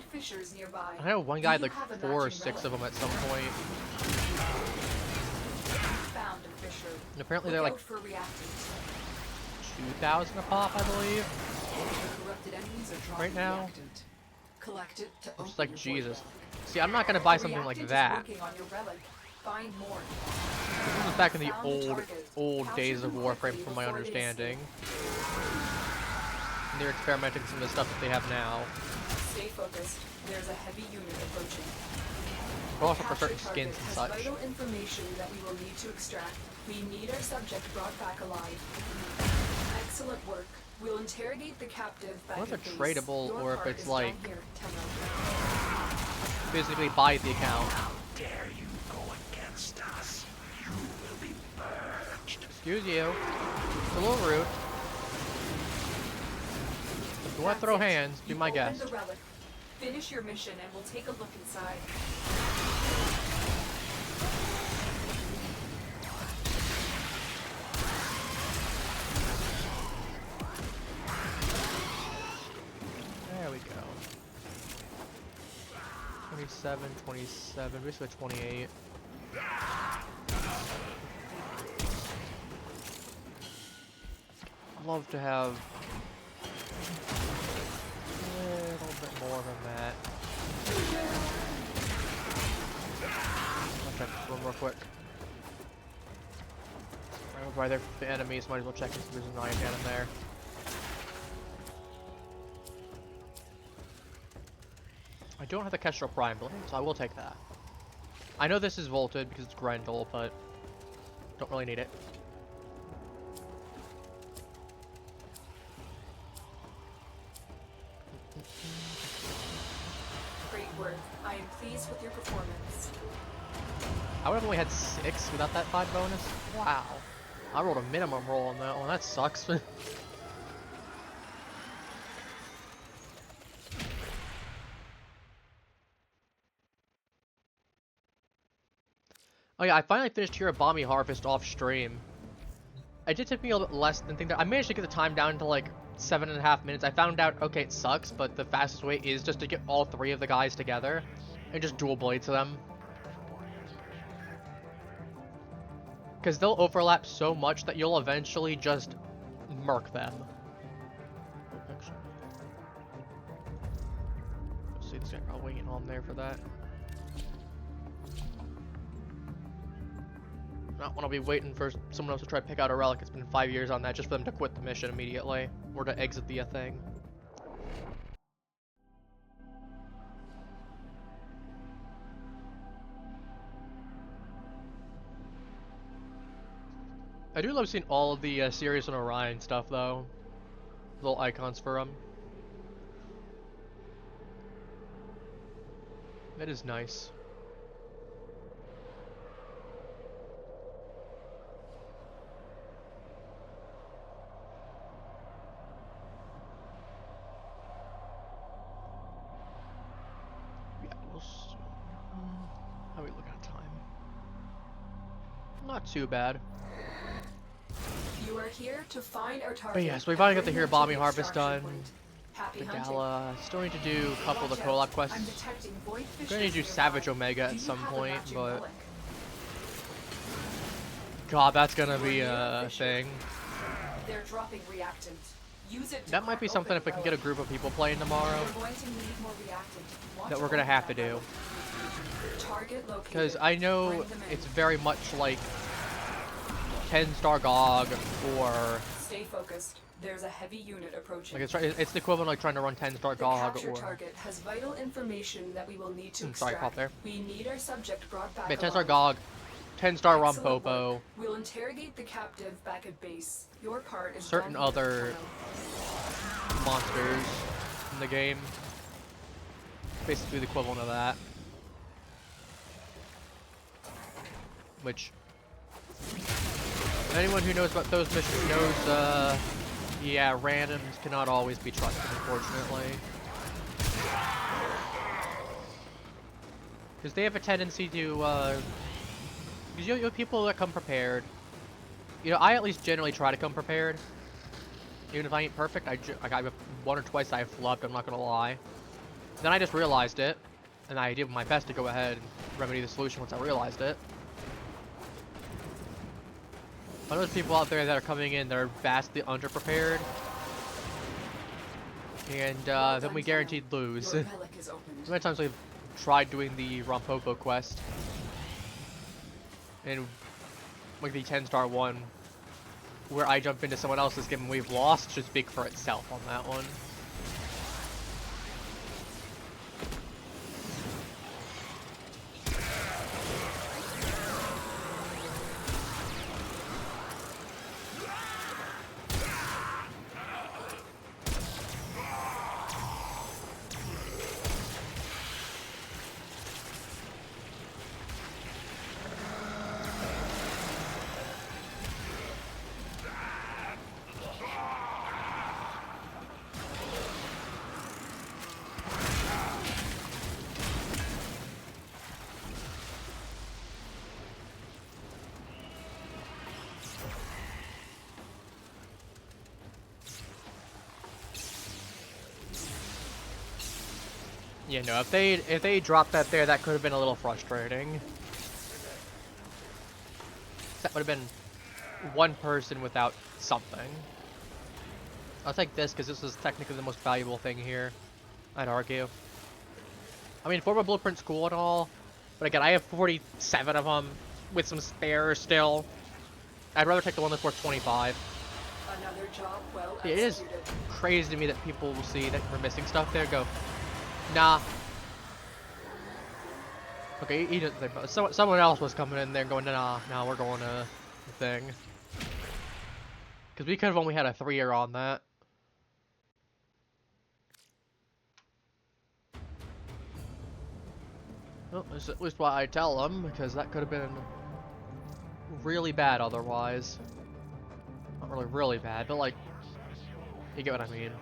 I know one guy had like 4 or 6 of them at some point. And apparently they're like 2,000 a pop, I believe. Right now. Which is like Jesus. See, I'm not gonna buy something like that. Find more. This was back in the old days of Warframe, from my understanding. And they're experimenting with some of the stuff that they have now. Stay focused. There's a heavy unit approaching. But also for certain skins and such. Vital information that we will need to extract. We need our subject brought back alive. Excellent work. We'll interrogate the captive back Whether at base. tradable Your or if part it's is like down here. Tell me. physically buy the account. How dare you go against us? You will be purged. Excuse you. It's a little rude. If you want to throw hands, be my guest. Open the relic. Finish your mission and we'll take a look inside. There we go. 27, 27, basically 28. I'd love to have a little bit more than that. I'll check this room real quick. Right over there for the enemies, might as well check if there's an ion cannon there. I don't have the Kestrel Prime building, so I will take that. I know this is vaulted because it's Grendel, but don't really need it. Great work. I am pleased with your performance. I would have only had 6 without that 5 bonus. Wow. I rolled a minimum roll on that one. That sucks. Oh yeah, I finally finished here at Bomby Harvest off stream. It did take me a little bit less than think that. I managed to get the time down to like 7.5 minutes. I found out, okay, it sucks, but the fastest way is just to get all 3 of the guys together and just dual blade to them. Because they'll overlap so much that you'll eventually just murk them. Let's see, this guy probably waiting on there for that. Not want to be waiting for someone else to try to pick out a relic. It's been 5 years on that just for them to quit the mission immediately or to exit the thing. I do love seeing all of the Sirius and Orion stuff though. Little icons for them. That is nice. How are we looking at time? Not too bad. You are here to find our target. But yes, we finally got the Hero Bombing Harvest done. The Gala. Still need to do a couple of the co-op quests. I'm gonna need to do Savage Omega at some point, but God, that's gonna be a thing. They're dropping reactant. Use it. That might be something if we can get a group of people playing tomorrow. That we're gonna have to do. Because I know it's very much like 10-star GOG or Stay focused. There's a heavy unit approaching. Like it's the equivalent of like trying to run 10-star The GOG capture or. target has vital information that we will need to Sorry, extract. pop there. We need our subject brought back. Yeah, 10-star alive. GOG, 10-star Excellent Rumpopo. work. We'll interrogate the captive back at base. Your part is Certain done here, other Colonel. monsters in the game. Basically the equivalent of that. Which anyone who knows about those missions knows, yeah, randoms cannot always be trusted, unfortunately. Because they have a tendency to, because you have people that come prepared. You know, I at least generally try to come prepared. Even if I ain't perfect, I one or twice I have flubbed, I'm not gonna lie. Then I just realized it, and I did my best to go ahead and remedy the solution once I realized it. But there's people out there that are coming in that are vastly underprepared, and then we guaranteed lose. How many times we've tried doing the Rumpopo quest, and like the 10-star one, where I jump into someone else's game and we've lost, should speak for itself on that one. Yeah, no, if they dropped that there, that could have been a little frustrating. That would have been one person without something. I'll take this because this is technically the most valuable thing here, I'd argue. I mean, Forma Blueprint's cool and all, but again, I have 47 of them with some spare still. I'd rather take the one that's worth 25. Another job well It is executed. crazy to me that people will see that we're missing stuff there, go, nah. Okay, he didn't think about it. Someone else was coming in there going, nah, we're going to the thing. Because we could have only had a 3-year on that. Well, that's at least what I tell them, because that could have been really bad otherwise. Not really, really bad, but like, you get what I mean.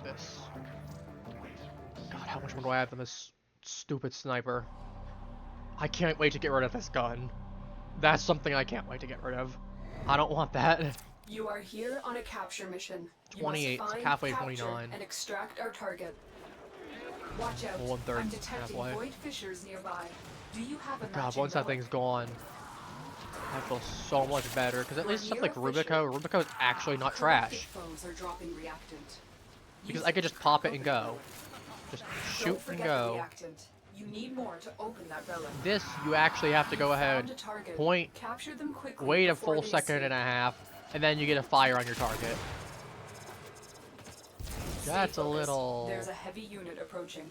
This. God, how much more do I have than this stupid sniper? I can't wait to get rid of this gun. That's something I can't wait to get rid of. I don't want that. You are here on a capture mission. 28, You must find, halfway to capture, 29. and extract our target. Watch out. Well, 1/3, I'm detecting halfway. void fissures nearby. Do you have a God, matching once that relic? thing's gone, I feel so much better. Because at least stuff like Rubico is actually not trash. Foes are dropping reactant. Because I could just pop it and go. Just shoot Don't and forget the go. reactant. You need more to open that relic. This, you actually have to go ahead, Found a target. point, Capture them quickly wait a before full they second escape. and a half, and then you get a fire on your target. Stay That's a focused. little... There's a heavy unit approaching.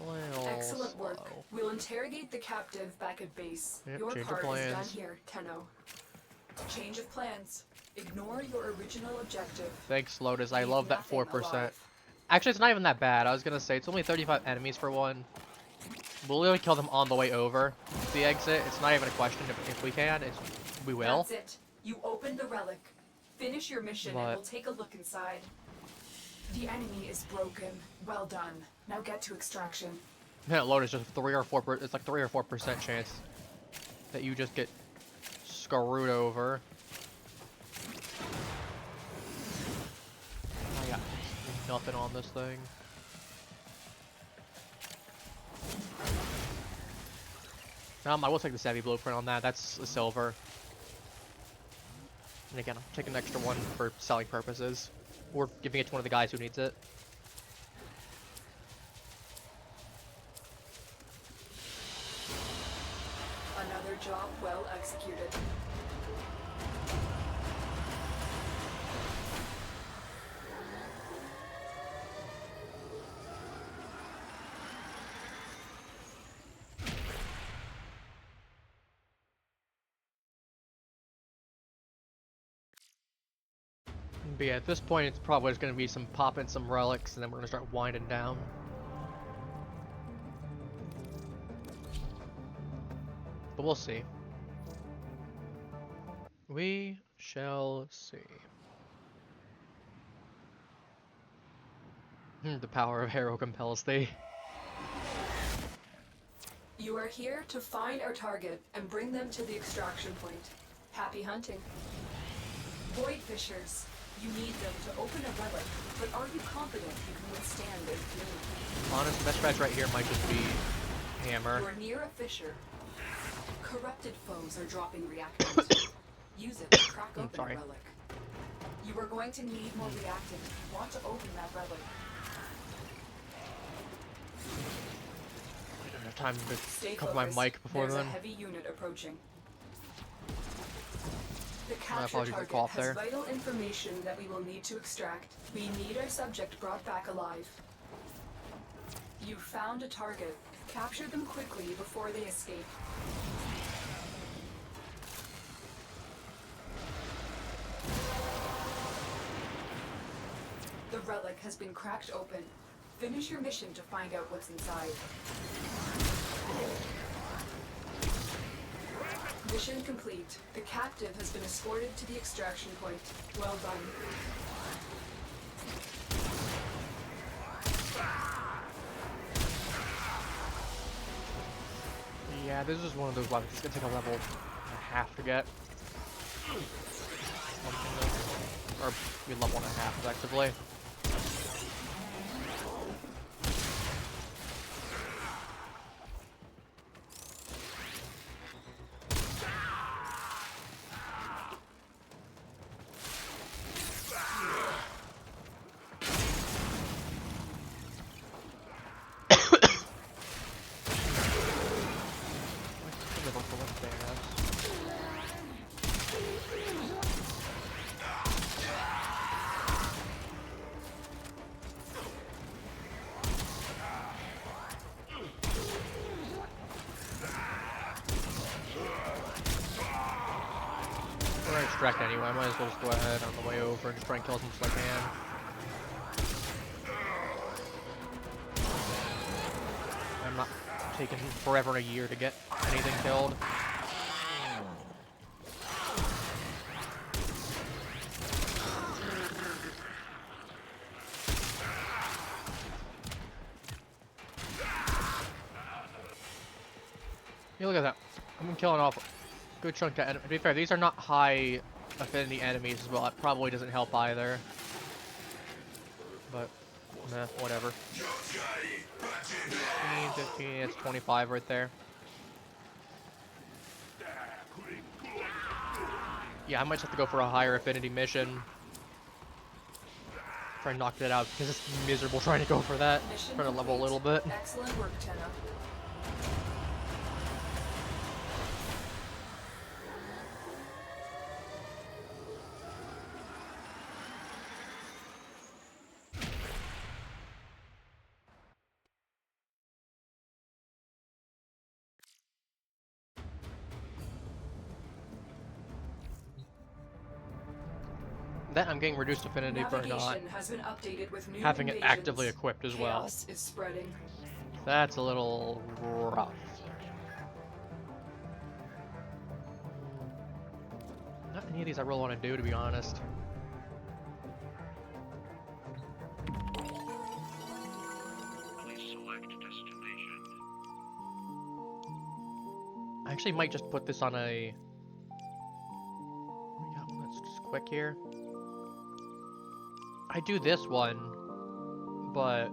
little Excellent work. slow. We'll interrogate the captive back at base. Yep, Your change of part is done plans. here, Tenno. Change of plans. Ignore your original objective. Thanks, Lotus. I Leave love that nothing 4%. alive. Actually, it's not even that bad. I was gonna say, it's only 35 enemies for one. We'll literally kill them on the way over the exit. It's not even a question if we can. We will. That's it. You opened the relic. Finish your mission and But- we'll take a look inside. The enemy is broken. Well done. Now get to extraction. Yeah, Lotus, just 3 or 4%. It's like 3 or 4% chance that you just get screwed over. I got nothing on this thing. I will take the Savvy Blueprint on that. That's a silver. And again, I'll take an extra one for selling purposes. Or giving it to one of the guys who needs it. Another Job well executed. But yeah, at this point, it's probably just going to be some popping some relics, and then we're going to start winding down. But we'll see. We shall see. The power of Harrow compels thee. You are here to find our target and bring them to the extraction point. Happy hunting. Void Fishers. You need them to open a relic, but are you confident you can withstand their fury? Honestly, the best bet right here might just be hammer. You are near a fissure. Corrupted foes are dropping reactants. Use it to crack open a relic. You are going to need more reactant if you want to open that relic. I don't have time to cover my mic before then. There's a heavy unit approaching. The My capture apologies for target cough has there. vital information that we will need to extract. We need our subject brought back alive. You found a target. Capture them quickly before they escape. The relic has been cracked open. Finish your mission to find out what's inside. Mission complete. The captive has been escorted to the extraction point. Well done. Yeah, this is one of those weapons. It's gonna take a level and a half to get. Or maybe level and a half, effectively. Extract anyway, I might as well just go ahead on the way over and just try and kill as much as I can. I'm not taking forever and a year to get anything killed. Yeah, look at that. I've been killing off good chunk of enemies. To be fair, these are not high affinity enemies as well. That probably doesn't help either. But, nah, whatever. 15, it's 25 right there. Yeah, I might just have to go for a higher affinity mission. Try and knock it out because it's miserable trying to go for that. Trying to level a little bit. Excellent work, Tenno. That I'm getting reduced affinity for not has been updated with new having it invasions. actively equipped as well. Chaos is spreading. That's a little rough. Not any of these I really want to do, to be honest. I actually might just put this on a... We got one that's just quick here. I do this one, but...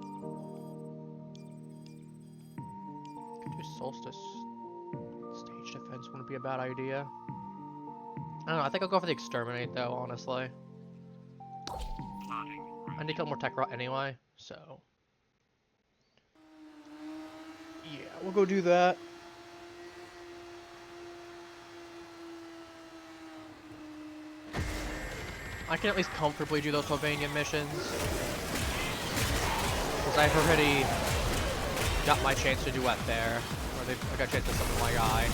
Could do Solstice. Stage defense wouldn't be a bad idea. I don't know, I think I'll go for the Exterminate though, honestly. I need to kill more Tech Rot anyway, so... Yeah, we'll go do that. I can at least comfortably do those Sylvania missions. Because I've already got my chance to duet there. Or I got a chance to summon my guy.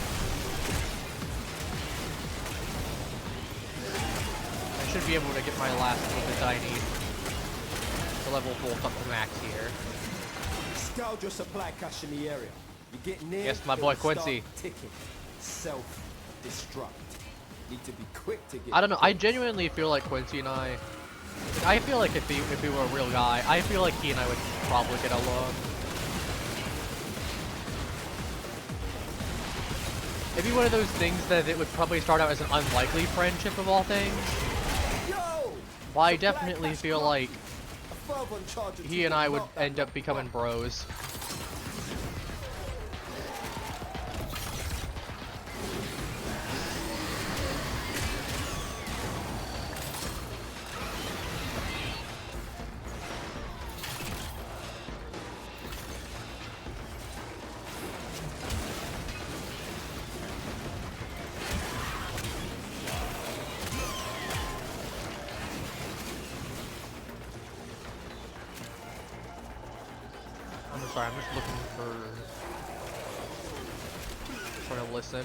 I should be able to get my last little bit that I need to level both up to max here. Scout your supply cache in the area. You get near. Yes, my boy Quincy. Ticking. Self-destruct. Need to be quick to get. I don't know. I genuinely feel like Quincy and I feel like if he were a real guy, I feel like he and I would probably get along. It'd be one of those things that it would probably start out as an unlikely friendship of all things. Well, I definitely feel like he and I would end up becoming bros. Sorry, I'm just looking for... trying to listen.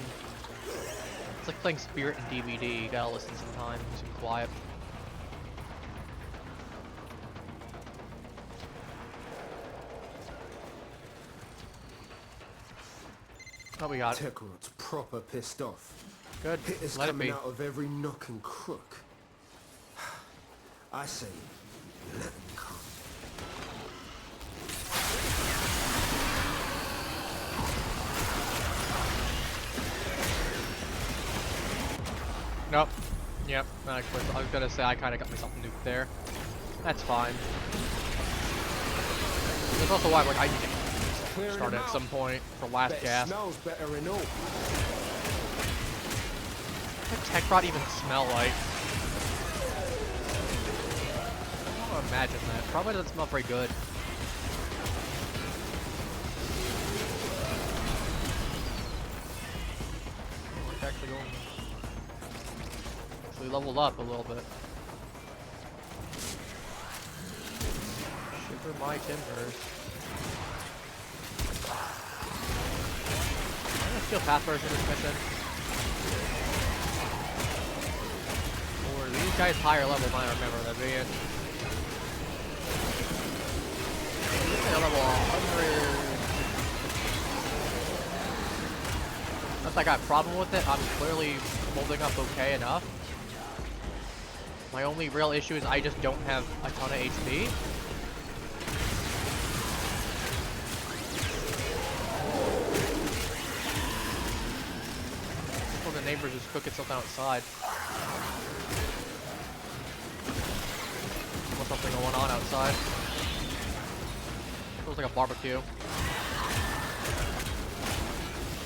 It's like playing Spirit and DVD, you gotta listen sometimes, be quiet. Oh, we got it. Tekrot's proper pissed off. Good, Hitters let it coming be. out of every nook and crook. I say, let them come. Nope. Yep, not actually. I was gonna say I kind of got myself nuked there. That's fine. That's also why like I need to start at some point for last gas. Smells better than all. What does Tekrot even smell like? I don't imagine that. Probably doesn't smell very good. It's actually going. We leveled up a little bit. Shiver my timbers. I'm gonna steal path version of this mission. Or these guys higher level than I remember them being. They're level 100. Unless I got a problem with it, I'm clearly holding up okay enough. My only real issue is I just don't have a ton of HP. Well, the neighbors just cooking something outside. What's something going on outside? Feels like a barbecue.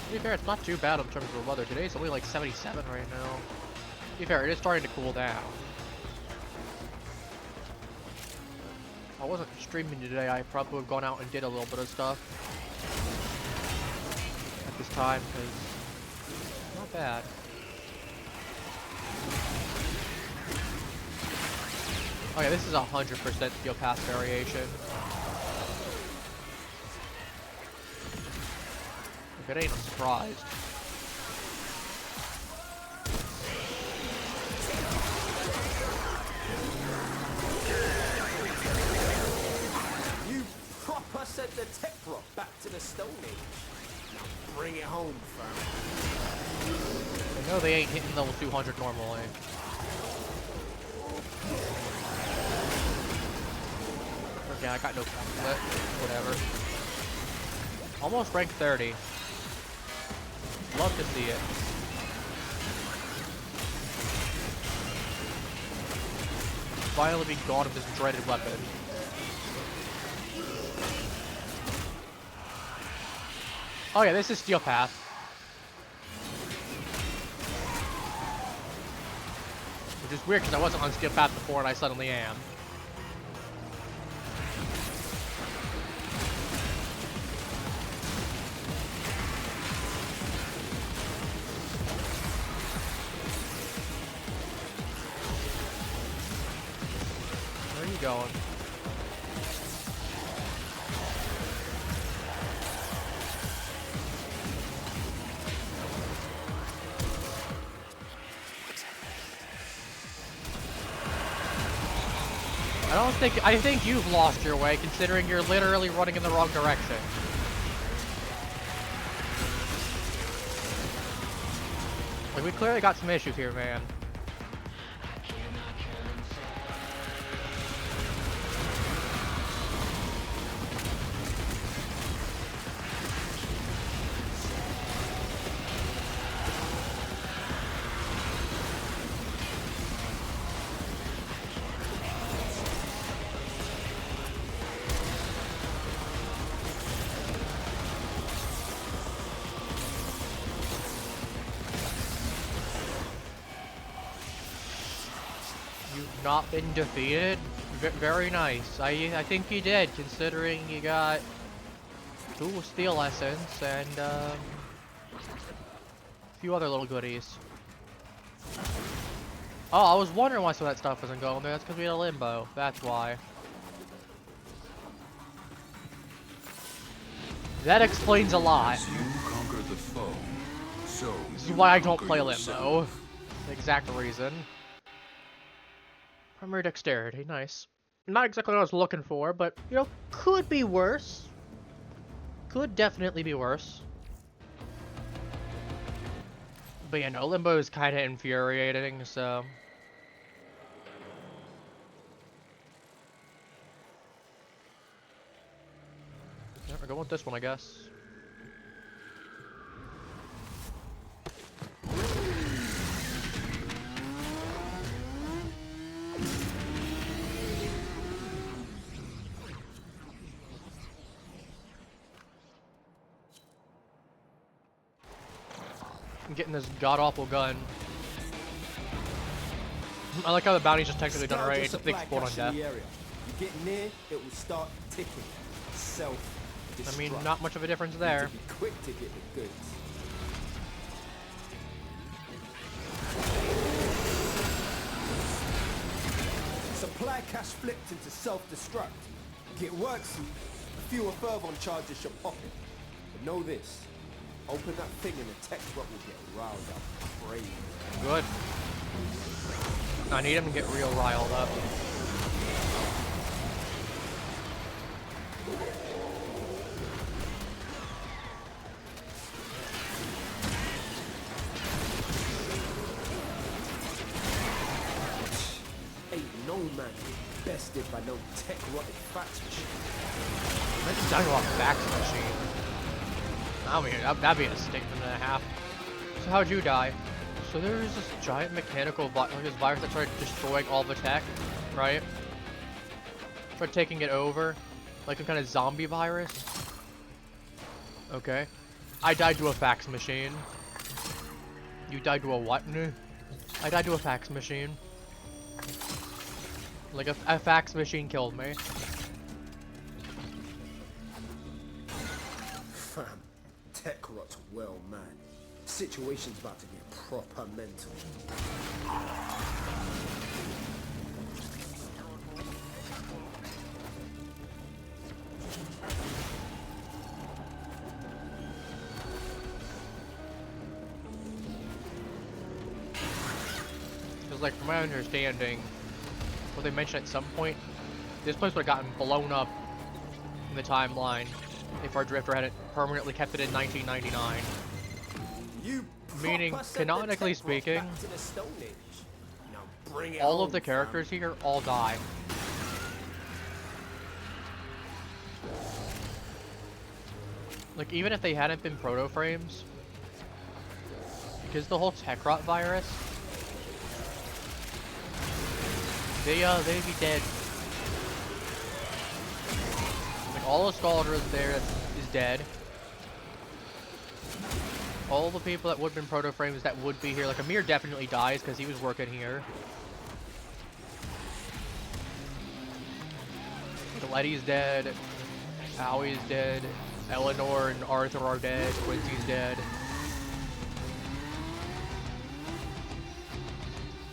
To be fair, it's not too bad in terms of the weather. Today's only like 77 right now. To be fair, it is starting to cool down. If I wasn't streaming today, I probably would have gone out and did a little bit of stuff at this time, because not bad. Oh yeah, this is 100% steel path variation. If it ain't, I'm surprised. Proper sent the Tekrot back to the Stone Age. Now bring it home, fam. I know they ain't hitting level 200 normally. Okay, I got no problem with it. Whatever. Almost rank 30. Love to see it. Finally be gone of this dreaded weapon. Oh yeah, this is Steel Path. Which is weird because I wasn't on Steel Path before and I suddenly am. Keep going. I think you've lost your way, considering you're literally running in the wrong direction. Like, we clearly got some issues here, man. Not been defeated. Very nice. I think you did, considering you got 2 steel essence and a few other little goodies. Oh, I was wondering why some of that stuff wasn't going there. That's because we had a limbo. That's why. That explains a lot. You conquer the foe, so this is why I don't play limbo. The exact reason. Primary dexterity, nice. Not exactly what I was looking for, but, you know, could be worse. Could definitely be worse. But yeah, no, limbo is kind of infuriating, so... Yeah, we're going with this one, I guess. Getting this god-awful gun. I like how the bounty's just technically done right. It's a big spawn on death. You get near, it will start ticking. I mean, not much of a difference there. Be quick to get the goods. Supply cache flipped into self-destruct. Get worksy, fewer fervon charges your pocket. But know this. Open that thing and the tech rot will get riled up. Crazy. Good. I need him to get real riled up. Ain't no man bested by no tech rotted fax machine. Let's talk about fax machine. That'd be a statement and a half. So how'd you die? So there's this giant mechanical virus that started destroying all the tech, right? Started taking it over, like a kind of zombie virus. Okay. I died to a fax machine. You died to a what? I died to a fax machine. Like a fax machine killed me. Tech rot's well mad. Situation's about to get proper mental. Because, like, from my understanding, what they mentioned at some point, this place would have gotten blown up in the timeline if our drifter hadn't permanently kept it in 1999. Meaning, canonically speaking, all of the characters here all die. Like, even if they hadn't been proto-frames, because the whole tech rot virus, they'd be dead. Like, all the Scalders there is dead. All the people that would have been proto-frames that would be here, like Amir definitely dies because he was working here. Letty's dead, Howie's dead, Eleanor and Arthur are dead, Quincy's dead.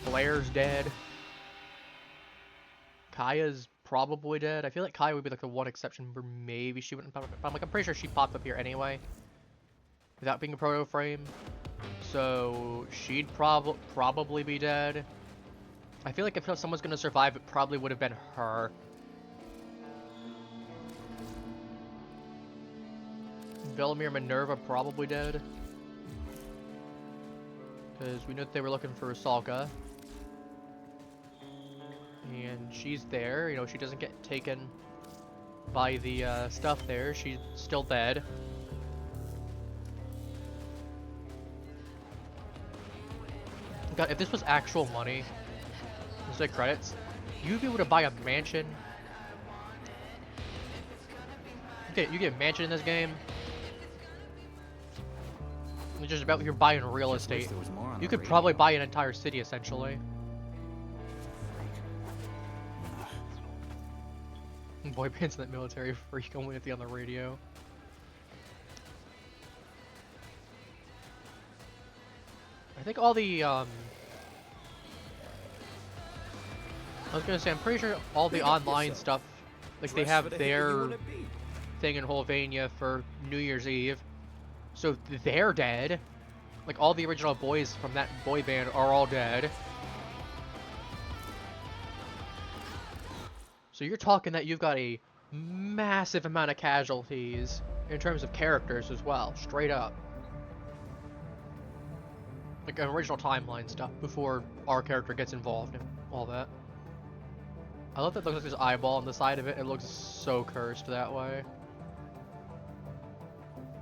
Blair's dead. Kaya's probably dead. I feel like Kai would be like the one exception where maybe she wouldn't pop up. But I'm pretty sure she popped up here anyway. Without being a proto frame. So she'd probably be dead. I feel like if someone's gonna survive, it probably would have been her. Velimir Minerva probably dead. Because we know that they were looking for Salka. And she's there, you know, she doesn't get taken by the stuff there. She's still dead. God, if this was actual money, instead of credits, you'd be able to buy a mansion. You get a mansion in this game. It's just about you're buying real estate. You could probably buy an entire city, essentially. Boy bands in that military freak only at the on the radio. I think all the I was gonna say I'm pretty sure all the online stuff, like they have their thing in Holvania for New Year's Eve, so they're dead. Like all the original boys from that boy band are all dead. So you're talking that you've got a massive amount of casualties in terms of characters as well, straight up. Like original timeline stuff before our character gets involved and all that. I love that it looks like this eyeball on the side of it. It looks so cursed that way.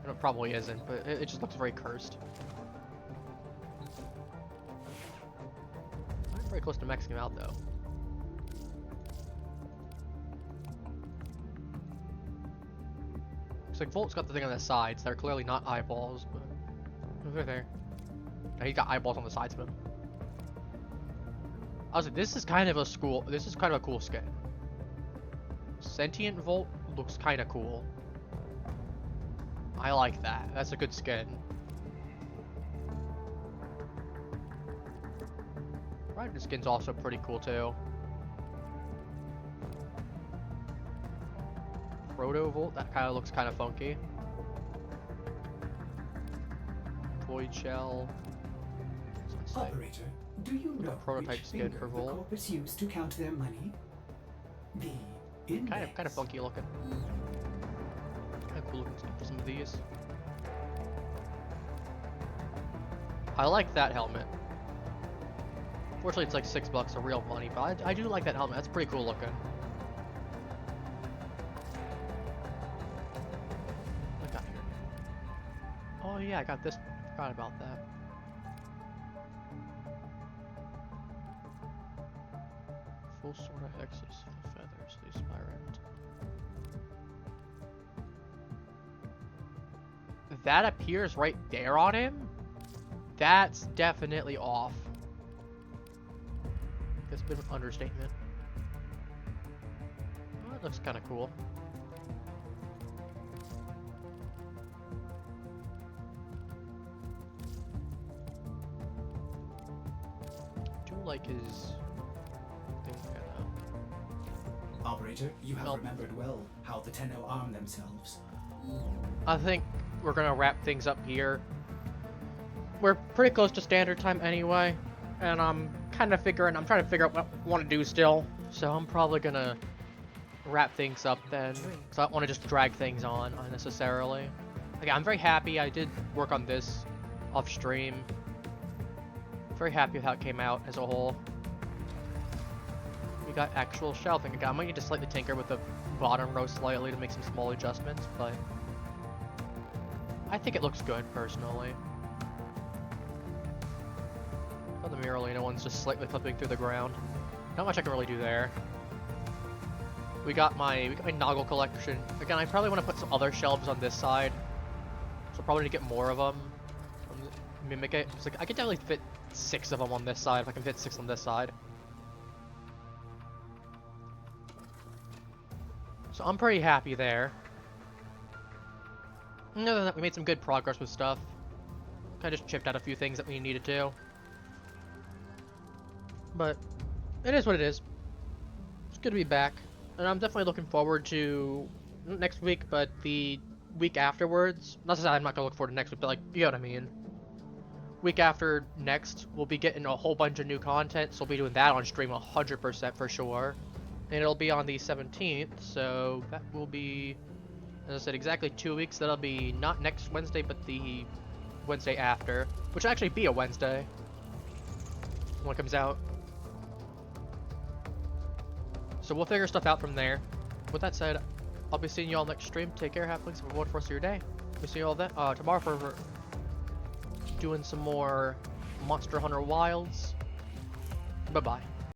And it probably isn't, but it just looks very cursed. I'm very close to maxing him out though. Looks like Volt's got the thing on the sides. They're clearly not eyeballs, but they're there. Now he's got eyeballs on the sides of him. I was like, this is kind of a cool skin. Sentient Volt looks kind of cool. I like that. That's a good skin. Rider skin's also pretty cool too. Proto Volt, that kind of looks kind of funky. Void Shell. Operator, do you know prototype which skin finger for the Volt? corpus used to count their money? The index. Kind of funky looking. Kind of cool looking stuff for some of these. I like that helmet. Fortunately, it's like $6 of real money, but I do like that helmet. That's pretty cool looking. What I got here? Oh yeah, I got this. Forgot about that. Full sort of hexes for feathers, the aspirant. That appears right there on him? That's definitely off. That's a bit of an understatement. Oh, that looks kind of cool. I do like his thing kind of. Operator, you have remembered well how the Tenno arm themselves. I think we're gonna wrap things up here. We're pretty close to standard time anyway, and I'm trying to figure out what I want to do still. So I'm probably gonna wrap things up then, because I don't want to just drag things on unnecessarily. Okay, I'm very happy I did work on this off stream. Very happy with how it came out as a whole. We got actual shelving again. I might need to slightly tinker with the bottom row slightly to make some small adjustments, but I think it looks good personally. Oh, the Miralina one's just slightly flipping through the ground. Not much I can really do there. We got my Noggle collection. Again, I probably want to put some other shelves on this side. So probably need to get more of them. Mimic it. It's like I could definitely fit 6 of them on this side if I can fit 6 on this side. So I'm pretty happy there. And other than that, we made some good progress with stuff. Kind of just chipped out a few things that we needed to. But it is what it is. It's good to be back. And I'm definitely looking forward to not next week, but the week afterwards. Not to say I'm not gonna look forward to next week, but like, you know what I mean. Week after next, we'll be getting a whole bunch of new content, so we'll be doing that on stream 100% for sure. And it'll be on the 17th, so that will be, as I said, exactly 2 weeks. That'll be not next Wednesday, but the Wednesday after, which will actually be a Wednesday when it comes out. So we'll figure stuff out from there. With that said, I'll be seeing you all next stream. Take care, have fun, have a wonderful rest of your day. We'll see you all then tomorrow for doing some more Monster Hunter Wilds. Bye bye.